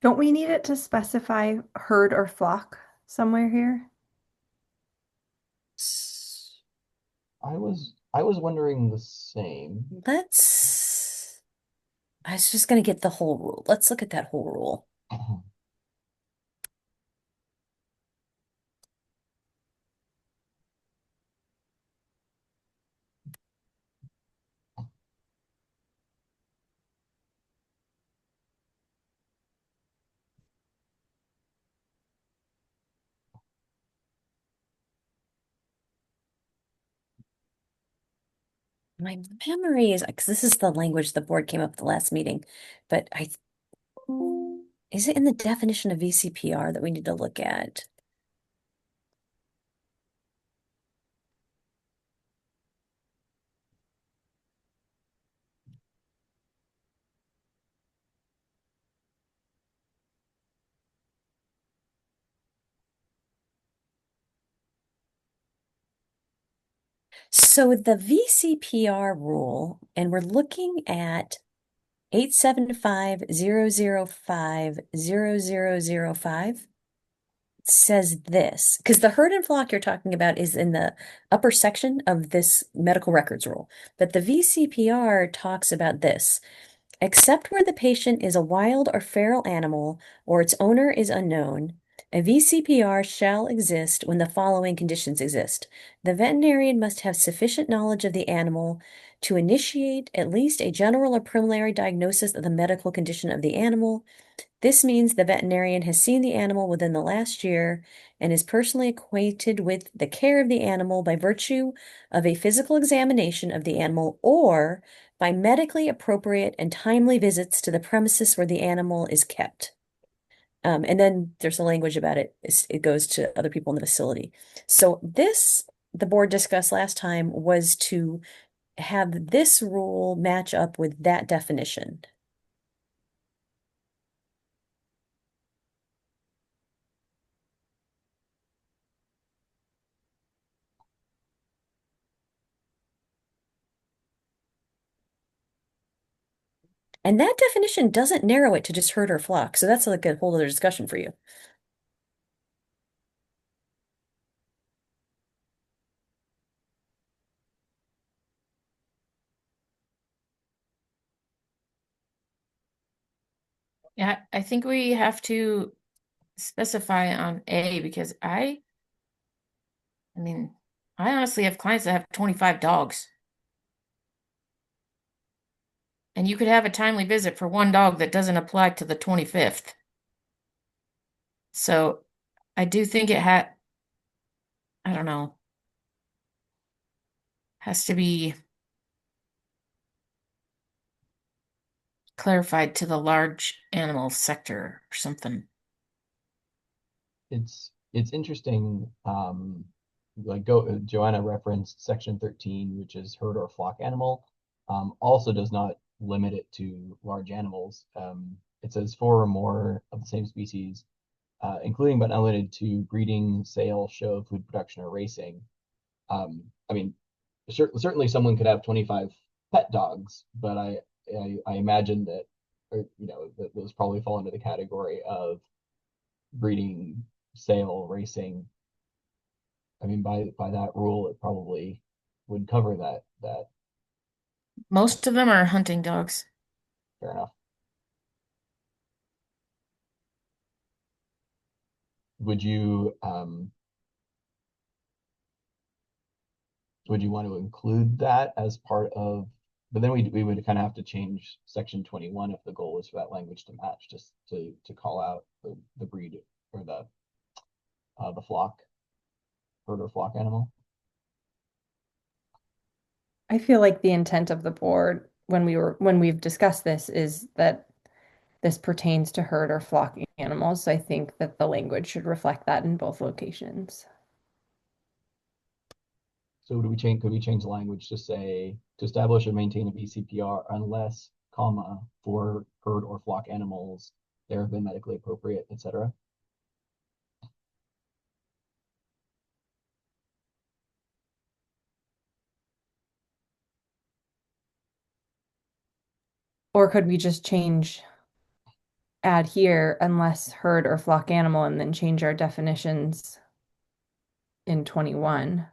Don't we need it to specify herd or flock somewhere here? I was wondering the same. I was just going to get the whole rule. Let's look at that whole rule. My memory is, because this is the language the board came up with the last meeting, but is it in the definition of VCPR that we need to look at? So the VCPR rule, and we're looking at 875.005.0005 says this, because the herd and flock you're talking about is in the upper section of this medical records rule. But the VCPR talks about this. Except where the patient is a wild or feral animal or its owner is unknown, a VCPR shall exist when the following conditions exist. The veterinarian must have sufficient knowledge of the animal to initiate at least a general or preliminary diagnosis of the medical condition of the animal. This means the veterinarian has seen the animal within the last year and is personally acquainted with the care of the animal by virtue of a physical examination of the animal or by medically appropriate and timely visits to the premises where the animal is kept. And then there's a language about it. It goes to other people in the facility. So this, the board discussed last time, was to have this rule match up with that definition. And that definition doesn't narrow it to just herd or flock. So that's like a whole other discussion for you. Yeah, I think we have to specify on A because I mean, I honestly have clients that have 25 dogs. And you could have a timely visit for one dog that doesn't apply to the 25th. So I do think it I don't know, has to be clarified to the large animal sector or something. It's interesting. Joanna referenced section 13, which is herd or flock animal. Also does not limit it to large animals. It says 4 or more of the same species, including but not limited to breeding, sale, show, food production, or racing. I mean, certainly someone could have 25 pet dogs, but I imagine that, or, that those probably fall into the category of breeding, sale, racing. I mean, by that rule, it probably would cover that. Most of them are hunting dogs. Fair enough. Would you want to include that as part of? But then we would kind of have to change section 21 if the goal is for that language to match, just to call out the breed or the flock, herd or flock animal. I feel like the intent of the board when we've discussed this is that this pertains to herd or flock animals. So I think that the language should reflect that in both locations. So could we change the language to say to establish or maintain a VCPR unless, comma, for herd or flock animals there have been medically appropriate, etc. Or could we just add here unless herd or flock animal and then change our definitions in 21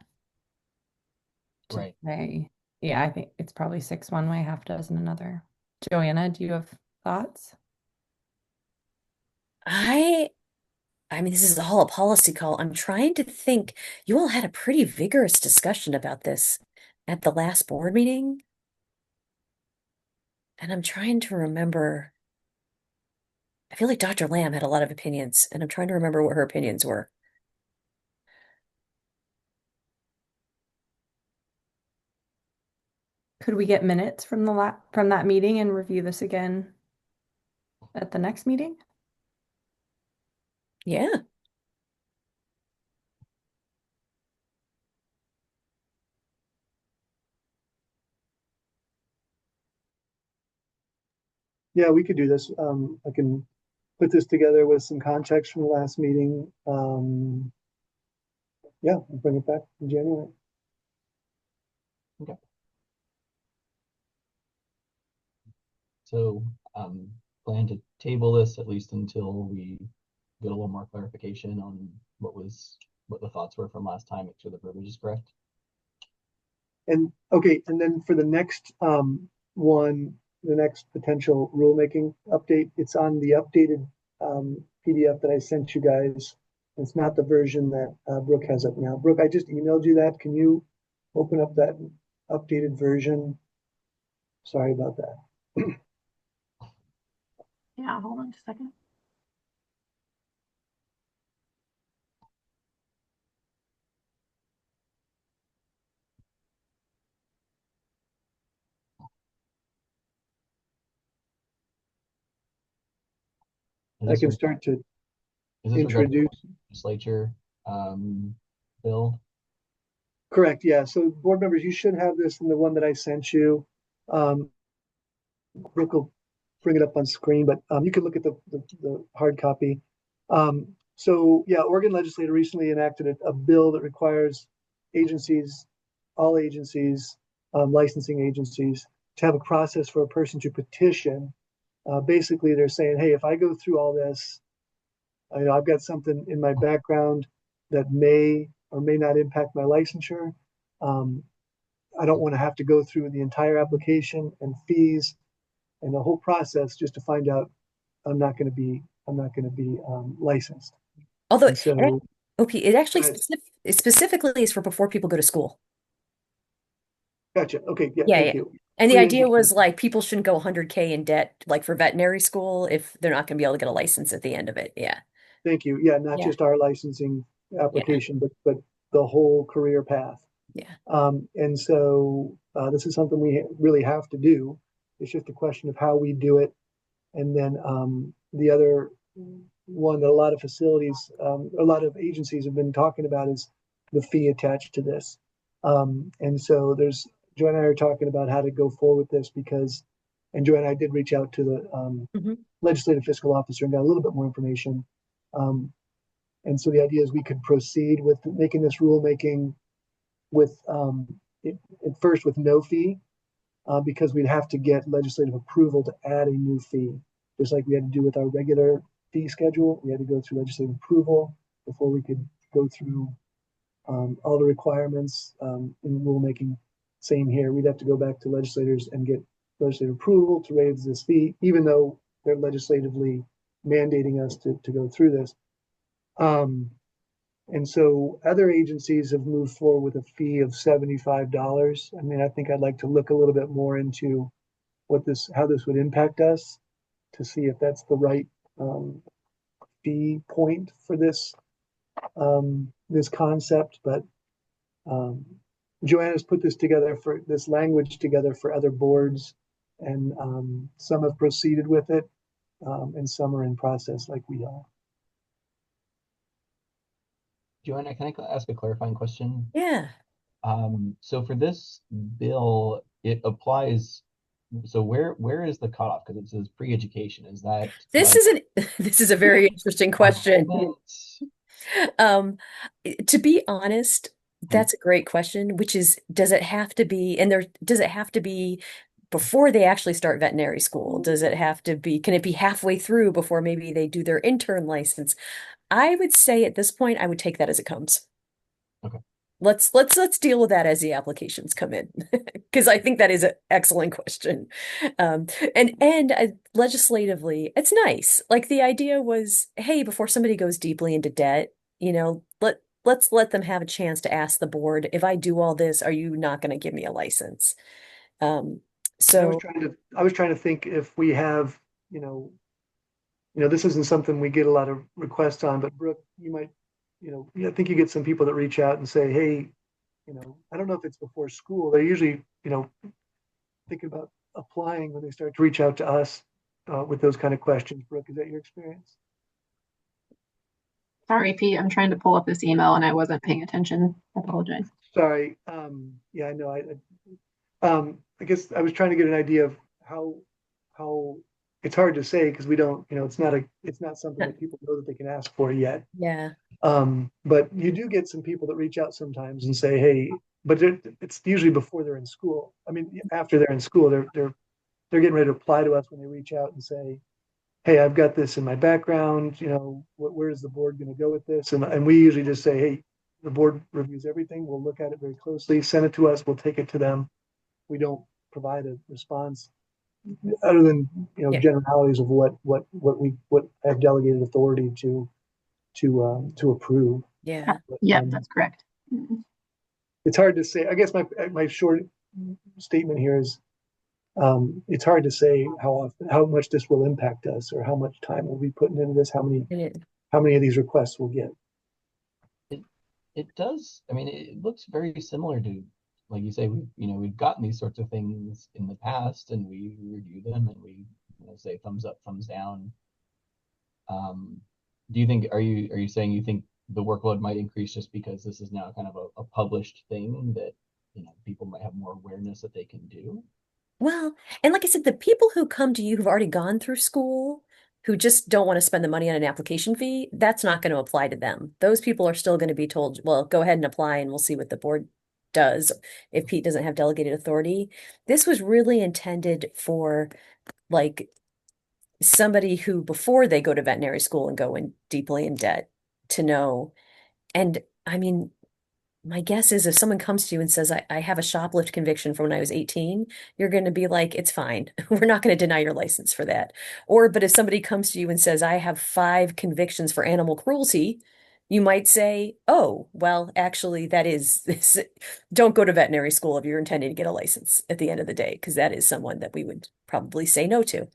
to Right. say, yeah, I think it's probably 6 one way, half dozen another. Joanna, do you have thoughts? I mean, this is all a policy call. I'm trying to think. You all had a pretty vigorous discussion about this at the last board meeting. And I'm trying to remember. I feel like Dr. Lamb had a lot of opinions, and I'm trying to remember what her opinions were. Could we get minutes from from that meeting and review this again at the next meeting? Yeah. Yeah, we could do this. I can put this together with some context from the last meeting. Yeah, we'll bring it back in January. Okay. So plan to table this at least until we get a little more clarification on what the thoughts were from last time, make sure the verbiage is correct. And okay, and then for the next one, the next potential rulemaking update, it's on the updated PDF that I sent you guys. It's not the version that Brooke has up now. Brooke, I just emailed you that. Can you open up that updated version? Sorry about that. Yeah, hold on just a second. I can start to introduce. Legislature bill? Correct, yeah. So board members, you should have this in the one that I sent you. Brooke will bring it up on screen, but you can look at the hard copy. So yeah, Oregon legislature recently enacted a bill that requires agencies, all agencies, licensing agencies, to have a process for a person to petition. Basically, they're saying, hey, if I go through all this, I've got something in my background that may or may not impact my licensure. I don't want to have to go through the entire application and fees and the whole process just to find out I'm not going to be licensed. Although, And so, OP, it actually specifically is for before people go to school. Gotcha. Okay. Yeah. Yeah, Thank yeah. you. And the idea was like people shouldn't go 100K in debt, like for veterinary school, if they're not going to be able to get a license at the end of it. Yeah. Thank you. Yeah. Not Yeah. just our licensing application, Yeah. but the whole career path. Yeah. And so this is something we really have to do. It's just a question of how we do it. And then the other one that a lot of facilities, a lot of agencies have been talking about is the fee attached to this. And so Joanne and I are talking about how to go forward with this because, and Joanne and I did reach out to the legislative fiscal officer and got a little bit more information. And so the idea is we could proceed with making this rulemaking with at first with no fee, because we'd have to get legislative approval to add a new fee, just like we had to do with our regular fee schedule. We had to go through legislative approval before we could go through all the requirements in rulemaking. Same here. We'd have to go back to legislators and get legislative approval to raise this fee, even though they're legislatively mandating us to go through this. And so other agencies have moved forward with a fee of $75. I mean, I think I'd like to look a little bit more into how this would impact us to see if that's the right fee point for this concept. But Joanna's put this language together for other boards, and some have proceeded with it, and some are in process like we are. Joanna, can I ask a clarifying question? Yeah. So for this bill, it applies. So where is the cutoff? Because it says pre-education. Is that This is a very interesting question. To be honest, that's a great question, which is, does it have to be before they actually start veterinary school? Does it have to be, can it be halfway through before maybe they do their intern license? I would say at this point, I would take that as it comes. Okay. Let's deal with that as the applications come in, because I think that is an excellent question. And legislatively, it's nice. Like the idea was, hey, before somebody goes deeply into debt, let's let them have a chance to ask the board, if I do all this, are you not going to give me a license? So I was trying to think if we have, this isn't something we get a lot of requests on, but Brooke, you might, I think you get some people that reach out and say, hey, I don't know if it's before school. They're usually, thinking about applying when they start to reach out to us with those kind of questions. Brooke, is that your experience? Sorry, Pete, I'm trying to pull up this email and I wasn't paying attention. I apologize. Sorry. Yeah, I know. I guess I was trying to get an idea of how it's hard to say because we don't, it's not something that people know that they can ask for yet. Yeah. But you do get some people that reach out sometimes and say, hey, but it's usually before they're in school. I mean, after they're in school, they're getting ready to apply to us when they reach out and say, "Hey, I've got this in my background. Where is the board going to go with this?" And we usually just say, "Hey, the board reviews everything. We'll look at it very closely. Send it to us. We'll take it to them." We don't provide a response other than Yeah. generalities of what have delegated authority to approve. Yeah. Yeah, that's correct. It's hard to say. I guess my short statement here is it's hard to say how much this will impact us or how much time we'll be putting into this, how many of these requests we'll get. It does. I mean, it looks very similar to, like you say, we've gotten these sorts of things in the past, and we review them, and we say thumbs up, thumbs down. Do you think are you saying you think the workload might increase just because this is now kind of a published thing that people might have more awareness that they can do? Well, and like I said, the people who come to you who've already gone through school, who just don't want to spend the money on an application fee, that's not going to apply to them. Those people are still going to be told, well, go ahead and apply and we'll see what the board does if Pete doesn't have delegated authority. This was really intended for like somebody who, before they go to veterinary school and go in deeply in debt, to know. And I mean, my guess is if someone comes to you and says, I have a shoplift conviction from when I was 18, you're going to be like, it's fine. We're not going to deny your license for that. But if somebody comes to you and says, I have 5 convictions for animal cruelty, you might say, oh, well, actually, that is this. Don't go to veterinary school if you're intending to get a license at the end of the day, because that is someone that we would probably say no to.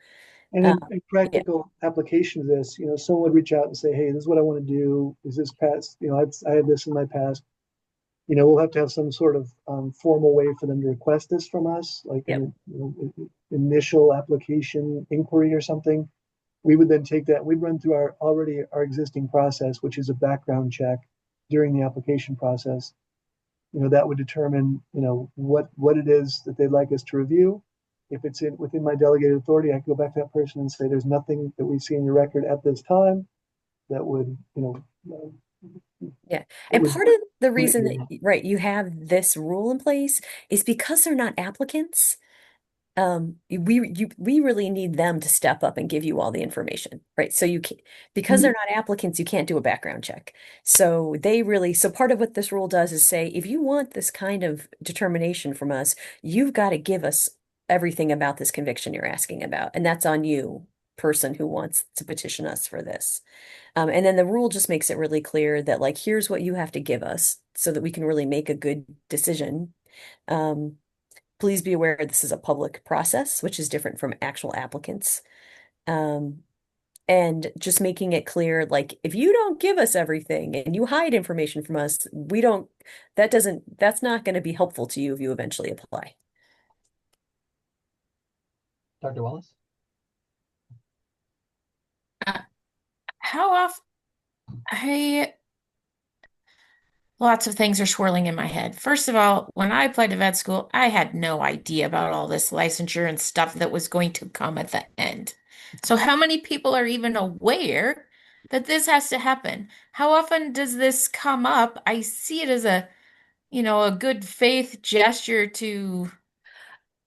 And Uh, in yeah, practical application of this, someone would reach out and say, "Hey, this is what I want to do. Is this past? I had this in my past. We'll have to have some sort of formal way for them to request this from us, like yep. initial application inquiry or something. We would then take that. We'd run through our existing process, which is a background check during the application process. That would determine what it is that they'd like us to review. If it's within my delegated authority, I can go back to that person and say, "There's nothing that we see in your record at this time that would Yeah. that And would part of the limit reason your." that, right, you have this rule in place is because they're not applicants. We really need them to step up and give you all the information, right? So you can, because they're not applicants, you can't do a background check. So part of what this rule does is say, if you want this kind of determination from us, you've got to give us everything about this conviction you're asking about. And that's on you, person who wants to petition us for this. And then the rule just makes it really clear that, like, here's what you have to give us so that we can really make a good decision. Um, Please be aware this is a public process, which is different from actual applicants. Um, and just making it clear, like, if you don't give us everything and you hide information from us, that's not going to be helpful to you if you eventually apply. Dr. Wallace? How often lots of things are swirling in my head. First of all, when I applied to vet school, I had no idea about all this licensure and stuff that was going to come at the end. So how many people are even aware that this has to happen? How often does this come up? I see it as a good faith gesture to,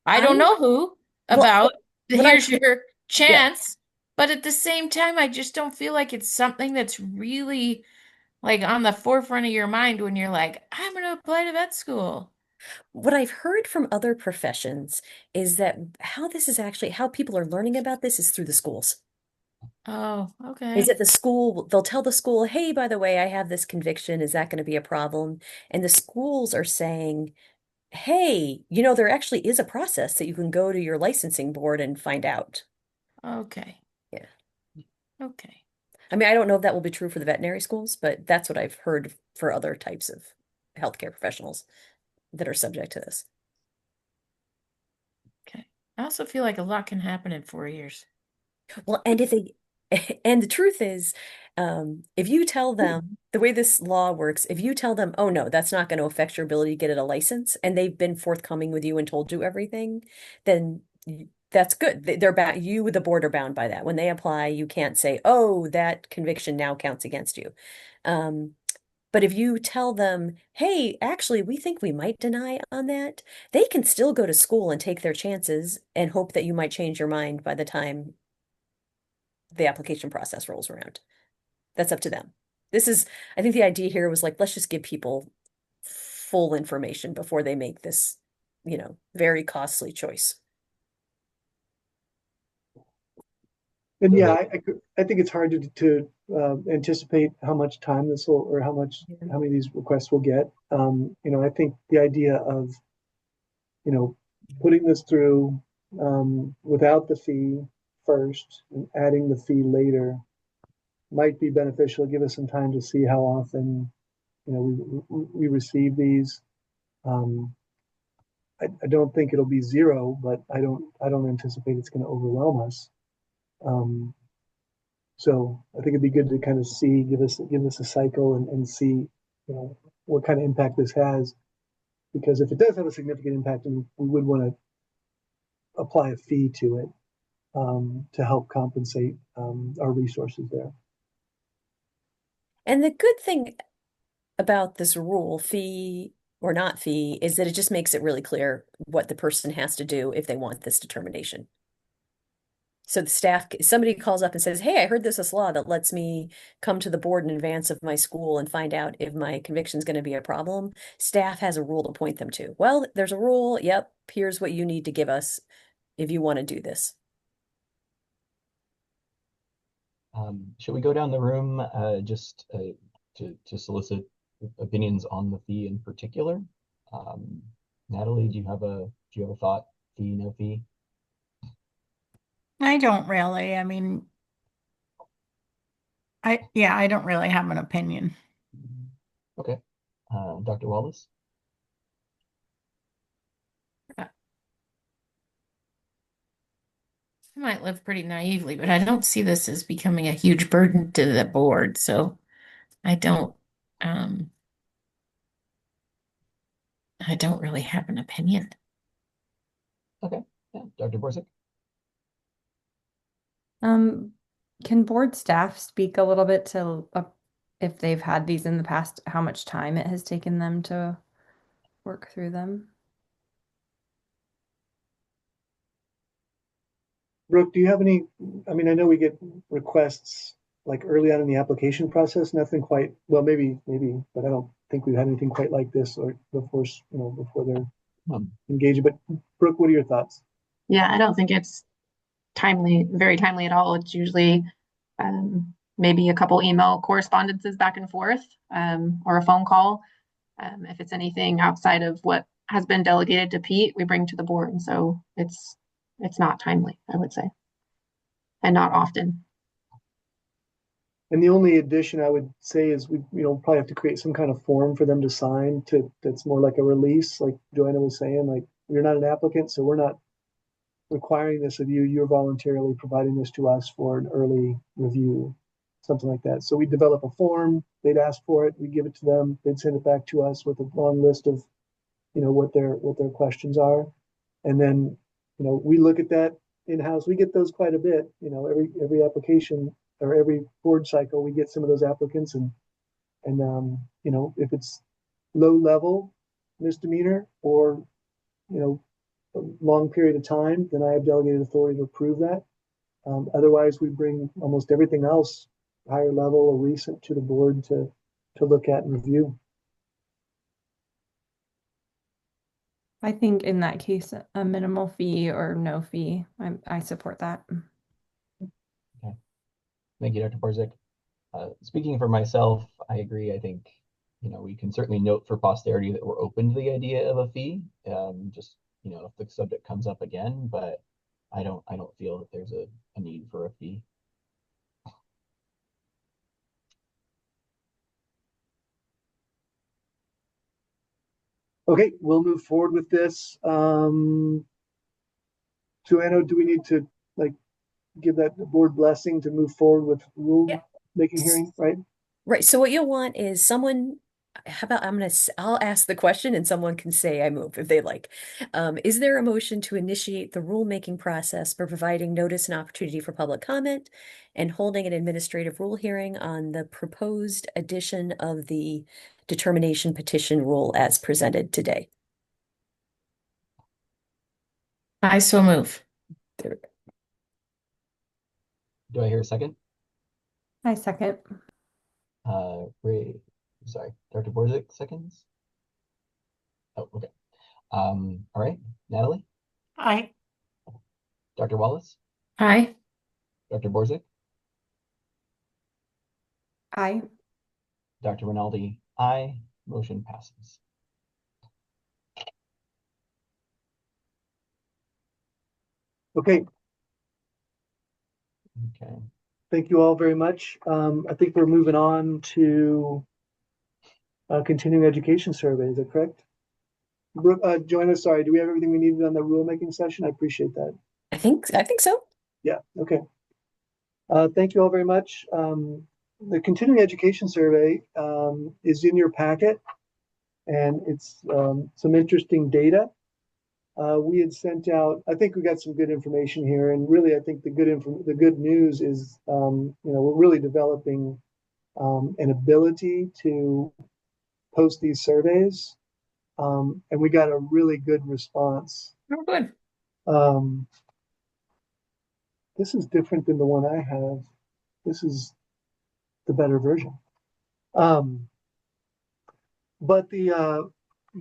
I I don't know who, well, about what I've here's your yeah. chance. But at the same time, I just don't feel like it's something that's really like on the forefront of your mind when you're like, I'm going to apply to vet school. What I've heard from other professions is that how people are learning about this is through the schools. Oh, Is okay. that the school, they'll tell the school, hey, by the way, I have this conviction. Is that going to be a problem? And the schools are saying, hey, there actually is a process that you can go to your licensing board and find out. Okay. Yeah. Okay. I mean, I don't know if that will be true for the veterinary schools, but that's what I've heard for other types of healthcare professionals that are subject to this. Okay. I also feel like a lot can happen in 4 years. Well, and and the truth is, if you tell them the way this law works, if you tell them, oh no, that's not going to affect your ability to get a license, and they've been forthcoming with you and told you everything, then that's good. They're bound, you, the board, are bound by that. When they apply, you can't say, oh, that conviction now counts against you. Um, But if you tell them, hey, actually, we think we might deny on that, they can still go to school and take their chances and hope that you might change your mind by the time the application process rolls around. That's up to them. I think the idea here was like, let's just give people full information before they make this, very costly choice. And So yeah, that, I think it's hard to anticipate how much time this will, or how many of these requests will get. I think the idea of, putting this through without the fee first and adding the fee later might be beneficial. Give us some time to see how often, we receive these. Um, I don't think it'll be zero, but I don't anticipate it's going to overwhelm us. Um, So I think it'd be good to kind of see, give us a cycle and see, what kind of impact this has. Because if it does have a significant impact, we would want to apply a fee to it to help compensate our resources there. And the good thing about this rule, fee or not fee, is that it just makes it really clear what the person has to do if they want this determination. So the staff, somebody calls up and says, hey, I heard there's this law that lets me come to the board in advance of my school and find out if my conviction is going to be a problem. Staff has a rule to point them to. Well, there's a rule. Yep. Here's what you need to give us if you want to do this. should we go down the room just to solicit opinions on the fee in particular? Natalie, do you have a thought? Fee, no fee? I don't really. I mean, I don't really have an opinion. Okay. Dr. Wallace? I might live pretty naively, but I don't see this as becoming a huge burden to the board, so I don't um I don't really have an opinion. Okay. Yeah. Dr. Borsick? Um, can board staff speak a little bit to if they've had these in the past, how much time it has taken them to work through them? Brooke, do you have any? I mean, I know we get requests like early on in the application process. Nothing quite. Well, maybe, but I don't think we've had anything quite like this or before they're engaged. But Brooke, what are your thoughts? Yeah, I don't think it's very timely at all. It's usually maybe a couple email correspondences back and forth or a phone call. If it's anything outside of what has been delegated to Pete, we bring to the board. And so it's not timely, I would say, and not often. And the only addition I would say is we probably have to create some kind of form for them to sign that's more like a release, like Joanna was saying, like you're not an applicant, so we're not requiring this of you. You're voluntarily providing this to us for an early review, something like that. So we develop a form, they'd ask for it, we give it to them, they'd send it back to us with a long list of, what their questions are. And then, we look at that in-house. We get those quite a bit, every application or every board cycle, we get some of those applicants and if it's low level misdemeanor or, a long period of time, then I have delegated authority to approve that. Otherwise, we bring almost everything else, higher level or recent, to the board to look at and review. I think in that case, a minimal fee or no fee, I support that. Okay. Thank you, Dr. Borsick. Speaking for myself, I agree. I think, we can certainly note for posterity that we're open to the idea of a fee. Just, if the subject comes up again, but I don't feel that there's a need for a fee. Okay, we'll move forward with this. Joanna, do we need to give that board blessing to move forward with rule making hearing, right? Right. So what you'll want is someone how about I'll ask the question and someone can say I move if they like. Is there a motion to initiate the rulemaking process for providing notice and opportunity for public comment and holding an administrative rule hearing on the proposed addition of the determination petition rule as presented today? I so move. There- Do I hear a second? I second. Sorry, Dr. Borzik seconds? Oh, okay. All right, Natalie, I Dr. Wallace, Aye. Dr. Borzik, Aye. Dr. Rinaldi, aye. Motion passes. Okay, Okay. thank you all very much. I think we're moving on to continuing education survey. Is that correct? Joanna, sorry, do we have everything we needed on the rulemaking session? I appreciate that. I think so. Yeah, okay. Thank you all very much. The continuing education survey is in your packet, and it's some interesting data. We had sent out, I think we got some good information here, and really I think the good news is we're really developing an ability to post these surveys, and we got a really good response. Oh, good. This is different than the one I have. This is the better version. But the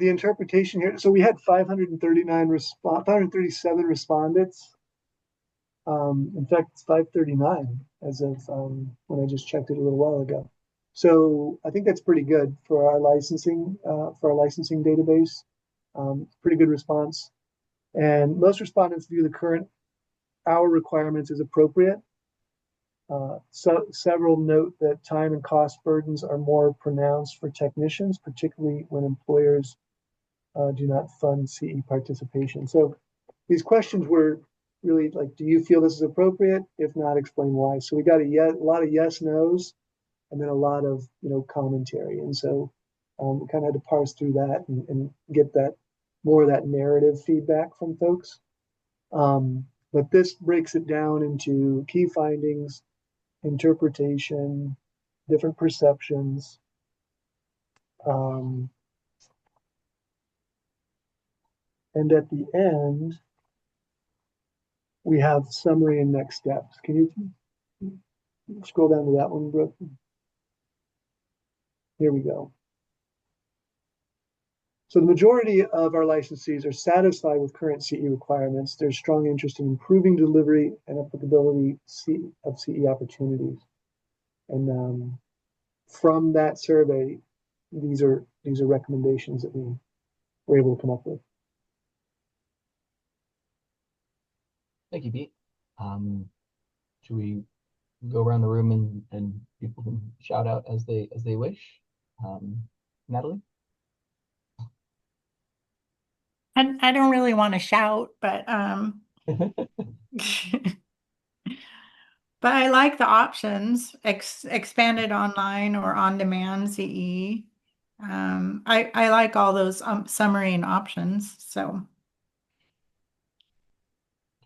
interpretation here, so we had 537 respondents. In fact, it's 539 as of when I just checked it a little while ago. So I think that's pretty good for our licensing database. Pretty good response. And most respondents view the current hour requirements as appropriate. So several note that time and cost burdens are more pronounced for technicians, particularly when employers do not fund CE participation. So these questions were really like, do you feel this is appropriate? If not, explain why. So we got a lot of yes, no's, and then a lot of commentary. And so we kind of had to parse through that and get that more of that narrative feedback from folks. But this breaks it down into key findings, interpretation, different perceptions. And at the end, we have summary and next steps. Can you scroll down to that one, Brooke? Here we go. So the majority of our licensees are satisfied with current CE requirements. There's strong interest in improving delivery and applicability of CE opportunities. And from that survey, these are recommendations that we were able to come up with. Thank you, Pete. Should we go around the room and people can shout out as they wish? Natalie? I don't really want to shout, but but I like the options, expanded online or on-demand CE. I like all those summary and options. So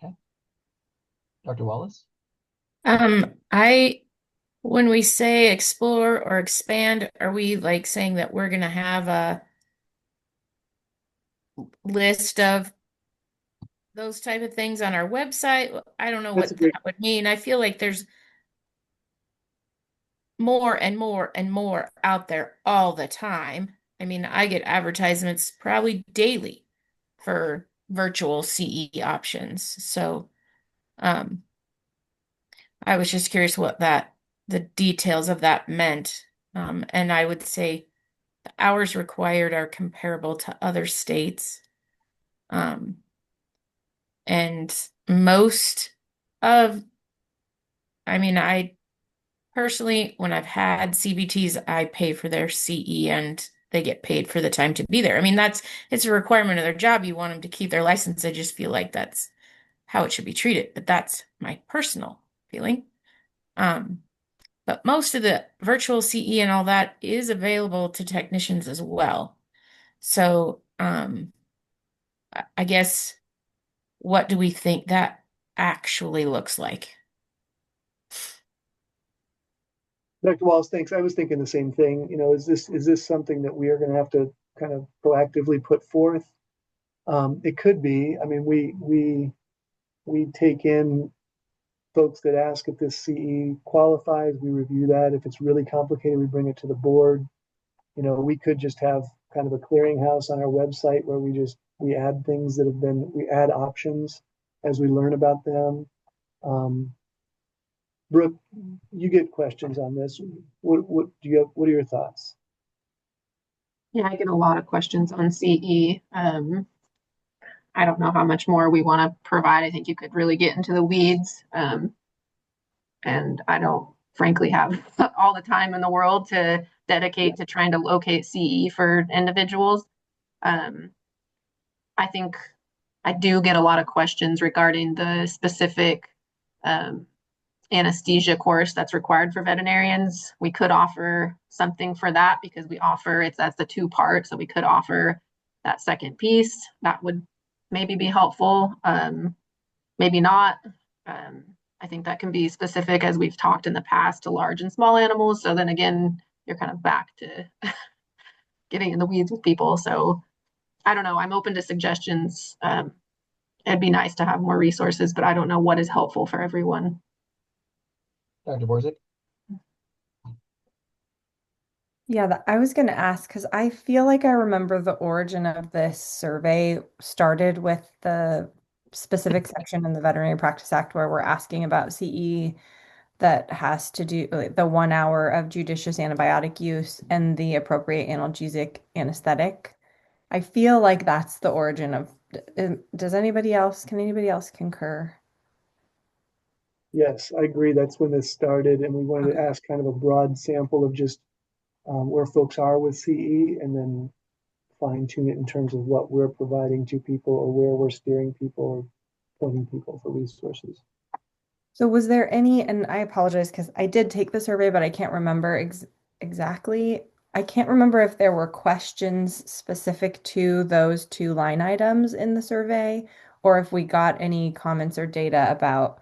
Okay. Dr. Wallace? When we say explore or expand, are we like saying that we're gonna have a list of those type of things on our website? I don't know That's what that would mean. I feel like there's more and more and more out there all the time. I mean, I get advertisements probably daily for virtual CE options. So, I was just curious what the details of that meant. And I would say the hours required are comparable to other states. And most of, I mean, I personally, when I've had CBTs, I pay for their CE and they get paid for the time to be there. I mean, it's a requirement of their job. You want them to keep their license. I just feel like that's how it should be treated. But that's my personal feeling. but most of the virtual CE and all that is available to technicians as well. So I guess what do we think that actually looks like? Dr. Wallace, thanks. I was thinking the same thing. Is this something that we are going to have to kind of proactively put forth? It could be. I mean, we take in folks that ask if this CE qualifies. We review that. If it's really complicated, we bring it to the board. We could just have kind of a clearinghouse on our website where we add things we add options as we learn about them. Brooke, you get questions on this. What are your thoughts? Yeah, I get a lot of questions on CE. I don't know how much more we want to provide. I think you could really get into the weeds. And I don't frankly have all the time in the world to dedicate to trying to locate CE for individuals. I think I do get a lot of questions regarding the specific anesthesia course that's required for veterinarians. We could offer something for that because that's the 2 parts. So we could offer that second piece. That would maybe be helpful. Maybe not. I think that can be specific, as we've talked in the past, to large and small animals. So then again, you're kind of back to getting in the weeds with people. So I don't know. I'm open to suggestions. It'd be nice to have more resources, but I don't know what is helpful for everyone. Dr. Borzik? Yeah, I was going to ask because I feel like I remember the origin of this survey started with the specific section in the Veterinary Practice Act where we're asking about CE that has to do like, the 1 hour of judicious antibiotic use and the appropriate analgesic anesthetic. I feel like that's the origin of. Can anybody else concur? Yes, I agree. That's when this started, and we wanted to ask kind of a broad sample of just where folks are with CE, and then fine tune it in terms of what we're providing to people or where we're steering people or pointing people for resources. So was there any, and I apologize because I did take the survey, but I can't remember exactly. I can't remember if there were questions specific to those 2 line items in the survey, or if we got any comments or data about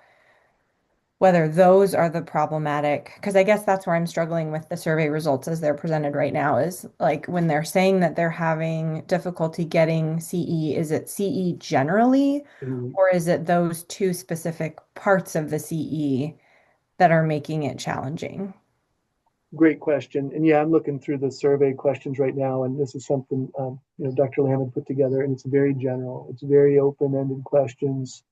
whether those are the problematic, because I guess that's where I'm struggling with the survey results as they're presented right now is like when they're saying that they're having difficulty getting CE, is it CE generally, or is it those 2 specific parts of the CE that are making it challenging? Great question. And yeah, I'm looking through the survey questions right now, and this is something Dr. Lamb had put together, and it's very general. It's very open-ended questions,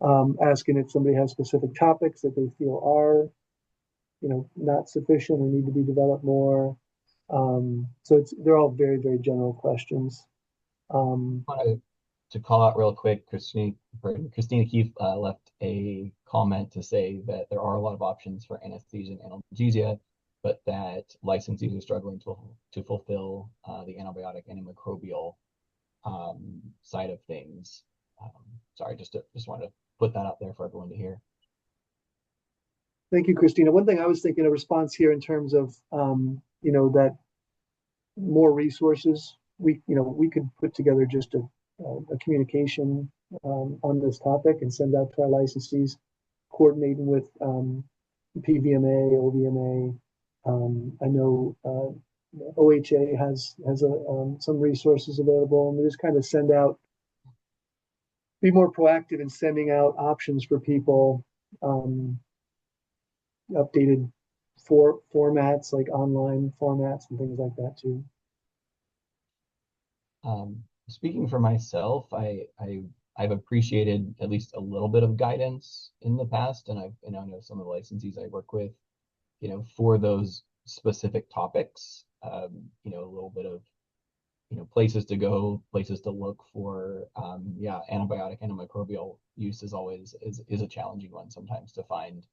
asking if somebody has specific topics that they feel are, not sufficient or need to be developed more. So they're all very, very general questions. I wanted to call out real quick, Christina Keefe left a comment to say that there are a lot of options for anesthesia and analgesia, but that licensees are struggling to fulfill the antibiotic antimicrobial side of things. Sorry, just wanted to put that out there for everyone to hear. Thank you, Christina. One thing I was thinking a response here in terms of that more resources. We could put together just a communication on this topic and send out to our licensees, coordinating with PVMA, OVMA. I know OHA has some resources available, and we just kind of be more proactive in sending out options for people, updated formats like online formats and things like that too. Speaking for myself, I've appreciated at least a little bit of guidance in the past, and I know some of the licensees I work with, for those specific topics, a little bit of places to go, places to look for. Antibiotic antimicrobial use is always is a challenging one sometimes to find,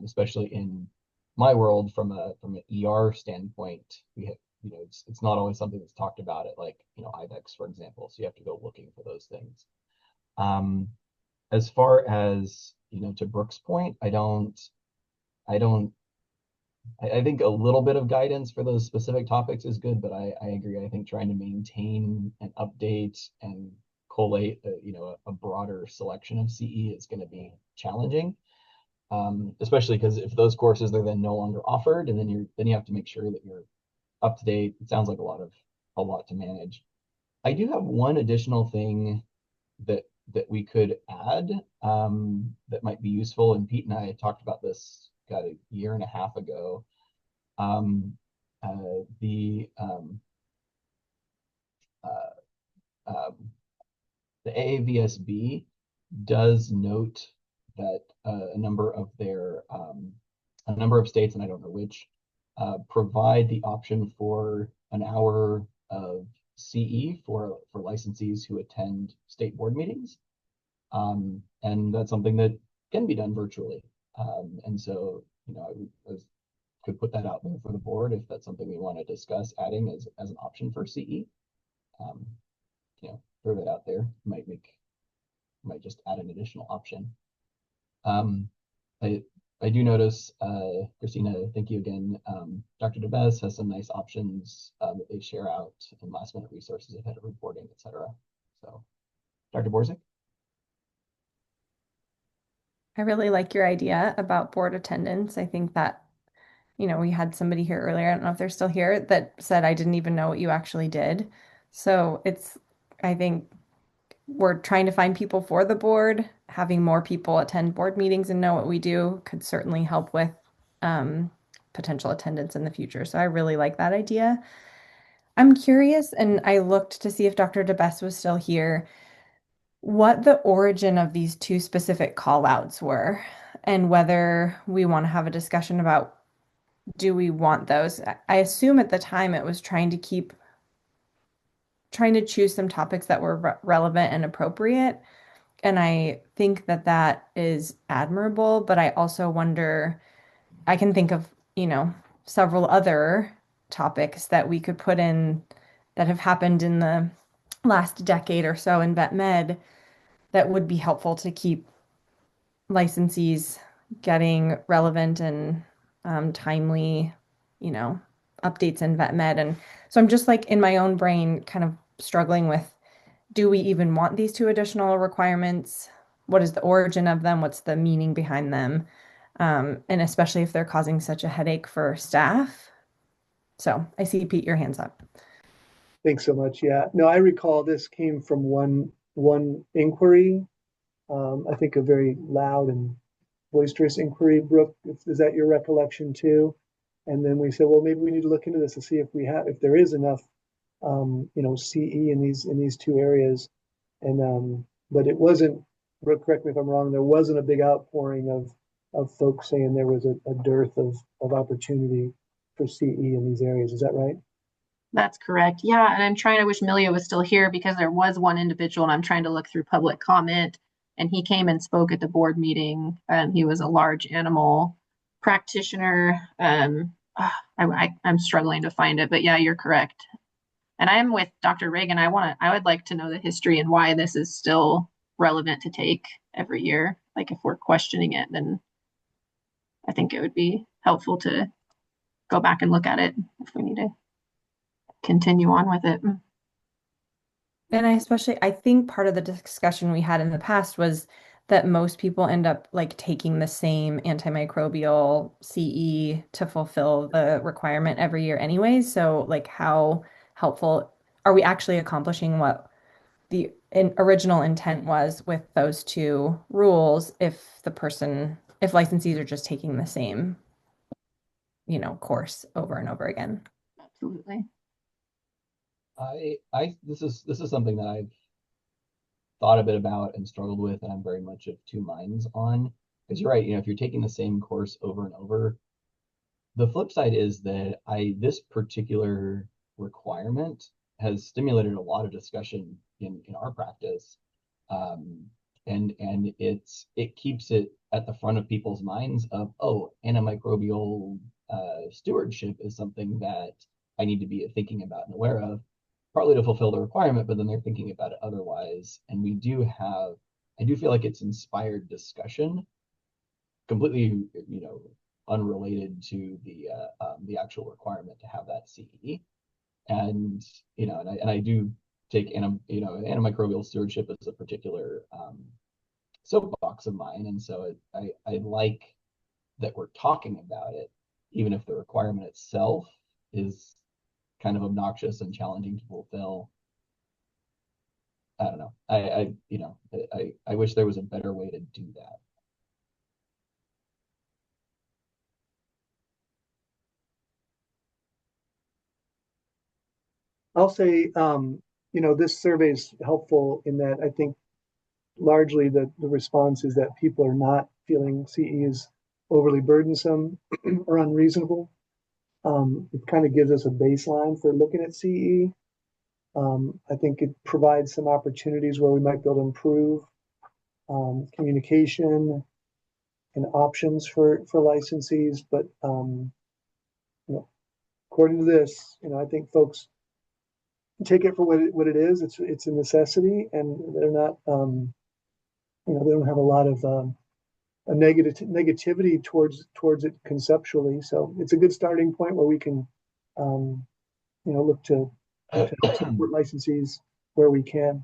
especially in my world from an ER standpoint. We have, it's not always something that's talked about at like, IVEX, for example. So you have to go looking for those things. As far as, to Brooke's point, I don't I think a little bit of guidance for those specific topics is good, but I agree. I think trying to maintain and update and collate a broader selection of CE is going to be challenging, especially because if those courses are then no longer offered, and then you have to make sure that you're up to date. It sounds like a lot to manage. I do have one additional thing that we could add, that might be useful, and Pete and I talked about this a year and a half ago. Um, uh, the um, uh, um, the AAVSB does note that a number of states, and I don't know which, provide the option for an hour of CE for licensees who attend state board meetings. And that's something that can be done virtually. And so, I could put that out there for the board if that's something we want to discuss adding as an option for CE. Um, throw that out there. Might just add an additional option. Um, I do notice, Christina, thank you again. Dr. DeBes has some nice options that they share out in last minute resources ahead of reporting, et cetera. So, Dr. Borzik? I really like your idea about board attendance. I think that, we had somebody here earlier, I don't know if they're still here, that said, I didn't even know what you actually did. So I think we're trying to find people for the board. Having more people attend board meetings and know what we do could certainly help with potential attendance in the future. So I really like that idea. I'm curious, and I looked to see if Dr. DeBest was still here, what the origin of these two specific call outs were, and whether we want to have a discussion about, do we want those? I assume at the time it was trying to choose some topics that were relevant and appropriate. And I think that that is admirable, but I also wonder, I can think of, several other topics that we could put in that have happened in the last decade or so in vet med that would be helpful to keep licensees getting relevant and timely, you know, updates in vet med. And so I'm just like in my own brain kind of struggling with, do we even want these two additional requirements? What is the origin of them? What's the meaning behind them? And especially if they're causing such a headache for staff. So I see, Pete, your hand's up. Thanks so much. Yeah, no, I recall this came from one inquiry. I think a very loud and boisterous inquiry. Brooke, is that your recollection too? And then we said, well, maybe we need to look into this to see if there is enough, CE in these two areas. And but it wasn't. Brooke, correct me if I'm wrong. There wasn't a big outpouring of folks saying there was a dearth of opportunity for CE in these areas. Is that right? That's correct. Yeah, and I'm trying to wish Millia was still here because there was one individual, and I'm trying to look through public comment, and he came and spoke at the board meeting. He was a large animal practitioner. I'm struggling to find it, but yeah, you're correct. And I'm with Dr. Reagan. I would like to know the history and why this is still relevant to take every year. Like if we're questioning it, then I think it would be helpful to go back and look at it if we need to continue on with it. And I think part of the discussion we had in the past was that most people end up like taking the same antimicrobial CE to fulfill the requirement every year anyways. So like how helpful are we actually accomplishing what the original intent was with those two rules if licensees are just taking the same, course over and over again? Absolutely. This is something that I've thought a bit about and struggled with, and I'm very much of two minds on. Because you're right, if you're taking the same course over and over, the flip side is that this particular requirement has stimulated a lot of discussion in our practice, and it keeps it at the front of people's minds of, oh, antimicrobial stewardship is something that I need to be thinking about and aware of, partly to fulfill the requirement, but then they're thinking about it otherwise. And I do feel like it's inspired discussion, completely, unrelated to the actual requirement to have that CE. And and I do take antimicrobial stewardship as a particular soapbox of mine, and so I like that we're talking about it, even if the requirement itself is kind of obnoxious and challenging to fulfill. I don't know. I wish there was a better way to do that. I'll say, this survey is helpful in that I think largely the response is that people are not feeling CE is overly burdensome or unreasonable. It kind of gives us a baseline for looking at CE. I think it provides some opportunities where we might be able to improve communication and options for licensees. But according to this, I think folks take it for what it is. It's a necessity, and they're not, they don't have a lot of a negativity towards it conceptually. So it's a good starting point where we can, look to help support licensees where we can.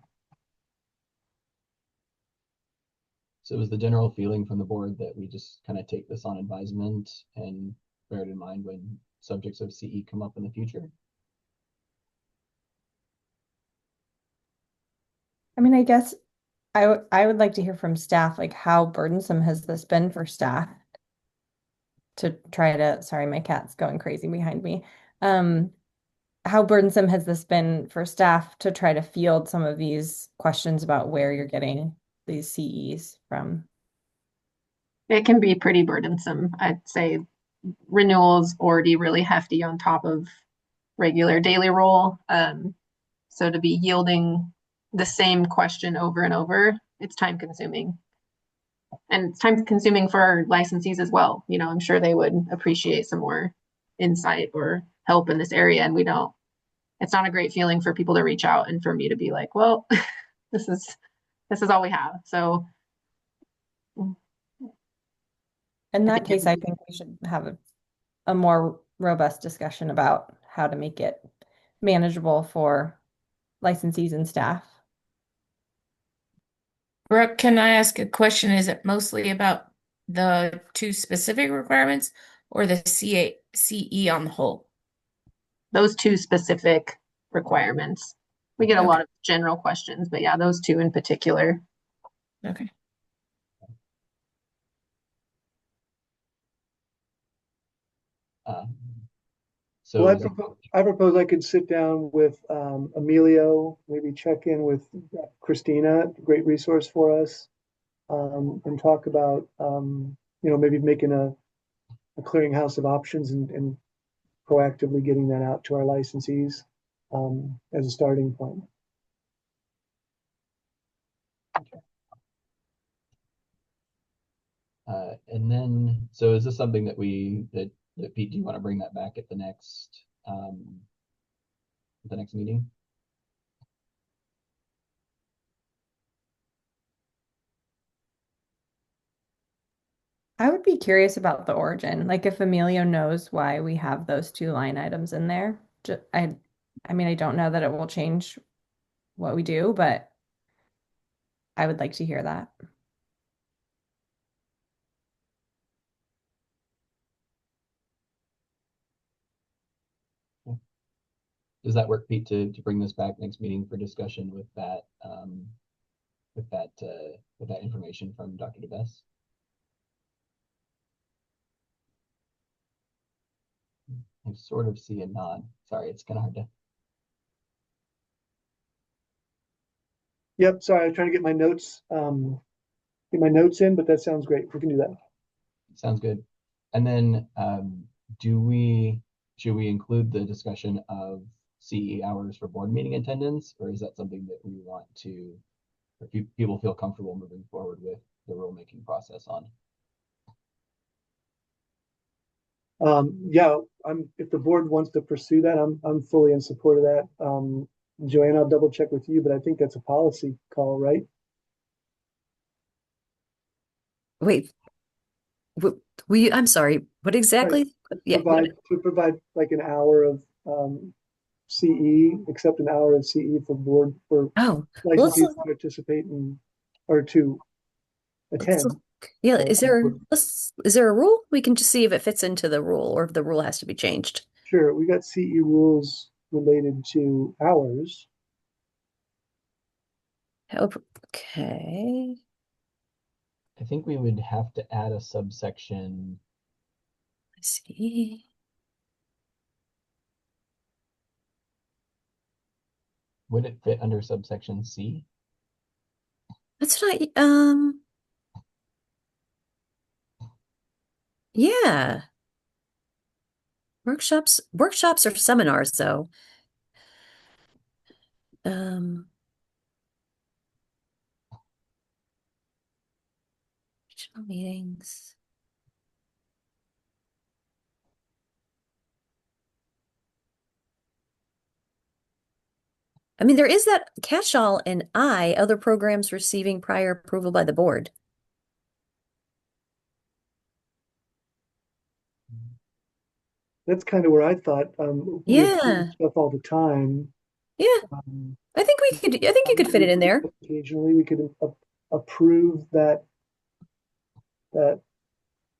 So is the general feeling from the board that we just kind of take this on advisement and bear it in mind when subjects of CE come up in the future? I mean, I guess I would like to hear from staff, like how burdensome has this been for staff to try to, sorry, my cat's going crazy behind me. How burdensome has this been for staff to try to field some of these questions about where you're getting these CEs from? It can be pretty burdensome. I'd say renewals already really hefty on top of regular daily roll. So to be yielding the same question over and over, it's time consuming. And it's time consuming for our licensees as well. I'm sure they would appreciate some more insight or help in this area. And we don't, it's not a great feeling for people to reach out and for me to be like, well, this is all we have. So in that case, I think we should have a more robust discussion about how to make it manageable for licensees and staff. Brooke, can I ask a question? Is it mostly about the two specific requirements or the CE on the whole? Those two specific requirements. We get a lot of general questions, but yeah, those two in particular. Okay. So well, I propose I could sit down with Emilio, maybe check in with Christina, great resource for us, and talk about maybe making a clearinghouse of options and proactively getting that out to our licensees as a starting point. And then, so is this something that that Pete, do you want to bring that back at the next meeting? I would be curious about the origin, like if Emilio knows why we have those two line items in there. I mean, I don't know that it will change what we do, but I would like to hear that. Does that work, Pete, to bring this back next meeting for discussion with that information from Dr. DeBess? I sort of see a nod. Sorry, it's kind of hard to. Yep, sorry, I was trying to get my notes in, but that sounds great. We can do that. Sounds good. And then should we include the discussion of CE hours for board meeting attendance, or is that something that we want to, or people feel comfortable moving forward with the rulemaking process on? Yeah, if the board wants to pursue that, I'm fully in support of that. Joanne, I'll double check with you, but I think that's a policy call, right? Wait, I'm sorry. What exactly? Yeah. Provide like an hour of CE, except an hour of CE for board for Oh, well, licensees to participate in or to let's attend. look. Yeah, So, is there a rule? We can just see if it fits into the rule or if the rule has to be changed. sure, we got CE rules related to hours. Okay. I think we would have to add a subsection. I see. Would it fit under subsection C? That's what yeah. Workshops or seminars though. Regional meetings. I mean, there is that catch-all in I, other programs receiving prior approval by the board. That's kind of where I thought we approve Yeah. stuff all the time. Yeah. I think you could fit it in there. Occasionally we could approve that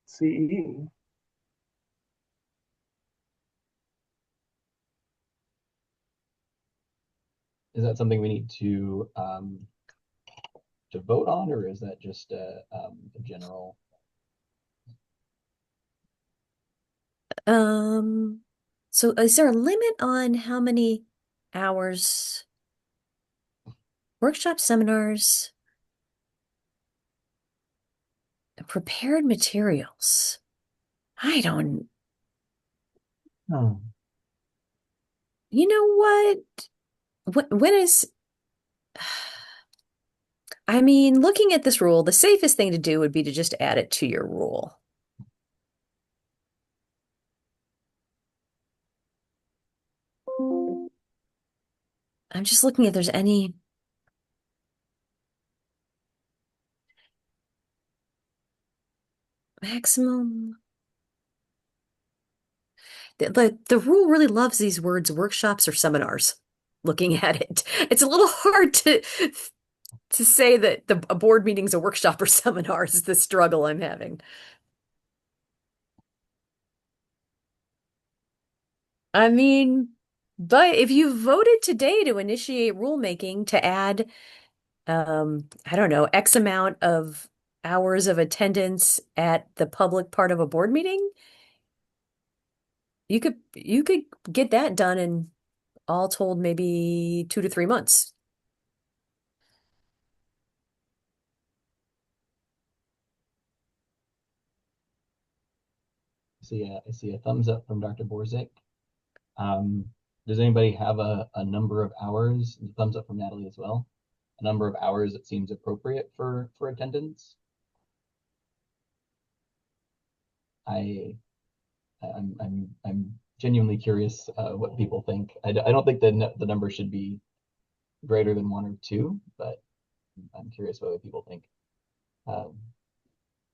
CE. Is that something we need to vote on, or is that just a general? So is there a limit on how many hours workshop seminars, prepared materials? I don't. You know what? When is I mean, looking at this rule, the safest thing to do would be to just add it to your rule. I'm just looking if there's any maximum. The rule really loves these words, workshops or seminars. Looking at it, it's a little hard to say that a board meeting's a workshop or seminar is the struggle I'm having. I mean, but if you voted today to initiate rulemaking to add, I don't know, X amount of hours of attendance at the public part of a board meeting, you could get that done in all told maybe 2 to 3 months. I see a thumbs up from Dr. Borzik. Does anybody have a number of hours? Thumbs up from Natalie as well. A number of hours that seems appropriate for attendance. I'm genuinely curious what people think. I don't think the number should be greater than 1 or 2, but I'm curious what other people think.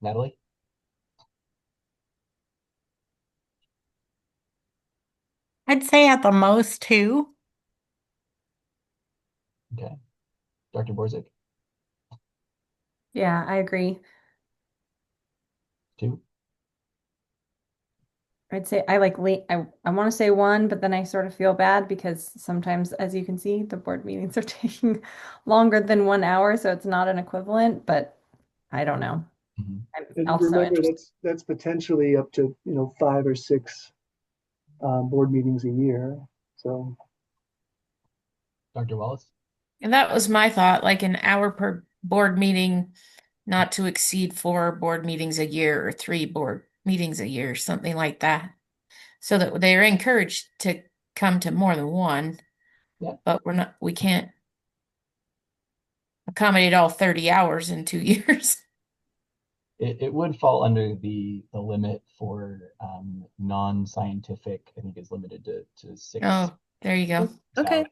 Natalie? I'd say at the most 2. Okay. Dr. Borzik? Yeah, I agree. 2? I'd say I like late. I want to say 1, but then I sort of feel bad because sometimes, as you can see, the board meetings are taking longer than 1 hour, so it's not an equivalent. But I don't know. Mm-hmm. I'm And also remember, interested. that's potentially up to 5 or 6 board meetings a year. So, Dr. Wallace? And that was my thought, like an hour per board meeting, not to exceed 4 board meetings a year or 3 board meetings a year, something like that. So that they're encouraged to come to more than one. Yeah. But we can't accommodate all 30 hours in 2 years. It would fall under the limit for non-scientific. I think is limited to 6. Oh, there you go. Okay.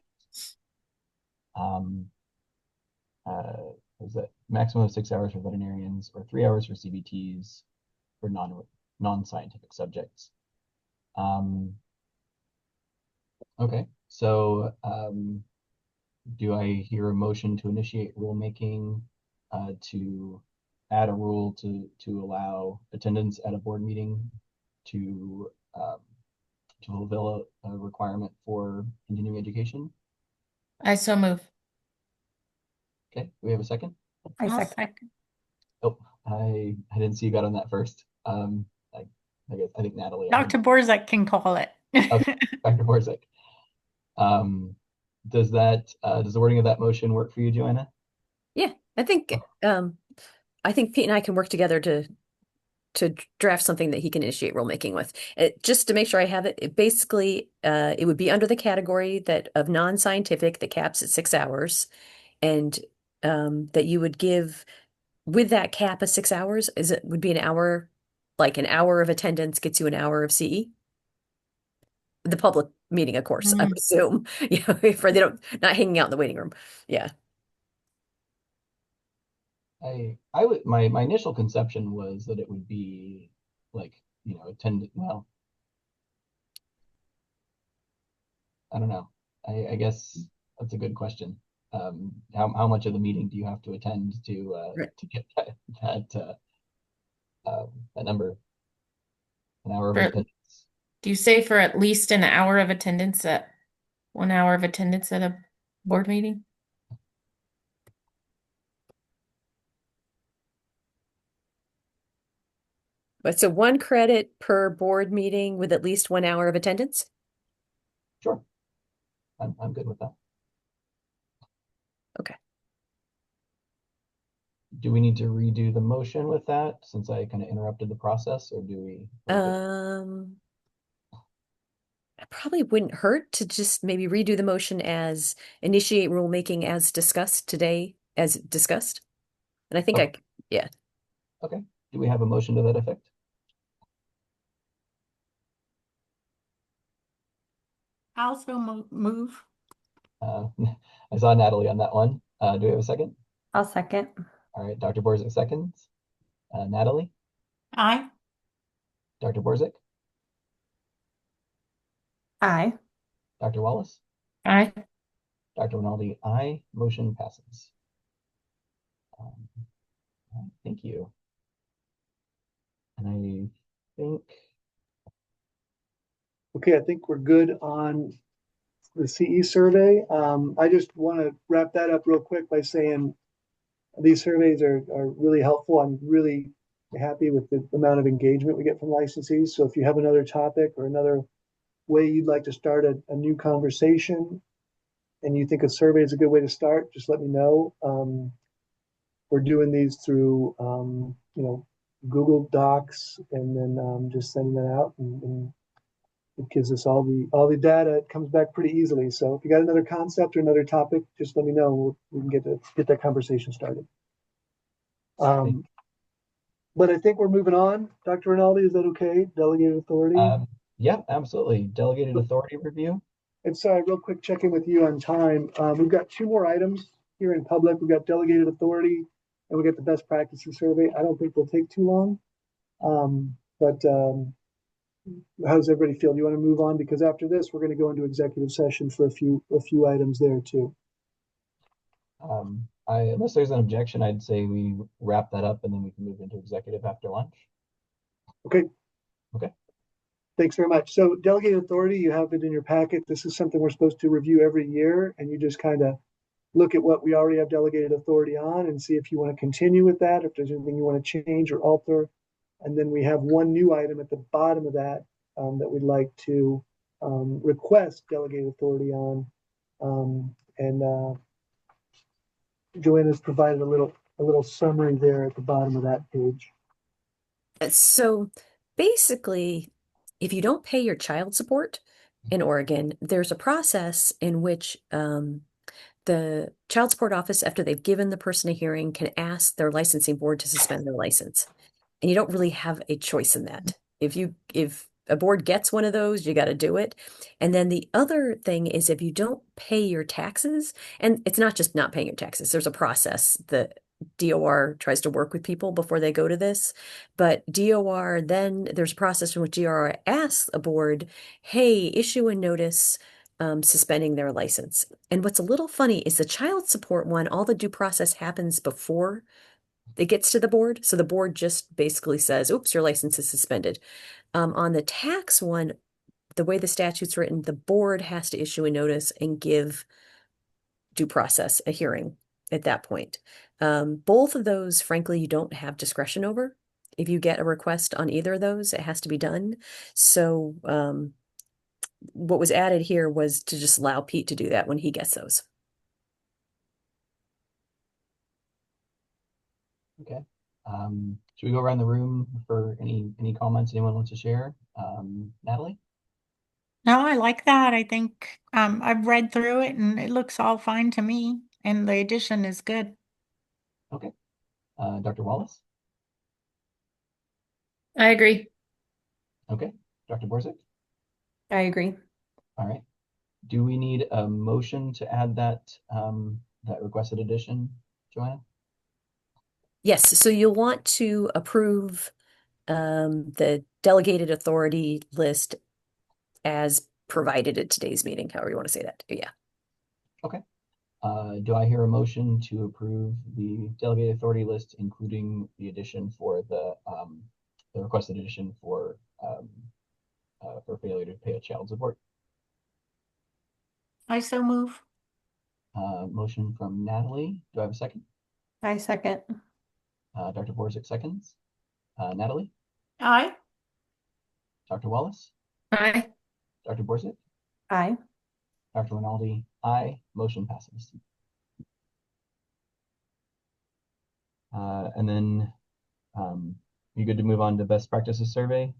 Is that maximum of 6 hours for veterinarians or 3 hours for CBTs for non non-scientific subjects. Okay, so do I hear a motion to initiate rulemaking to add a rule to allow attendance at a board meeting to fulfill a requirement for continuing education? I so move. Okay, do we have a second? I I'll second. Oh, I didn't see you got on that first. I think Natalie. Dr. Borzek can call it. Okay, Dr. Borzek. Does the wording of that motion work for you, Joanna? Yeah, I think Pete and I can work together to draft something that he can initiate rulemaking with. Just to make sure I have it, basically it would be under the category that of non-scientific that caps at 6 hours, and that you would give with that cap of 6 hours, would be an hour, like an hour of attendance gets you an hour of CE. The public meeting, of course, I would assume, for they don't not hanging out in the waiting room. Yeah. I would my initial conception was that it would be like, attended, well, I don't know. I guess that's a good question. How much of the meeting do you have to attend Right. to get that number, an hour of For- attendance? Do you say for at least an hour of attendance at 1 hour of attendance at a board meeting? But so 1 credit per board meeting with at least 1 hour of attendance? Sure. I'm good with that. Okay. Do we need to redo the motion with that since I kind of interrupted the process, or do we? It probably wouldn't hurt to just maybe redo the motion as initiate rulemaking as discussed today, as discussed. And I think Okay. yeah. Okay. Do we have a motion to that effect? I also move. I saw Natalie on that one. Do we have a second? I'll second. All right, Dr. Borzek seconds. Natalie? Aye. Dr. Borzek? Aye. Dr. Wallace? Aye. Dr. Rinaldi? Aye. Motion passes. Thank you. And I think... Okay, I think we're good on the CE survey. I just want to wrap that up real quick by saying these surveys are really helpful. I'm really happy with the amount of engagement we get from licensees. So if you have another topic or another way you'd like to start a new conversation and you think a survey is a good way to start, just let me know. We're doing these through, Google Docs and then just sending that out and it gives us all the data. It comes back pretty easily. So if you got another concept or another topic, just let me know. We can get that conversation started. But I think we're moving on. Dr. Rinaldi, is that okay? Delegated authority? Yeah, absolutely. Delegated authority review. And sorry, real quick check-in with you on time. We've got 2 more items here in public. We've got delegated authority and we got the best practices survey. I don't think they'll take too long. But how does everybody feel? Do you want to move on? Because after this, we're going to go into executive session for a few items there too. Unless there's an objection, I'd say we wrap that up and then we can move into executive after lunch. Okay. Okay. Thanks very much. So delegated authority, you have it in your packet. This is something we're supposed to review every year, and you just kind of look at what we already have delegated authority on and see if you want to continue with that, if there's anything you want to change or alter. And then we have one new item at the bottom of that that we'd like to request delegated authority on. And Joanna's provided a little summary there at the bottom of that page. So basically, if you don't pay your child support in Oregon, there's a process in which the child support office, after they've given the person a hearing, can ask their licensing board to suspend their license. And you don't really have a choice in that. If a board gets one of those, you got to do it. And then the other thing is if you don't pay your taxes, and it's not just not paying your taxes, there's a process that DOR tries to work with people before they go to this. But DOR, then there's a process in which DOR asks a board, hey, issue a notice suspending their license. And what's a little funny is the child support one, all the due process happens before it gets to the board. So the board just basically says, oops, your license is suspended. On the tax one, the way the statute's written, the board has to issue a notice and give due process, a hearing at that point. Both of those, frankly, you don't have discretion over. If you get a request on either of those, it has to be done. So what was added here was to just allow Pete to do that when he gets those. Okay. Should we go around the room for any comments anyone wants to share? Natalie? No, I like that. I think I've read through it and it looks all fine to me, and the addition is good. Okay. Dr. Wallace? I agree. Okay. Dr. Borzik? I agree. All right. Do we need a motion to add that that requested addition, Joanna? Yes, so you'll want to approve the delegated authority list as provided at today's meeting, however you want to say that. Yeah. Okay. Do I hear a motion to approve the delegated authority list, including the addition for the requested addition for failure to pay a child support? I so move. Motion from Natalie. Do I have a second? I second. Dr. Borzik seconds. Natalie? Aye. Dr. Wallace? Aye. Dr. Borzik? Aye. Dr. Rinaldi? Aye. Motion passes. And then you good to move on to best practices survey?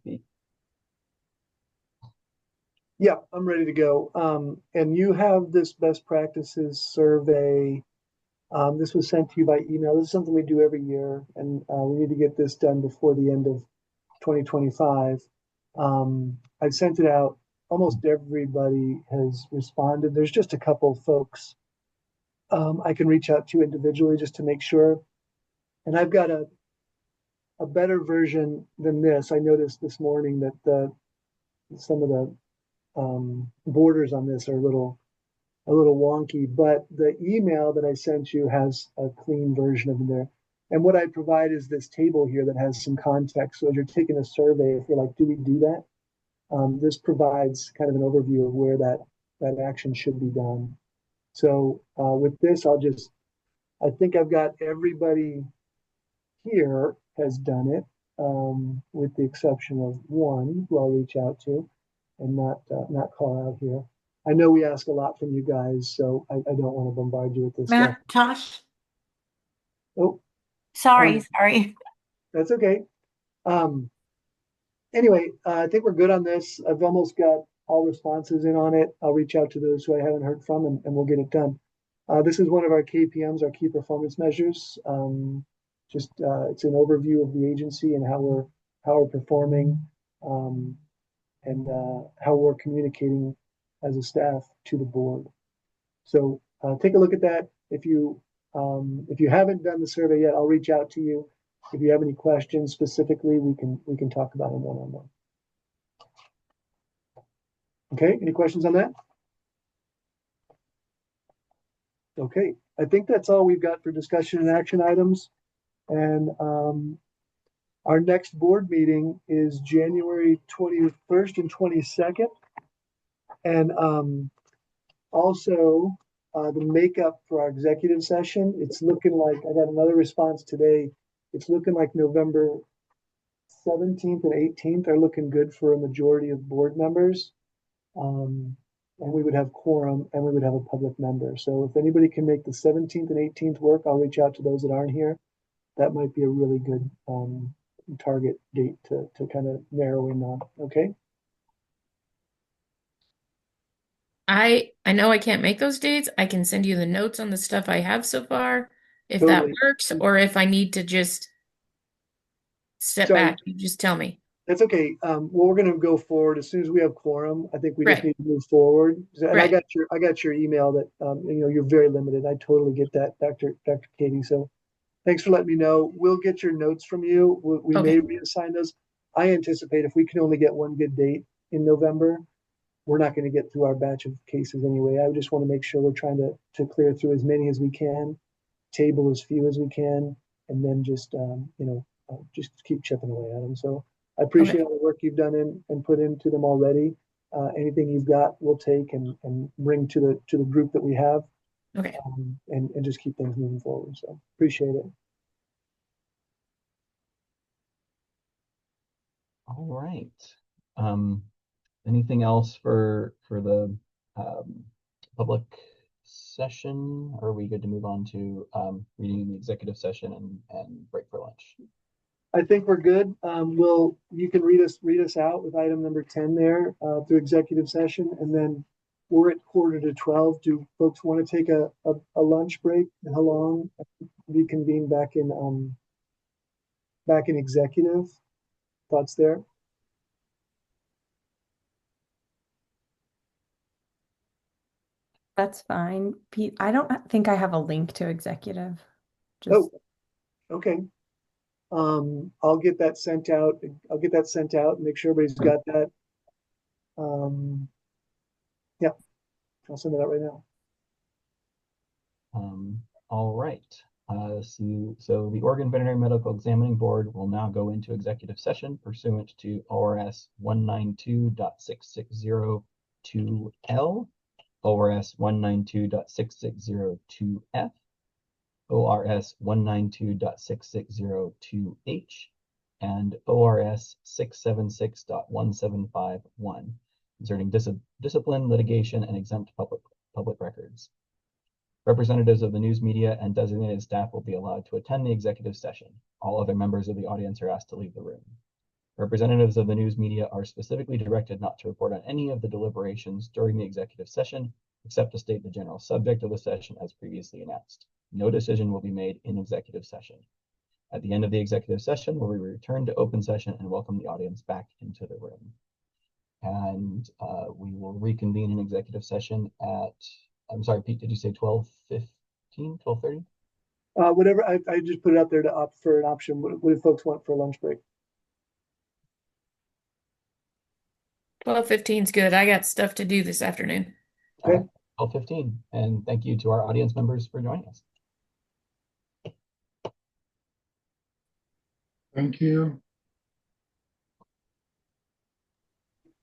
Yeah, I'm ready to go. And you have this best practices survey. This was sent to you by email. This is something we do every year, and we need to get this done before the end of 2025. I've sent it out. Almost everybody has responded. There's just a couple folks I can reach out to individually just to make sure. And I've got a better version than this. I noticed this morning that some of the borders on this are a little wonky, but the email that I sent you has a clean version of it there. And what I provide is this table here that has some context. So as you're taking a survey, if you're like, do we do that? This provides kind of an overview of where that action should be done. So with this, I think I've got everybody here has done it, with the exception of one who I'll reach out to and not call out here. I know we ask a lot from you guys, so I don't want to bombard you with this stuff. Tosh. Oh, sorry. That's okay. Anyway, I think we're good on this. I've almost got all responses in on it. I'll reach out to those who I haven't heard from, and we'll get it done. This is one of our KPMs, our key performance measures. It's an overview of the agency and how we're performing, and how we're communicating as a staff to the board. So take a look at that. If you haven't done the survey yet, I'll reach out to you. If you have any questions specifically, we can talk about them one-on-one. Okay, any questions on that? Okay, I think that's all we've got for discussion and action items. And our next board meeting is January 21st and 22nd. And also the makeup for our executive session, it's looking like, I got another response today. It's looking like November 17th and 18th are looking good for a majority of board members. And we would have quorum and we would have a public member. So if anybody can make the 17th and 18th work, I'll reach out to those that aren't here. That might be a really good target date to kind of narrow in on. Okay. I know I can't make those dates. I can send you the notes on the stuff I have so far, if Totally. that works, or if I need to just step Sorry. back, you just tell me. That's okay. Well, we're going to go forward as soon as we have quorum. I think we just Right. need to move forward. And Right. I got your email that you're very limited. I totally get that, Dr. Katie. So thanks for letting me know. We'll get your notes from you. We may reassign those. I anticipate if we can only get one good date in November, we're not going to get through our batch of cases anyway. I just want to make sure we're trying to clear through as many as we can, table as few as we can, and then just just keep chipping away at them. So I appreciate all the work you've done and put into them already. Anything you've got, we'll take and bring to the group that we have. Okay. And just keep things moving forward. So appreciate it. All right. Anything else for the public session? Or are we good to move on to reading the executive session and break for lunch? I think we're good. You can read us out with item number 10 there through executive session, and then we're at 11:45. Do folks want to take a lunch break? And how long? Reconvene back in executive. Thoughts there? That's fine. Pete, I don't think I have a link to executive. Oh, okay. I'll get that sent out. Make sure everybody's got that. Yeah, I'll send it out right now. All right. So the Oregon Veterinary Medical Examining Board will now go into executive session pursuant to ORS 192.6602L, ORS 192.6602F, ORS 192.6602H, and ORS 676.1751, concerning discipline, litigation, and exempt public records. Representatives of the news media and designated staff will be allowed to attend the executive session. All other members of the audience are asked to leave the room. Representatives of the news media are specifically directed not to report on any of the deliberations during the executive session, except to state the general subject of the session as previously announced. No decision will be made in executive session. At the end of the executive session, we will return to open session and welcome the audience back into the room. And we will reconvene in executive session at, I'm sorry, Pete, did you say 12:15, 12:30? Whatever, I just put it out there to opt for an option. What do folks want for a lunch break? 12:15 is good. I got stuff to do this afternoon. Okay. 12:15. And thank you to our audience members for joining us. Thank you.